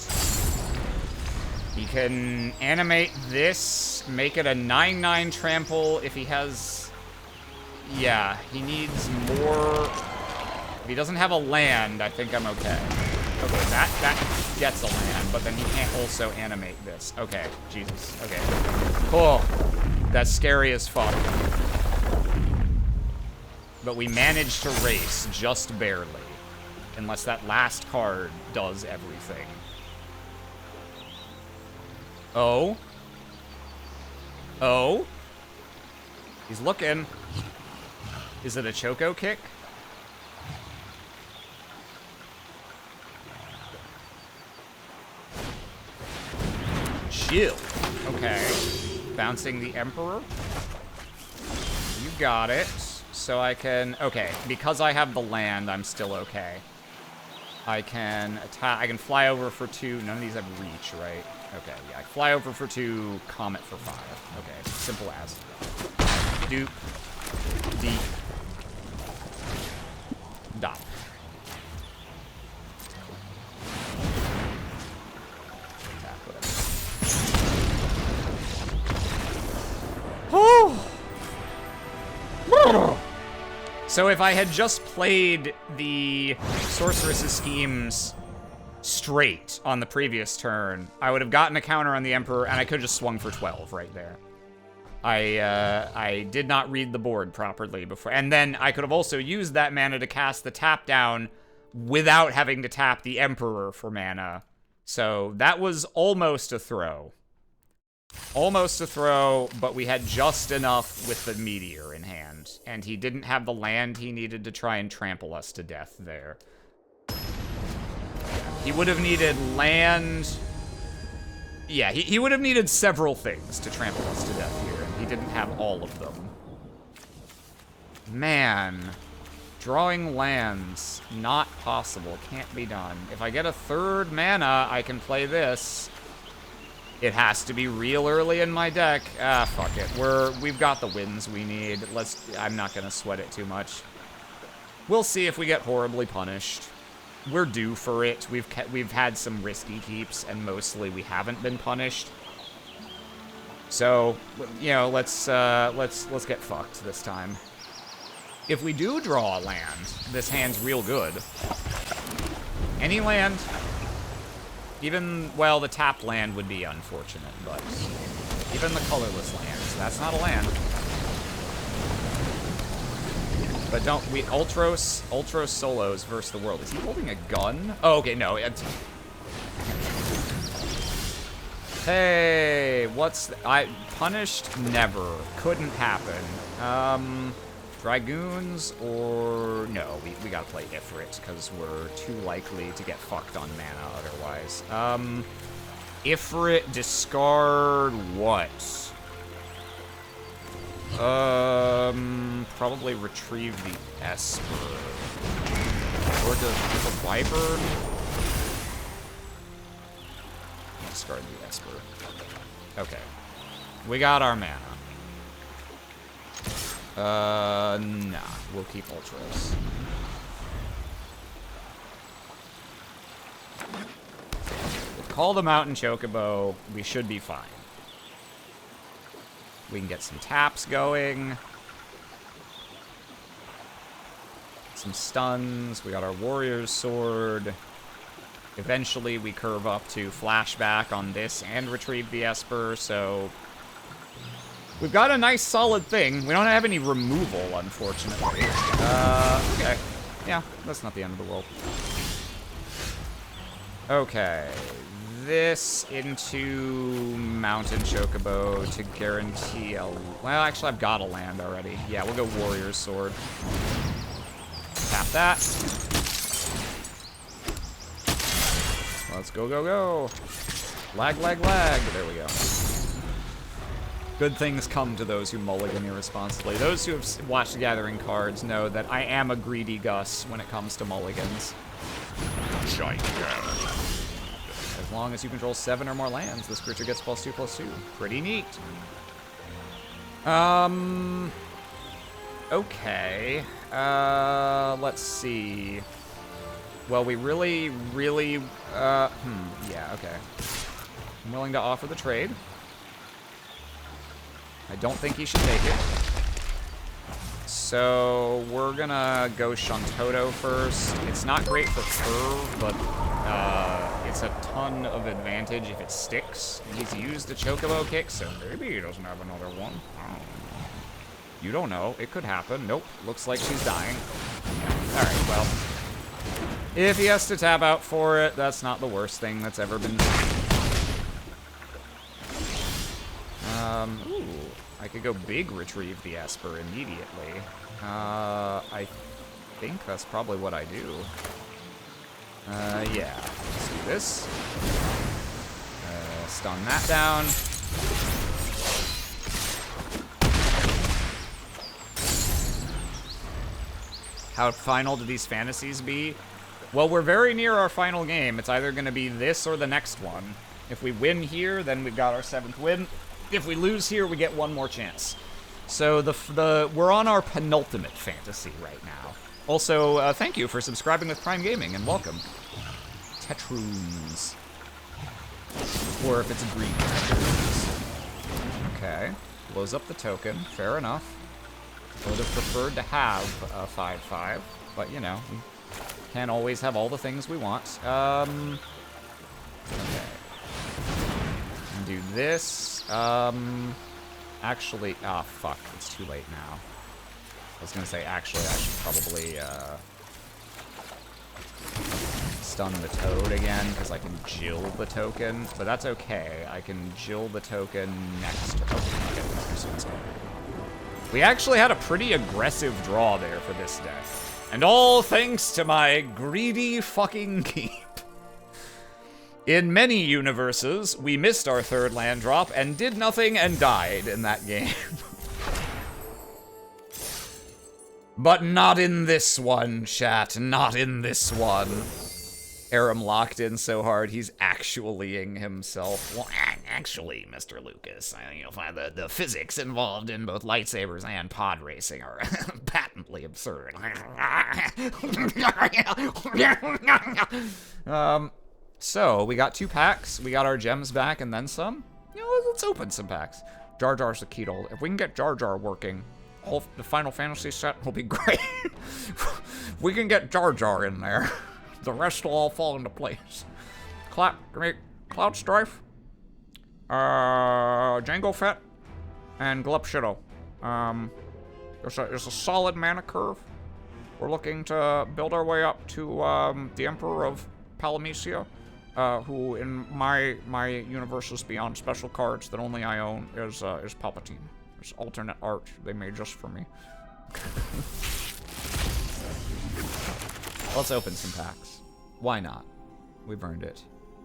He can animate this, make it a 9/9 trample if he has... Yeah, he needs more... If he doesn't have a land, I think I'm okay. Okay, that gets a land, but then he can't also animate this. Okay, Jesus. Okay. Cool. That's scary as fuck. But we managed to race, just barely. Unless that last card does everything. Oh? Oh? He's looking. Is it a Choco kick? Chill. Okay. Bouncing the Emperor. You got it. So I can... Okay, because I have the land, I'm still okay. I can attack... I can fly over for 2. None of these have reach, right? Okay, yeah. I fly over for 2, Comet for 5. Okay, simple as. Doop. Deep. Dop. So if I had just played the Sorceress's Schemes straight on the previous turn, I would have gotten a counter on the Emperor, and I could have just swung for 12 right there. I did not read the board properly before. And then I could have also used that mana to cast the tap down without having to tap the Emperor for mana. So that was almost a throw. Almost a throw, but we had just enough with the Meteor in hand. And he didn't have the land he needed to try and trample us to death there. He would have needed land... Yeah, he would have needed several things to trample us to death here, and he didn't have all of them. Man. Drawing lands. Not possible. Can't be done. If I get a 3rd mana, I can play this. It has to be real early in my deck. Ah, fuck it. We've got the wins we need. I'm not gonna sweat it too much. We'll see if we get horribly punished. We're due for it. We've had some risky keeps, and mostly we haven't been punished. So, you know, let's get fucked this time. If we do draw a land, this hand's real good. Any land. Even, well, the tapped land would be unfortunate, but even the colorless lands, that's not a land. But Ultros solos versus the world. Is he holding a gun? Oh, okay, no. Hey, punished? Never. Couldn't happen. Dragoons or... No, we gotta play Ifrit, because we're too likely to get fucked on mana otherwise. Ifrit, discard what? Probably retrieve the Esper. Or the Wyvern? Discard the Esper. Okay. We got our mana. Nah. We'll keep Ultros. We'll call the Mountain Chocobo. We should be fine. We can get some taps going. some stuns. We got our warrior's sword. Eventually, we curve up to flashback on this and retrieve the Esper, so we've got a nice solid thing. We don't have any removal, unfortunately. Okay. Yeah, that's not the end of the world. Okay. This into Mountain Chocobo to guarantee a... Well, actually, I've got a land already. Yeah, we'll go Warrior's Sword. Tap that. Let's go, go, go. Lag, lag, lag. There we go. Good things come to those who mulligan irresponsibly. Those who have watched Gathering Cards know that I am a greedy Gus when it comes to mulligans. Gigantic. As long as you control 7 or more lands, this creature gets +2/+2. Pretty neat. Okay. Let's see. Well, we really, yeah, okay. I'm willing to offer the trade. I don't think he should take it. So, we're gonna go Shantoto first. It's not great for curve, but it's a ton of advantage if it sticks. He's used a Chocobo kick, so maybe he doesn't have another one. You don't know. It could happen. Nope. Looks like she's dying. Alright, well. If he has to tap out for it, that's not the worst thing that's ever been done. Ooh. I could go big retrieve the Esper immediately. I think that's probably what I do. Yeah. Let's do this. Stun that down. How final do these fantasies be? Well, we're very near our final game. It's either going to be this or the next one. If we win here, then we've got our 7th win. If we lose here, we get one more chance. So we're on our penultimate fantasy right now. Also, thank you for subscribing with Prime Gaming, and welcome. Tetroons. Or if it's a green Tetroons. Okay. Blows up the token. Fair enough. I would have preferred to have a 5/5, but you know, we can't always have all the things we want. Okay. Do this. Actually, fuck, it's too late now. I was gonna say, actually, I should probably, stun the Toad again, because I can Jill the token, but that's okay. I can Jill the token next. We actually had a pretty aggressive draw there for this deck. And all thanks to my greedy fucking keep. In many universes, we missed our 3rd land drop and did nothing and died in that game. But not in this one, chat. Not in this one. Aram locked in so hard, he's actuallying himself. Well, actually, Mr. Lucas, you'll find the physics involved in both lightsabers and pod racing are patently absurd. So, we got 2 packs, we got our gems back and then some. You know, let's open some packs. Jar Jar's the key to all. If we can get Jar Jar working, the Final Fantasy set will be great. We can get Jar Jar in there. The rest will all fall into place. Give me Cloud Strife, Jango Fett, and Glup Shido. There's a solid mana curve. We're looking to build our way up to the Emperor of Palamecia, who in my universes beyond special cards that only I own is Palpatine. It's alternate art they made just for me. Let's open some packs. Why not? We've earned it.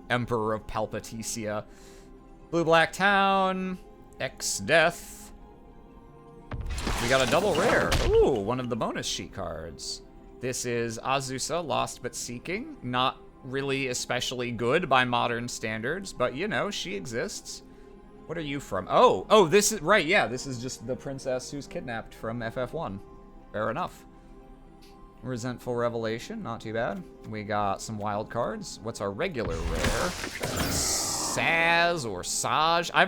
Emperor of Palpaticia. Blue-Black Town. X-Death. We got a double rare. Ooh, one of the bonus sheet cards. This is Azusa, Lost But Seeking. Not really especially good by modern standards, but you know, she exists. What are you from? Oh, this is, right, yeah, this is just the princess who's kidnapped from FF1. Fair enough. Resentful Revelation, not too bad. We got some wild cards. What's our regular rare? Saz or Saj. I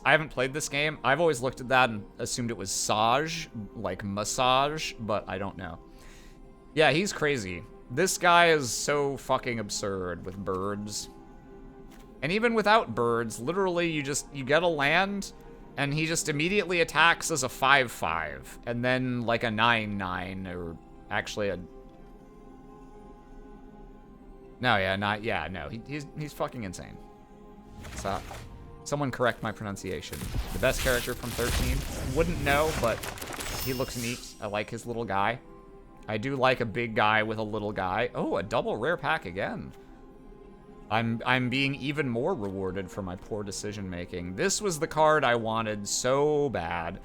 haven't played this game. I've always looked at that and assumed it was Saj, like massage, but I don't know. Yeah, he's crazy. This guy is so fucking absurd with birds. And even without birds, literally you get a land, and he just immediately attacks as a 5/5, and then like a 9/9, or actually a... No, yeah, not... Yeah, no, he's fucking insane. So, someone correct my pronunciation. The best character from 13? Wouldn't know, but he looks neat. I like his little guy. I do like a big guy with a little guy. Oh, a double rare pack again. I'm being even more rewarded for my poor decision making. This was the card I wanted so bad.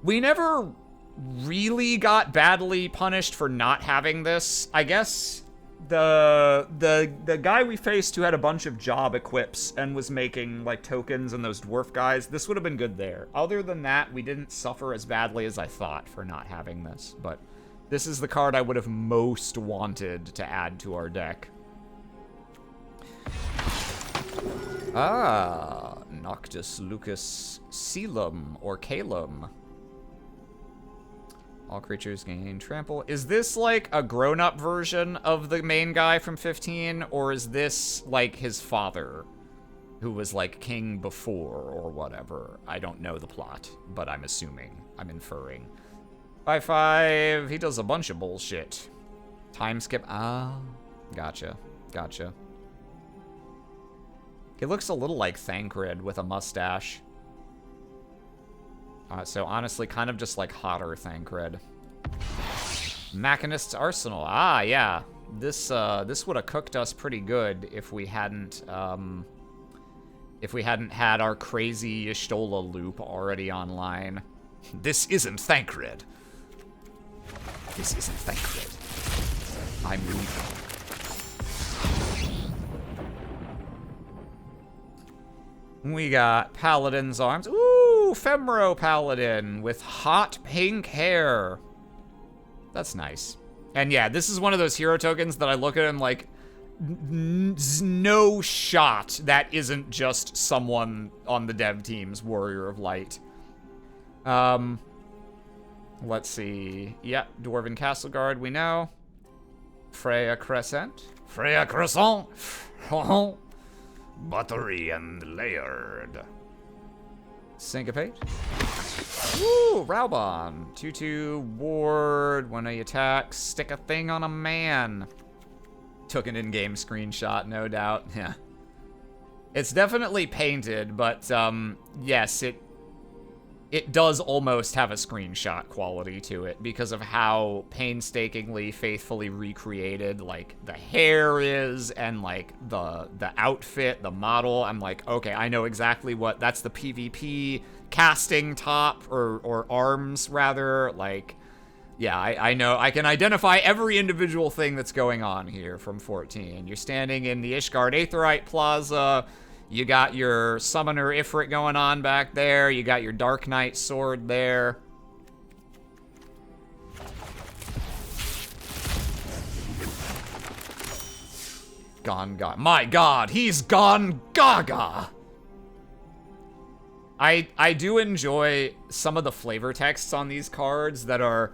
We never really got badly punished for not having this. I guess the guy we faced who had a bunch of job equips and was making like tokens and those dwarf guys, this would have been good there. Other than that, we didn't suffer as badly as I thought for not having this, but this is the card I would have most wanted to add to our deck. Ah, Noctis Lucas Coelum, or Calum. All creatures gain trample. Is this like a grown-up version of the main guy from 15, or is this like his father, who was like king before, or whatever? I don't know the plot, but I'm assuming. I'm inferring. 5/5, he does a bunch of bullshit. Time skip, ah, gotcha, gotcha. He looks a little like Thancred with a mustache. So honestly, kind of just like hotter Thancred. Machinist's Arsenal, ah, yeah. This would have cooked us pretty good if we hadn't had our crazy Y'shtola loop already online. This isn't Thancred. This isn't Thancred. I'm leaving. We got Paladin's Arms. Ooh, Femro Paladin with hot pink hair. That's nice. And yeah, this is one of those hero tokens that I look at and like, no shot that isn't just someone on the dev team's Warrior of Light. Let's see. Yep, Dwarven Castle Guard, we know. Freya Crescent. Freya Crescent. Buttery and layered. Syncopate. Woo! Raubon. 2/2 ward. When he attacks, stick a thing on a man. Took an in-game screenshot, no doubt. Yeah. It's definitely painted, but yes, it does almost have a screenshot quality to it because of how painstakingly, faithfully recreated, like, the hair is and, like, the outfit, the model. I'm like, okay, I know exactly what... That's the PvP casting top, or arms, rather. Like, yeah, I know. I can identify every individual thing that's going on here from 14. You're standing in the Ishgard Aetheryte Plaza. You got your Summoner Ifrit going on back there. You got your Dark Knight sword there. Gone Gaga. My God, he's gone Gaga! I do enjoy some of the flavor texts on these cards that are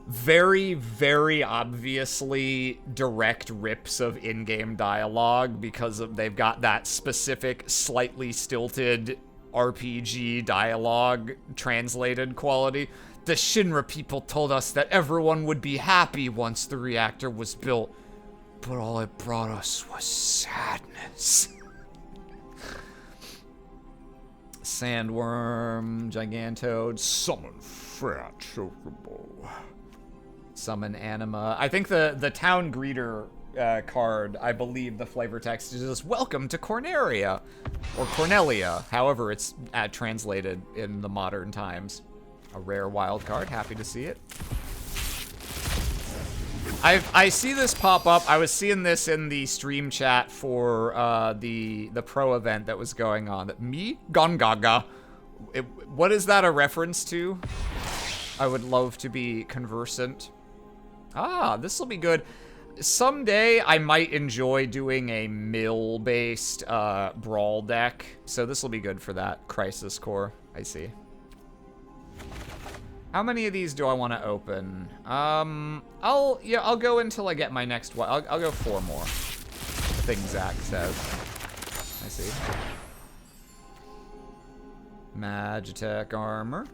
very, very obviously direct rips of in-game dialogue because they've got that specific, slightly stilted RPG dialogue translated quality. The Shinra people told us that everyone would be happy once the reactor was built, but all it brought us was sadness. Sandworm, Gigantoad, summon fat chocobo. Summon Anima. I think the Town Greeter card, I believe the flavor text is just welcome to Corneria, or Cornelia, however it's translated in the modern times. A rare wild card, happy to see it. I see this pop up. I was seeing this in the stream chat for the pro event that was going on. Me? Gongaga. What is that a reference to? I would love to be conversant. Ah, this will be good. Someday I might enjoy doing a mill-based brawl deck, so this will be good for that. Crisis Core, I see. How many of these do I want to open? I'll go until I get my next one. I'll go 4 more. I think Zach says. I see. Magitech armor.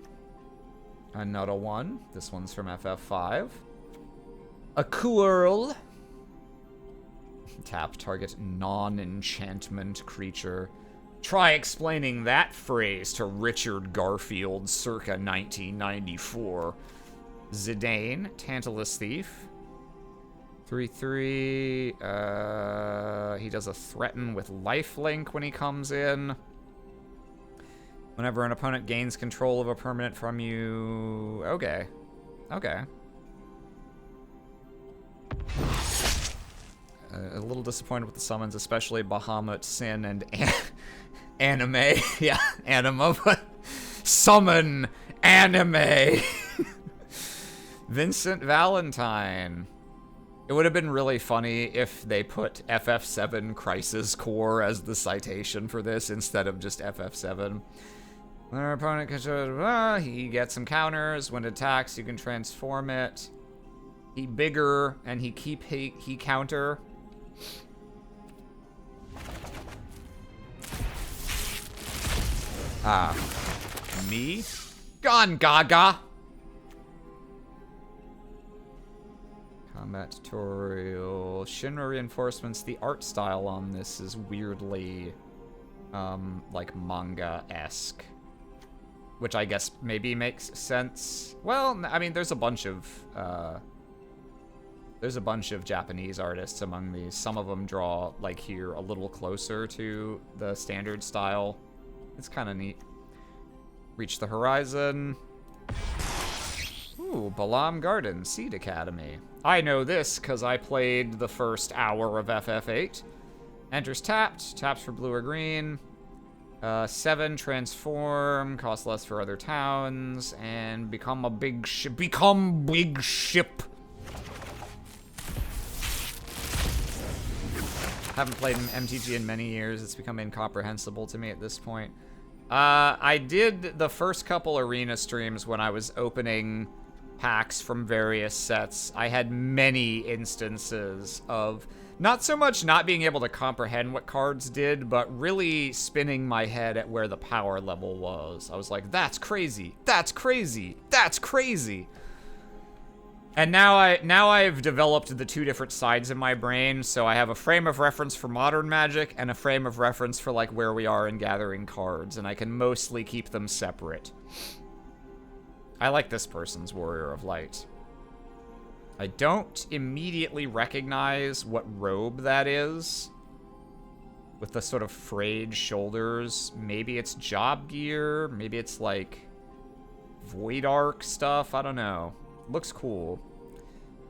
Another one. This one's from FF5. A Quirl. Tap target non-enchantment creature. Try explaining that phrase to Richard Garfield circa 1994. Zidane, Tantalus Thief. 3/3. He does a threaten with lifelink when he comes in. Whenever an opponent gains control of a permanent from you... Okay. Okay. A little disappointed with the summons, especially Bahamut, Sin, and Anime. Yeah, Anima, but summon Anime. Vincent Valentine. It would have been really funny if they put FF7 Crisis Core as the citation for this instead of just FF7. When our opponent he gets some counters. When it attacks, you can transform it. He bigger and he counter. Me? Gone Gaga! Combat tutorial. Shinra reinforcements. The art style on this is weirdly, like manga-esque. Which I guess maybe makes sense. Well, I mean, there's a bunch of Japanese artists among these. Some of them draw, like here, a little closer to the standard style. It's kind of neat. Reach the horizon. Ooh, Balam Garden, Seed Academy. I know this because I played the first hour of FF8. Enters tapped. Taps for blue or green. 7, transform. Cost less for other towns. And become a big ship. Become big ship. Haven't played an MTG in many years. It's become incomprehensible to me at this point. I did the first couple arena streams when I was opening packs from various sets. I had many instances of not so much not being able to comprehend what cards did, but really spinning my head at where the power level was. I was like, that's crazy. That's crazy. That's crazy. And now I've developed the 2 different sides in my brain, so I have a frame of reference for modern Magic and a frame of reference for like where we are in gathering cards, and I can mostly keep them separate. I like this person's Warrior of Light. I don't immediately recognize what robe that is. With the sort of frayed shoulders. Maybe it's job gear, maybe it's like Void Arc stuff, I don't know. Looks cool.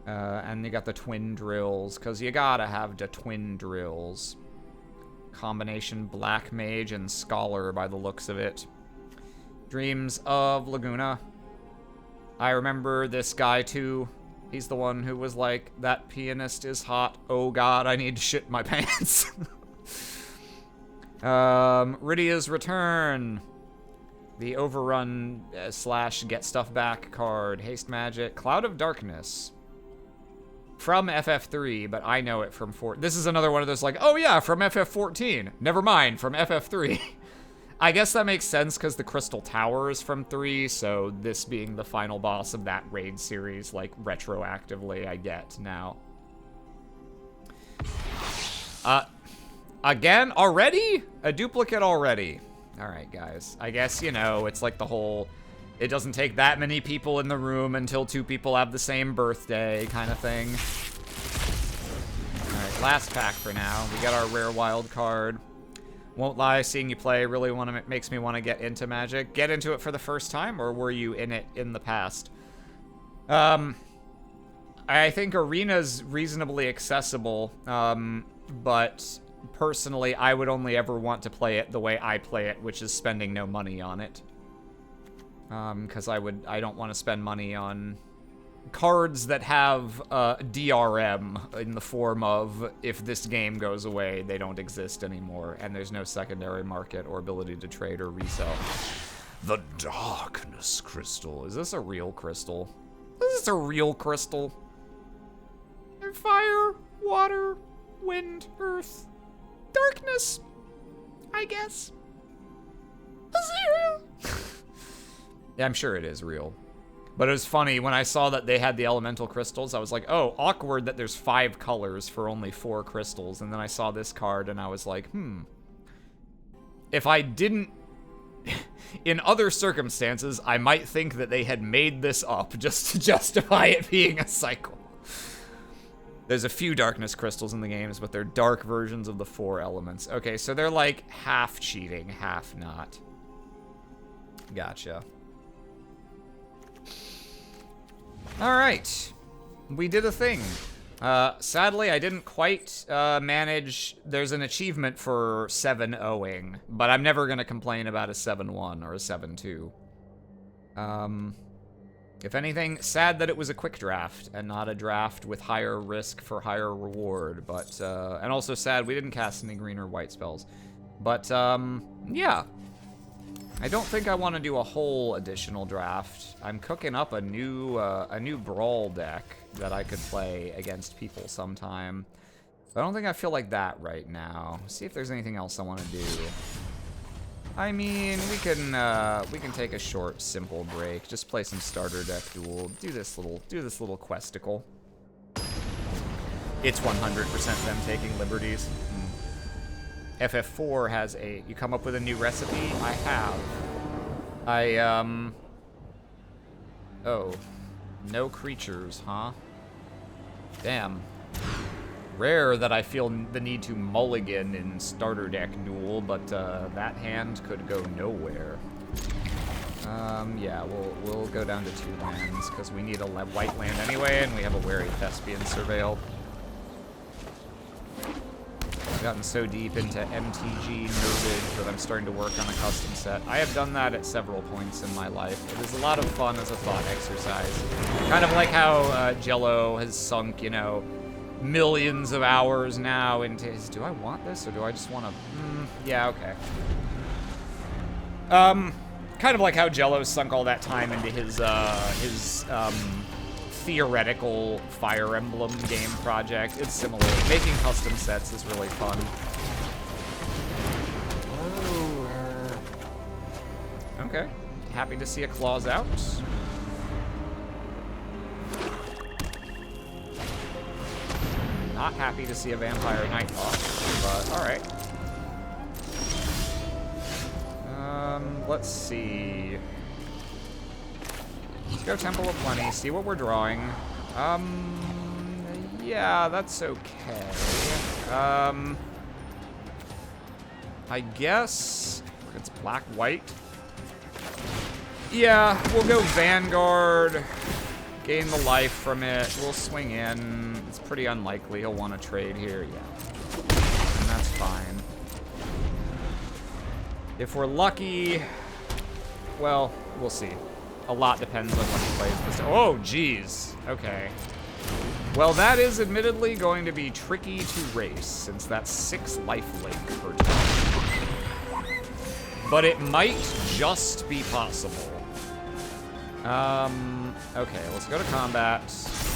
And you got the twin drills, because you gotta have the twin drills. Combination Black Mage and Scholar by the looks of it. Dreams of Laguna. I remember this guy too. He's the one who was like, that pianist is hot. Oh god, I need to shit my pants. Rydia's Return. The overrun / get stuff back card. Haste Magic. Cloud of Darkness. From FF3, but I know it from 4. This is another one of those like, oh yeah, from FF14. Never mind, from FF3. I guess that makes sense because the Crystal Tower is from 3, so this being the final boss of that raid series, like, retroactively, I get now. Again? Already? A duplicate already. Alright, guys. I guess, you know, it's like the whole, it doesn't take that many people in the room until 2 people have the same birthday kind of thing. Alright, last pack for now. We got our rare wild card. Won't lie, seeing you play really makes me want to get into Magic. Get into it for the first time, or were you in it in the past? I think Arena's reasonably accessible, but personally, I would only ever want to play it the way I play it, which is spending no money on it. Because I don't want to spend money on cards that have DRM in the form of, if this game goes away, they don't exist anymore, and there's no secondary market or ability to trade or resell. The darkness crystal. Is this a real crystal? Is this a real crystal? Fire, water, wind, earth, darkness, I guess. Is it real? Yeah, I'm sure it is real. But it was funny, when I saw that they had the elemental crystals, I was like, oh, awkward that there's 5 colors for only 4 crystals. And then I saw this card and I was like, if I didn't... In other circumstances, I might think that they had made this up just to justify it being a cycle. There's a few darkness crystals in the games, but they're dark versions of the 4 elements. Okay, so they're like half cheating, half not. Gotcha. Alright. We did a thing. Sadly, I didn't quite manage... There's an achievement for 7-0-ing, but I'm never going to complain about a 7-1 or a 7-2. If anything, sad that it was a quick draft and not a draft with higher risk for higher reward, but, and also sad we didn't cast any green or white spells. But, yeah. I don't think I want to do a whole additional draft. I'm cooking up a new brawl deck that I could play against people sometime. But I don't think I feel like that right now. See if there's anything else I want to do. I mean, we can take a short, simple break. Just play some starter deck duel. Do this little questicle. It's 100% them taking liberties. FF4 has a... You come up with a new recipe? I have. Oh. No creatures, huh? Damn. Rare that I feel the need to mulligan in starter deck duel, but that hand could go nowhere. Yeah, we'll go down to 2 lands, because we need a white land anyway, and we have a wary Thespian surveil. I've gotten so deep into MTG nerdage that I'm starting to work on a custom set. I have done that at several points in my life. It is a lot of fun as a thought exercise. Kind of like how Jello has sunk, you know, millions of hours now into his... Do I want this, or do I just want to... yeah, okay. Kind of like how Jello's sunk all that time into his theoretical Fire Emblem game project. It's similar. Making custom sets is really fun. Okay. Happy to see a claws out. Not happy to see a Vampire Nighthawk, but alright. Let's see. Let's go Temple of Plenty, see what we're drawing. Yeah, that's okay. I guess it's black-white. Yeah, we'll go Vanguard, gain the life from it, we'll swing in. It's pretty unlikely he'll want to trade here, yeah. And that's fine. If we're lucky, well, we'll see. A lot depends on when he plays this. Oh, geez. Okay. Well, that is admittedly going to be tricky to race, since that's 6 lifelink per turn. But it might just be possible. Okay, let's go to combat.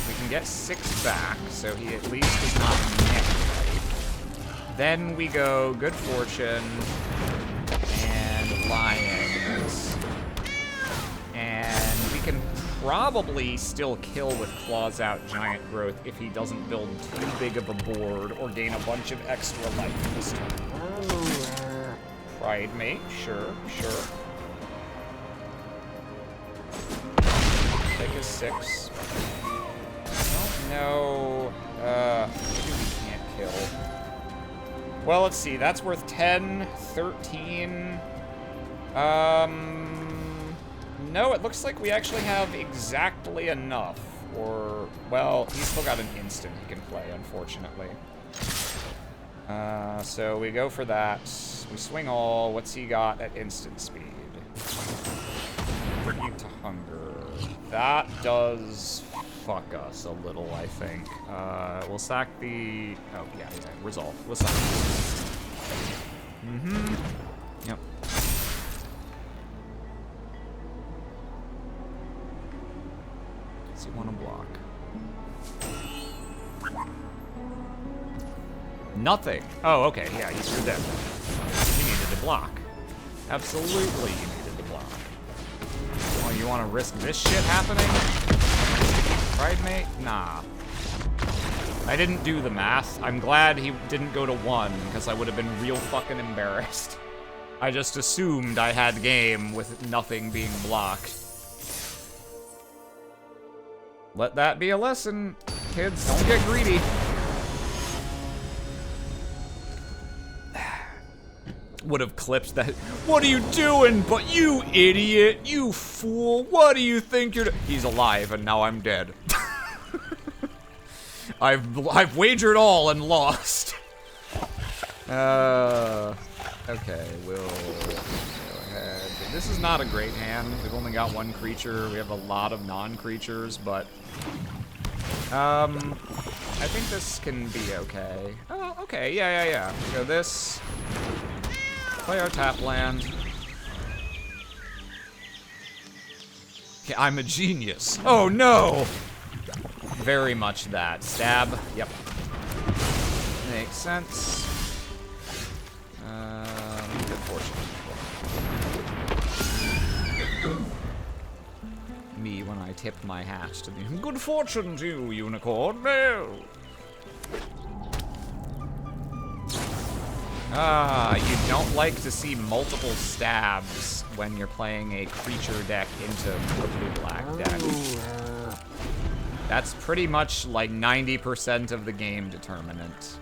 We can get 6 back, so he at least is not net right. Then we go Good Fortune and Lions. And we can probably still kill with Claws Out Giant Growth if he doesn't build too big of a board or gain a bunch of extra life this turn. Pride Mate, sure. Take a 6. No, maybe we can't kill. Well, let's see, that's worth 10, 13. No, it looks like we actually have exactly enough. Or, well, he's still got an instant he can play, unfortunately. So we go for that. We swing all. What's he got at instant speed? Tribute to Hunger. That does fuck us a little, I think. We'll sack the... Oh, yeah, resolve. We'll sack it. Yep. you want to block? Nothing. Oh, okay. Yeah, you screwed that. You needed to block. Absolutely, you needed to block. Oh, you want to risk this shit happening? Right, mate? Nah. I didn't do the math. I'm glad he didn't go to 1, because I would have been real fucking embarrassed. I just assumed I had game with nothing being blocked. Let that be a lesson, kids. Don't get greedy. Would have clipped that. What are you doing? But you idiot, you fool. What do you think you're doing? He's alive and now I'm dead. I've wagered all and lost. Okay, we'll go ahead. This is not a great hand. We've only got 1 creature. We have a lot of non-creatures, but I think this can be okay. Oh, okay, yeah. We go this. Play our tap land. Okay, I'm a genius. Oh no! Very much that. Stab. Yep. Makes sense. Good fortune. Me when I tip my hat to the good fortune to you, unicorn. No! You don't like to see multiple stabs when you're playing a creature deck into a blue-black deck. That's pretty much like 90% of the game determinant.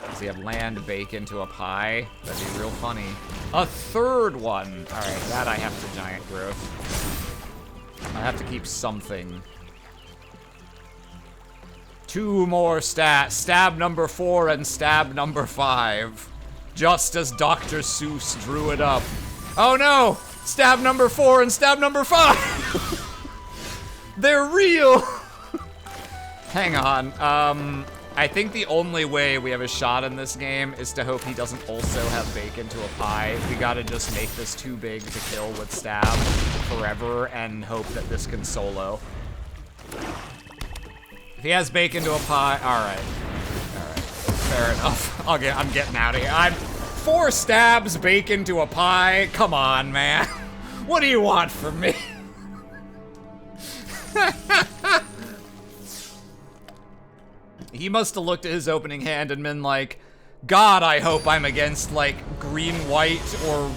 Does he have land bake into a pie? That'd be real funny. A 3rd one! Alright, that I have to giant growth. I have to keep something. 2 more stats. Stab number 4 and stab number 5. Just as Dr. Seuss drew it up. Oh no! Stab number 4 and stab number 5! They're real! Hang on. I think the only way we have a shot in this game is to hope he doesn't also have bake into a pie. We gotta just make this too big to kill with stab forever and hope that this can solo. If he has bake into a pie, alright. Alright, fair enough. I'm getting out of here. 4 stabs, bake into a pie? Come on, man. What do you want from me? He must have looked at his opening hand and been like, God, I hope I'm against, like, green-white or,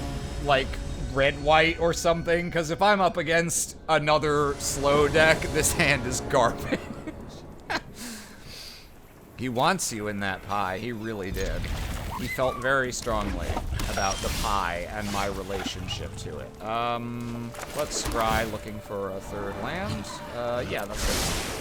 like, red-white or something, because if I'm up against another slow deck, this hand is garbage. He wants you in that pie. He really did. He felt very strongly about the pie and my relationship to it. Let's scry looking for a 3rd land. Yeah, that's it.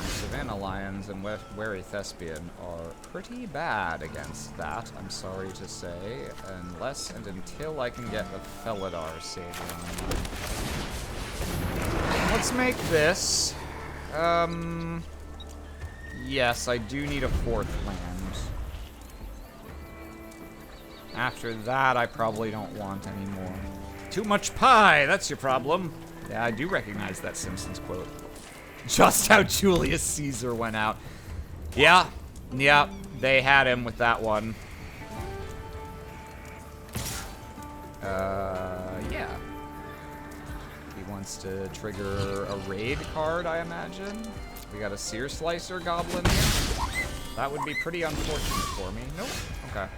Savannah Lions and Wary Thespian are pretty bad against that, I'm sorry to say, unless and until I can get a Felidar saving. Let's make this. Yes, I do need a 4th land. After that, I probably don't want any more. Too much pie, that's your problem. Yeah, I do recognize that Simpsons quote. Just how Julius Caesar went out. Yeah, they had him with that one. Yeah. He wants to trigger a raid card, I imagine. We got a Sear Slicer Goblin here. That would be pretty unfortunate for me. Nope, okay.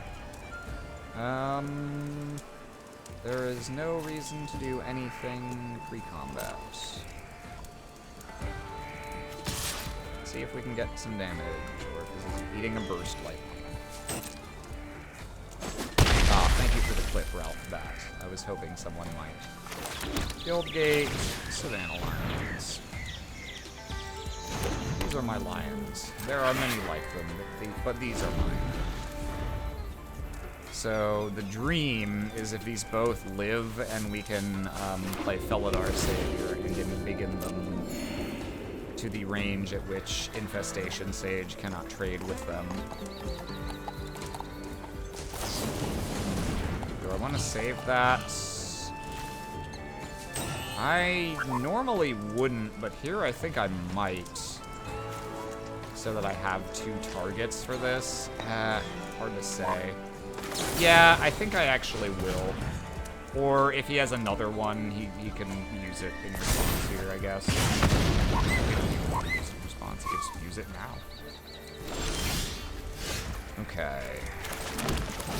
There is no reason to do anything pre-combat. See if we can get some damage, or if this is eating a burst lightning. Ah, thank you for the clip, Ralph, that. I was hoping someone might. Guildgate, Savannah Lions. These are my lions. There are many like them, but these are mine. So the dream is if these both live and we can play Felidar Savior and begin them to the range at which Infestation Sage cannot trade with them. want to save that. I normally wouldn't, but here I think I might. So that I have 2 targets for this. Hard to say. Yeah, I think I actually will. Or if he has another one, he can use it in response here, I guess. Response, he can just use it now. Okay.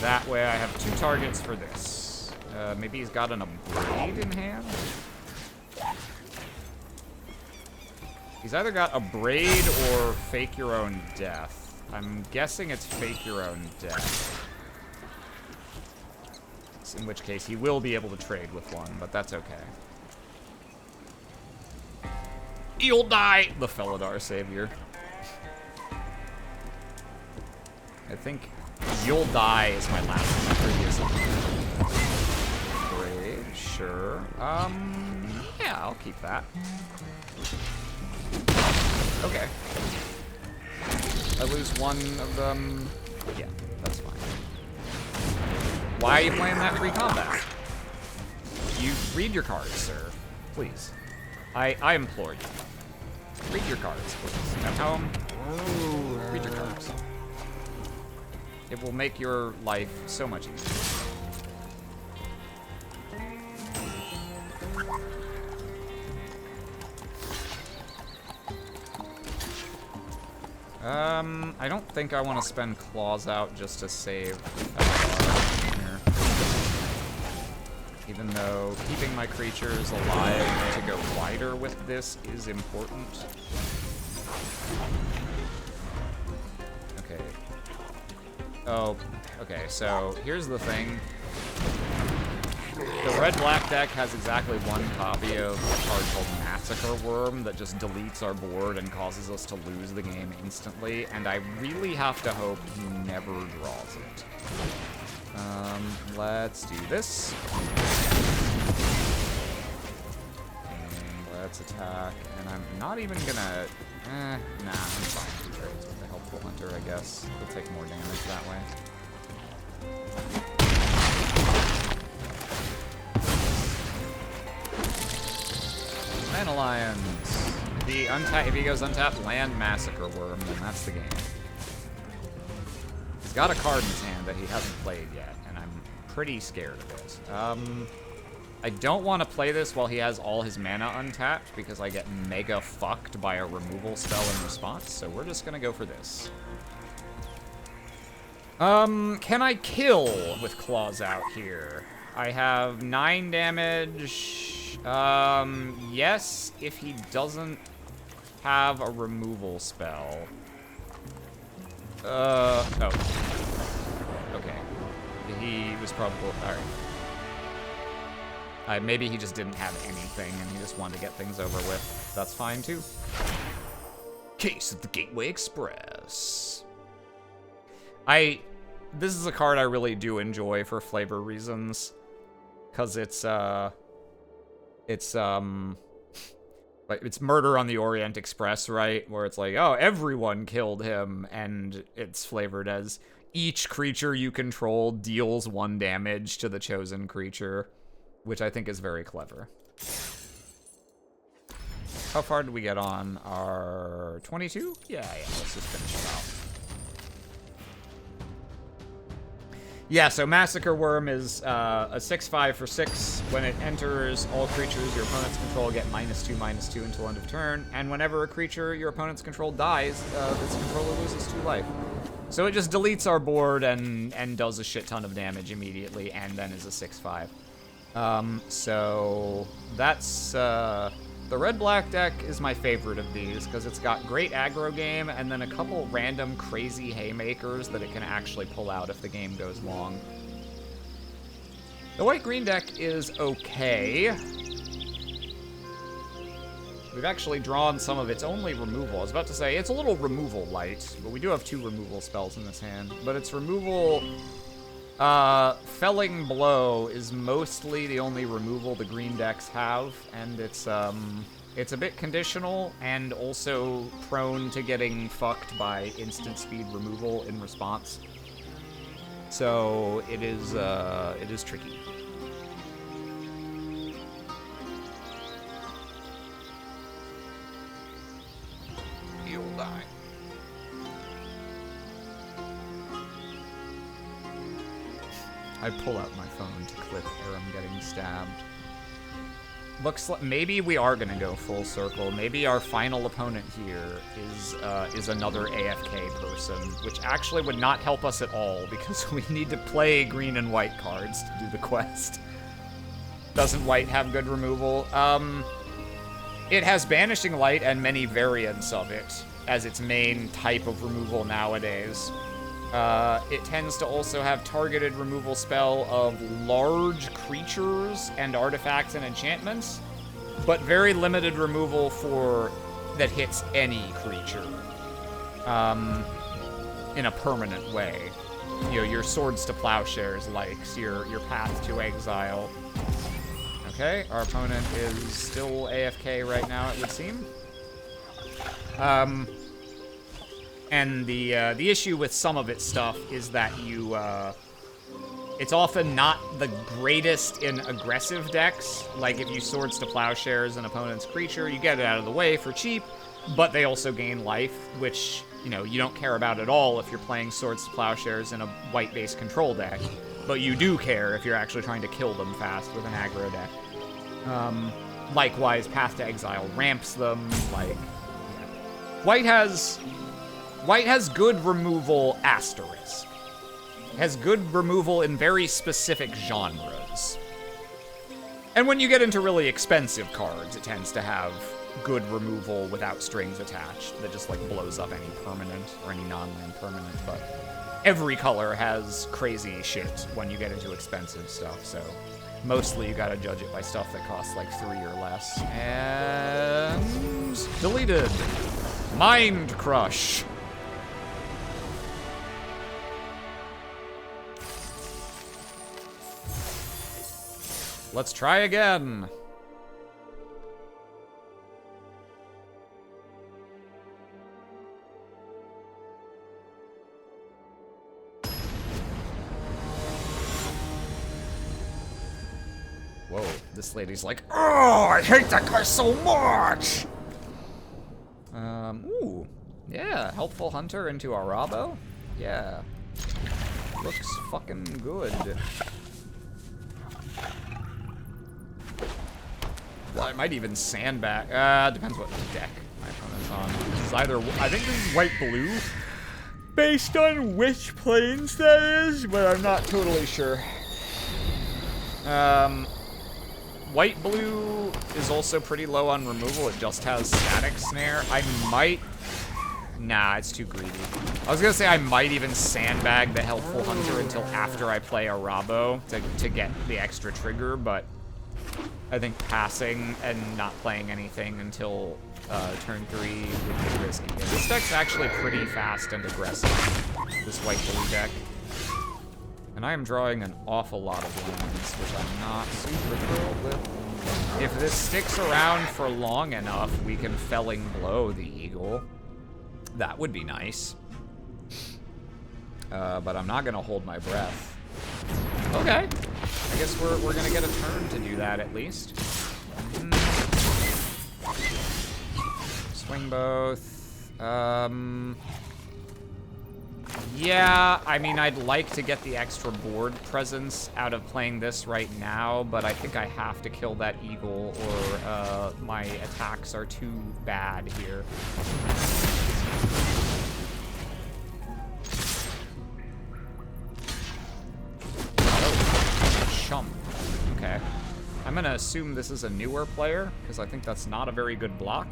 That way I have 2 targets for this. Maybe he's got an Abrade in hand? He's either got Abrade or Fake Your Own Death. I'm guessing it's Fake Your Own Death. In which case he will be able to trade with one, but that's okay. You'll die! The Felidar Savior. I think You'll Die is my last one previous one. Great, sure. Yeah, I'll keep that. Okay. I lose one of them. Yeah, that's fine. Why are you playing that free combat? You read your cards, sir. Please. I implore you. Read your cards, please. At home, read your cards. It will make your life so much easier. I don't think I want to spend Claws out just to save here. Even though keeping my creatures alive to go wider with this is important. Okay. Oh, okay, so here's the thing. The red-black deck has exactly one copy of a card called Massacre Worm that just deletes our board and causes us to lose the game instantly, and I really have to hope he never draws it. Let's do this. And let's attack, and I'm not even gonna... nah, I'm fine. 2 trades with the Helpful Hunter, I guess. He'll take more damage that way. Mana Lions. If he goes untapped, land Massacre Worm, then that's the game. He's got a card in his hand that he hasn't played yet, and I'm pretty scared of it. I don't want to play this while he has all his mana untapped, because I get mega fucked by a removal spell in response, so we're just gonna go for this. Can I kill with Claws out here? I have 9 damage. Yes, if he doesn't have a removal spell. Oh. Okay. He was probably, alright. Maybe he just didn't have anything and he just wanted to get things over with. That's fine too. Case of the Gateway Express. This is a card I really do enjoy for flavor reasons. Cause it's Murder on the Orient Express, right? Where it's like, oh, everyone killed him, and it's flavored as each creature you control deals 1 damage to the chosen creature, which I think is very clever. How far did we get on our 22? Yeah, let's just finish it out. Yeah, so Massacre Worm is a 6/5 for 6. When it enters, all creatures your opponents control get -2/-2 until end of turn. And whenever a creature your opponents control dies, its controller loses 2 life. So it just deletes our board and does a shit ton of damage immediately, and then is a 6/5. So that's... the red-black deck is my favorite of these, because it's got great aggro game, and then a couple random crazy haymakers that it can actually pull out if the game goes long. The white-green deck is okay. We've actually drawn some of its only removal. I was about to say, it's a little removal light, but we do have 2 removal spells in this hand. But its removal... Felling Blow is mostly the only removal the green decks have, and it's a bit conditional, and also prone to getting fucked by instant speed removal in response. So it is tricky. You'll die. I pull out my phone to clip Aram getting stabbed. Looks like maybe we are gonna go full circle. Maybe our final opponent here is another AFK person, which actually would not help us at all because we need to play green and white cards to do the quest. Doesn't white have good removal? It has Banishing Light and many variants of it as its main type of removal nowadays. It tends to also have targeted removal spell of large creatures and artifacts and enchantments, but very limited removal for that hits any creature in a permanent way. You know, your Swords to Plowshares likes, your Path to Exile. Okay, our opponent is still AFK right now, it would seem. And the issue with some of its stuff is that it's often not the greatest in aggressive decks. Like if you Swords to Plowshares an opponent's creature, you get it out of the way for cheap, but they also gain life, which, you know, you don't care about at all if you're playing Swords to Plowshares in a white-based control deck, but you do care if you're actually trying to kill them fast with an aggro deck. Likewise, Path to Exile ramps them, like, yeah. White has good removal asterisk. Has good removal in very specific genres. And when you get into really expensive cards, it tends to have good removal without strings attached that just like blows up any permanent or any non-land permanent, but every color has crazy shit when you get into expensive stuff, so mostly you gotta judge it by stuff that costs like 3 or less. And deleted. Mind Crush. Let's try again. Whoa, this lady's like, oh, I hate that guy so much! Ooh. Yeah, Helpful Hunter into Arabo? Yeah. Looks fucking good. I might even sandbag. Depends what deck my opponent's on. This is either, I think this is white-blue, based on which planes that is, but I'm not totally sure. White-blue is also pretty low on removal. It just has Static Snare. I might... Nah, it's too greedy. I was gonna say I might even sandbag the Helpful Hunter until after I play Arabo to get the extra trigger, but I think passing and not playing anything until turn 3 would be risky. Yeah, this deck's actually pretty fast and aggressive, this white-blue deck. And I am drawing an awful lot of lands, which I'm not super thrilled with. If this sticks around for long enough, we can Felling Blow the Eagle. That would be nice. But I'm not gonna hold my breath. Okay. I guess we're gonna get a turn to do that at least. Swing both. Yeah, I mean, I'd like to get the extra board presence out of playing this right now, but I think I have to kill that eagle or my attacks are too bad here. Oh, chump. Okay. I'm gonna assume this is a newer player, because I think that's not a very good block.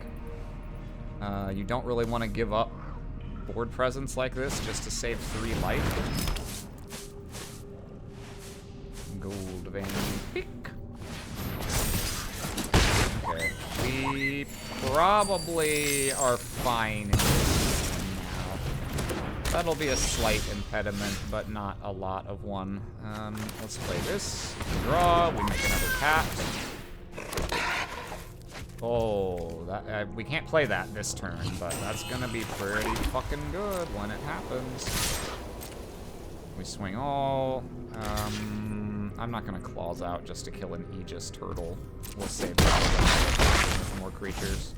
You don't really want to give up board presence like this just to save 3 life. Gold vein pick. Okay, we probably are fine in this one now. That'll be a slight impediment, but not a lot of one. Let's play this. Draw. We make another cat. Oh, that, we can't play that this turn, but that's gonna be pretty fucking good when it happens. We swing all. I'm not gonna claws out just to kill an Aegis turtle. We'll save that for more creatures.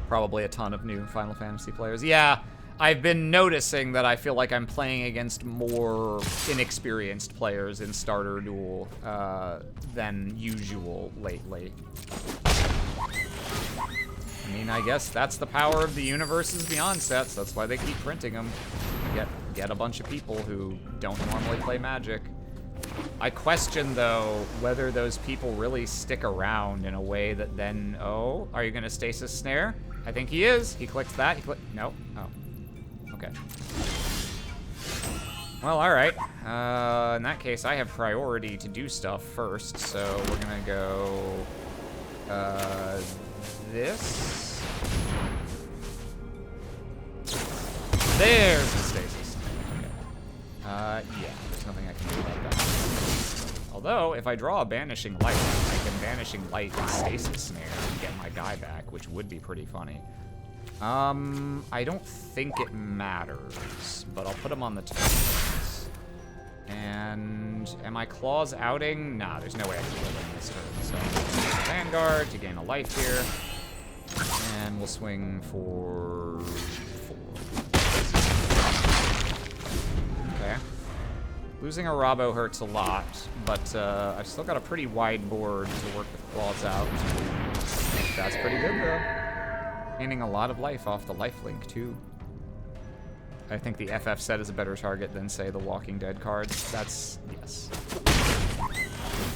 Probably a ton of new Final Fantasy players. Yeah, I've been noticing that I feel like I'm playing against more inexperienced players in Starter Duel than usual lately. I mean, I guess that's the power of the Universes Beyond sets. That's why they keep printing them. Get a bunch of people who don't normally play Magic. I question, though, whether those people really stick around in a way that then... Oh, are you going to Stasis Snare? I think he is. He clicked that. He clicked... No. Oh. Okay. Well, alright. In that case, I have priority to do stuff first, so we're going to go... this. There's the Stasis. Okay. Yeah, there's nothing I can do about that. Although, if I draw a Banishing Light, I can Banishing Light and Stasis Snare and get my guy back, which would be pretty funny. I don't think it matters, but I'll put him on the turns. And am I claws outing? Nah, there's no way I can kill him this turn. So Vanguard to gain a life here. And we'll swing for 4. Okay. Losing a Rabo hurts a lot, but I've still got a pretty wide board to work with claws out. That's pretty good, though. Gaining a lot of life off the lifelink, too. I think the FF set is a better target than, say, the Walking Dead cards. That's... yes.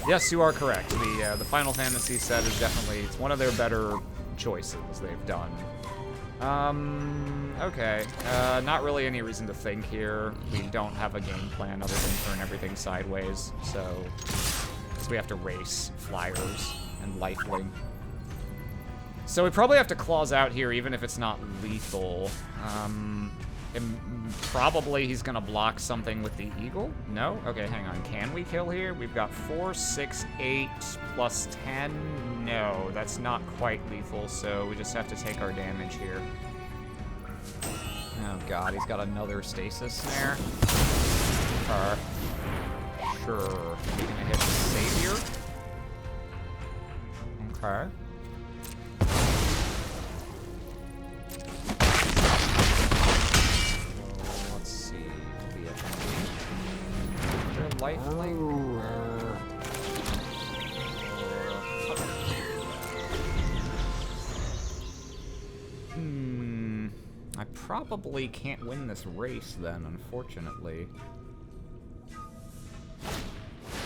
Yes, you are correct. The Final Fantasy set is definitely... it's one of their better choices they've done. Okay. Not really any reason to think here. We don't have a game plan other than turn everything sideways, so we have to race flyers and lifelink. So we probably have to claws out here, even if it's not lethal. Probably he's gonna block something with the eagle? No? Okay, hang on. Can we kill here? We've got 4, 6, 8, plus 10. No, that's not quite lethal, so we just have to take our damage here. Oh god, he's got another Stasis Snare. Sure. He's gonna hit Savior. Okay. Lifelink. I probably can't win this race then, unfortunately.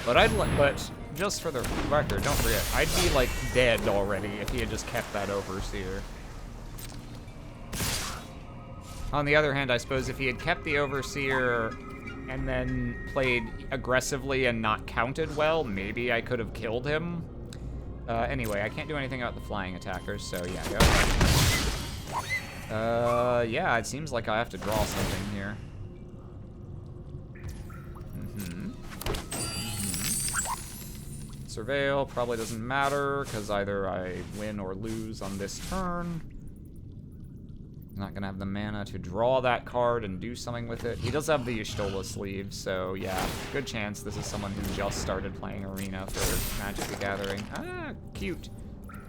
But just for the record, don't forget, I'd be like dead already if he had just kept that Overseer. On the other hand, I suppose if he had kept the Overseer and then played aggressively and not counted well, maybe I could have killed him. Anyway, I can't do anything about the flying attackers, so yeah, go ahead. Yeah, it seems like I have to draw something here. Surveil probably doesn't matter, because either I win or lose on this turn. Not gonna have the mana to draw that card and do something with it. He does have the Y'shtola sleeve, so yeah, good chance this is someone who just started playing Arena for Magic the Gathering. Ah, cute.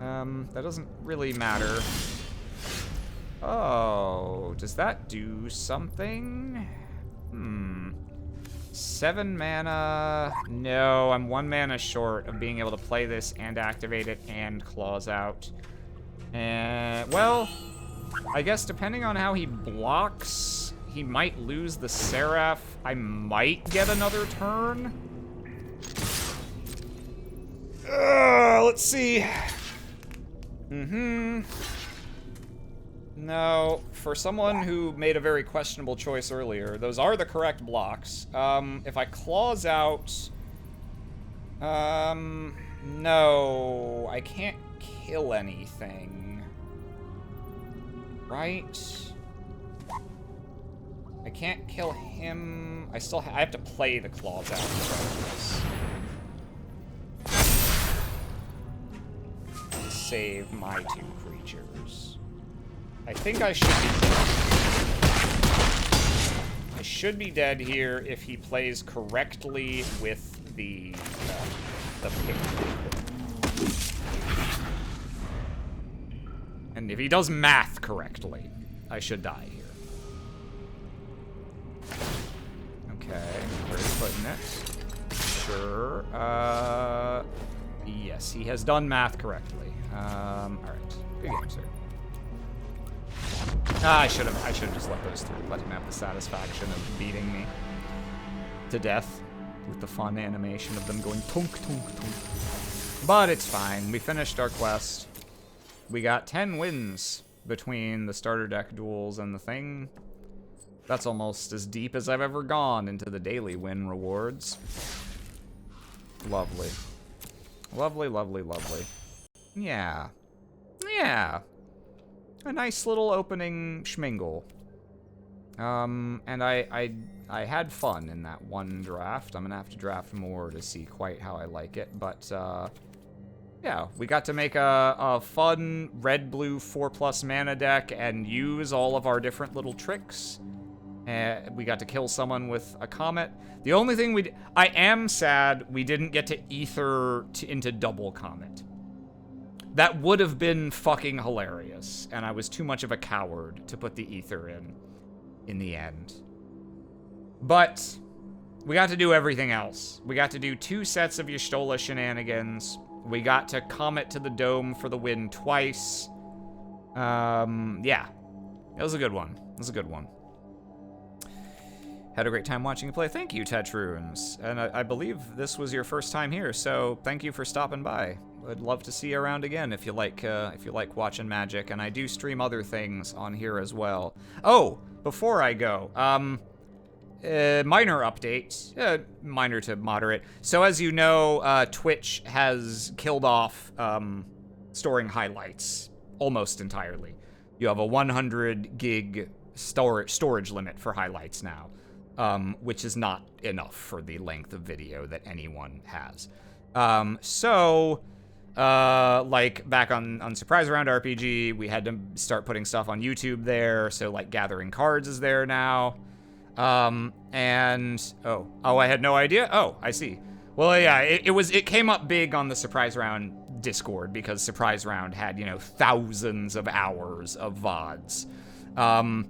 That doesn't really matter. Oh, does that do something? 7 mana. No, I'm 1 mana short of being able to play this and activate it and claws out. And, well, I guess depending on how he blocks, he might lose the Seraph. I might get another turn. Let's see. No, for someone who made a very questionable choice earlier, those are the correct blocks. If I claws out... no, I can't kill anything. Right? I can't kill him. I have to play the claws out to save my 2 creatures. I think I should be dead. I should be dead here if he plays correctly with the pick. And if he does math correctly, I should die here. Okay, where are you putting it? Sure. Yes, he has done math correctly. Alright. Good game, sir. I should have just let those through. Let him have the satisfaction of beating me to death with the fun animation of them going tunk, tunk, tunk. But it's fine. We finished our quest. We got 10 wins between the starter deck duels and the thing. That's almost as deep as I've ever gone into the daily win rewards. Lovely. Lovely, lovely, lovely. Yeah. Yeah. A nice little opening schmingle. And I had fun in that one draft. I'm gonna have to draft more to see quite how I like it, but yeah, we got to make a fun red-blue 4+ mana deck and use all of our different little tricks. We got to kill someone with a comet. The only thing I am sad we didn't get to ether into double comet. That would have been fucking hilarious, and I was too much of a coward to put the ether in the end. But we got to do everything else. We got to do 2 sets of Y'shtola shenanigans. We got to comet to the dome for the win twice. Yeah. It was a good one. It was a good one. Had a great time watching you play. Thank you, Tetroons. And I believe this was your first time here, so thank you for stopping by. I'd love to see you around again if you like watching Magic, and I do stream other things on here as well. Oh, before I go, minor update, minor to moderate. So as you know, Twitch has killed off storing highlights almost entirely. You have a 100 gig storage limit for highlights now, which is not enough for the length of video that anyone has. Like back on Surprise Round RPG, we had to start putting stuff on YouTube there. So like Gathering Cards is there now. Oh, I had no idea. Oh, I see. Well, yeah, it came up big on the Surprise Round Discord because Surprise Round had, you know, thousands of hours of VODs. I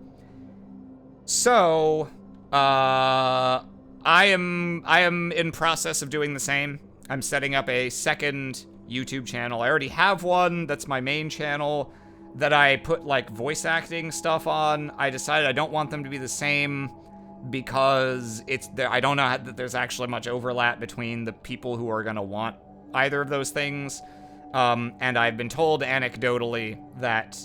am in process of doing the same. I'm setting up a second YouTube channel. I already have one that's my main channel that I put like voice acting stuff on. I decided I don't want them to be the same because I don't know that there's actually much overlap between the people who are gonna want either of those things. And I've been told anecdotally that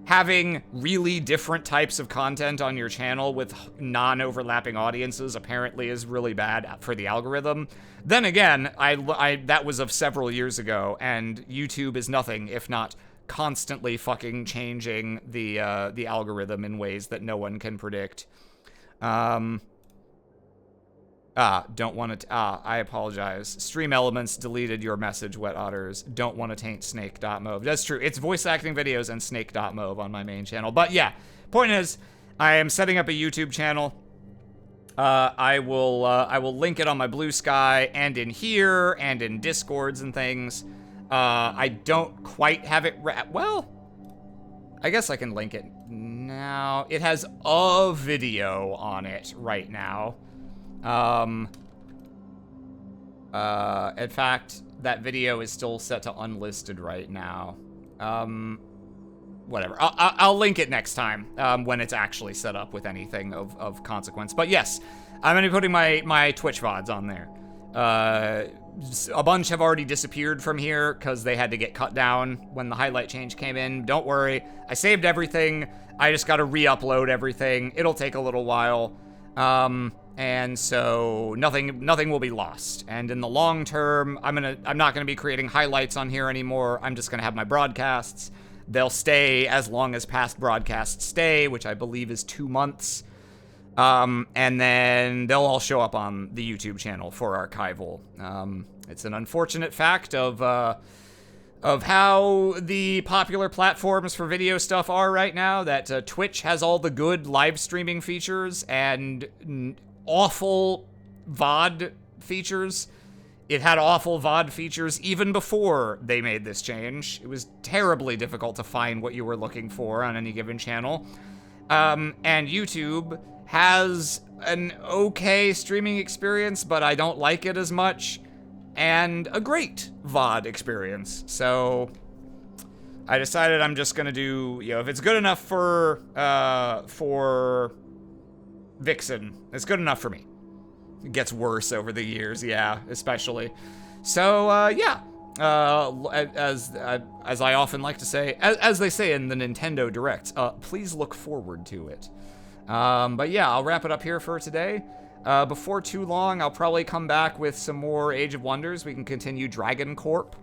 having really different types of content on your channel with non-overlapping audiences apparently is really bad for the algorithm. Then again, that was of several years ago, and YouTube is nothing if not constantly fucking changing the algorithm in ways that no one can predict. Don't want to... I apologize. Stream Elements deleted your message, Wet Otters. Don't want to taint Snake.move. That's true. It's voice acting videos and Snake.move on my main channel. But yeah, point is, I am setting up a YouTube channel. I will link it on my Blue Sky and in here and in Discords and things. I don't quite have it... well, I guess I can link it now. It has a video on it right now. In fact, that video is still set to unlisted right now. Whatever. I'll link it next time, when it's actually set up with anything of consequence. But yes, I'm gonna be putting my Twitch VODs on there. A bunch have already disappeared from here because they had to get cut down when the highlight change came in. Don't worry, I saved everything. I just gotta re-upload everything. It'll take a little while. And so nothing will be lost. And in the long term, I'm not gonna be creating highlights on here anymore. I'm just gonna have my broadcasts. They'll stay as long as past broadcasts stay, which I believe is 2 months. And then they'll all show up on the YouTube channel for archival. It's an unfortunate fact of of how the popular platforms for video stuff are right now, that Twitch has all the good live streaming features and awful VOD features. It had awful VOD features even before they made this change. It was terribly difficult to find what you were looking for on any given channel. And YouTube has an okay streaming experience, but I don't like it as much, and a great VOD experience. So I decided I'm just gonna do, if it's good enough for Vixen, it's good enough for me. It gets worse over the years, yeah, especially. So, yeah. As I often like to say, as they say in the Nintendo Direct, please look forward to it. But yeah, I'll wrap it up here for today. Before too long, I'll probably come back with some more Age of Wonders. We can continue Dragon Corp.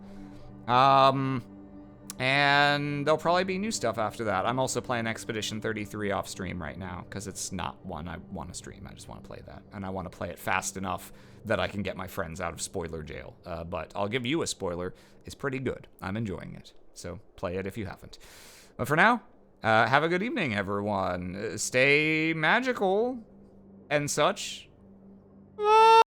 And there'll probably be new stuff after that. I'm also playing Expedition 33 off stream right now, because it's not one I want to stream. I just want to play that. And I want to play it fast enough that I can get my friends out of spoiler jail. But I'll give you a spoiler. It's pretty good. I'm enjoying it. So play it if you haven't. But for now, have a good evening, everyone. Stay magical and such.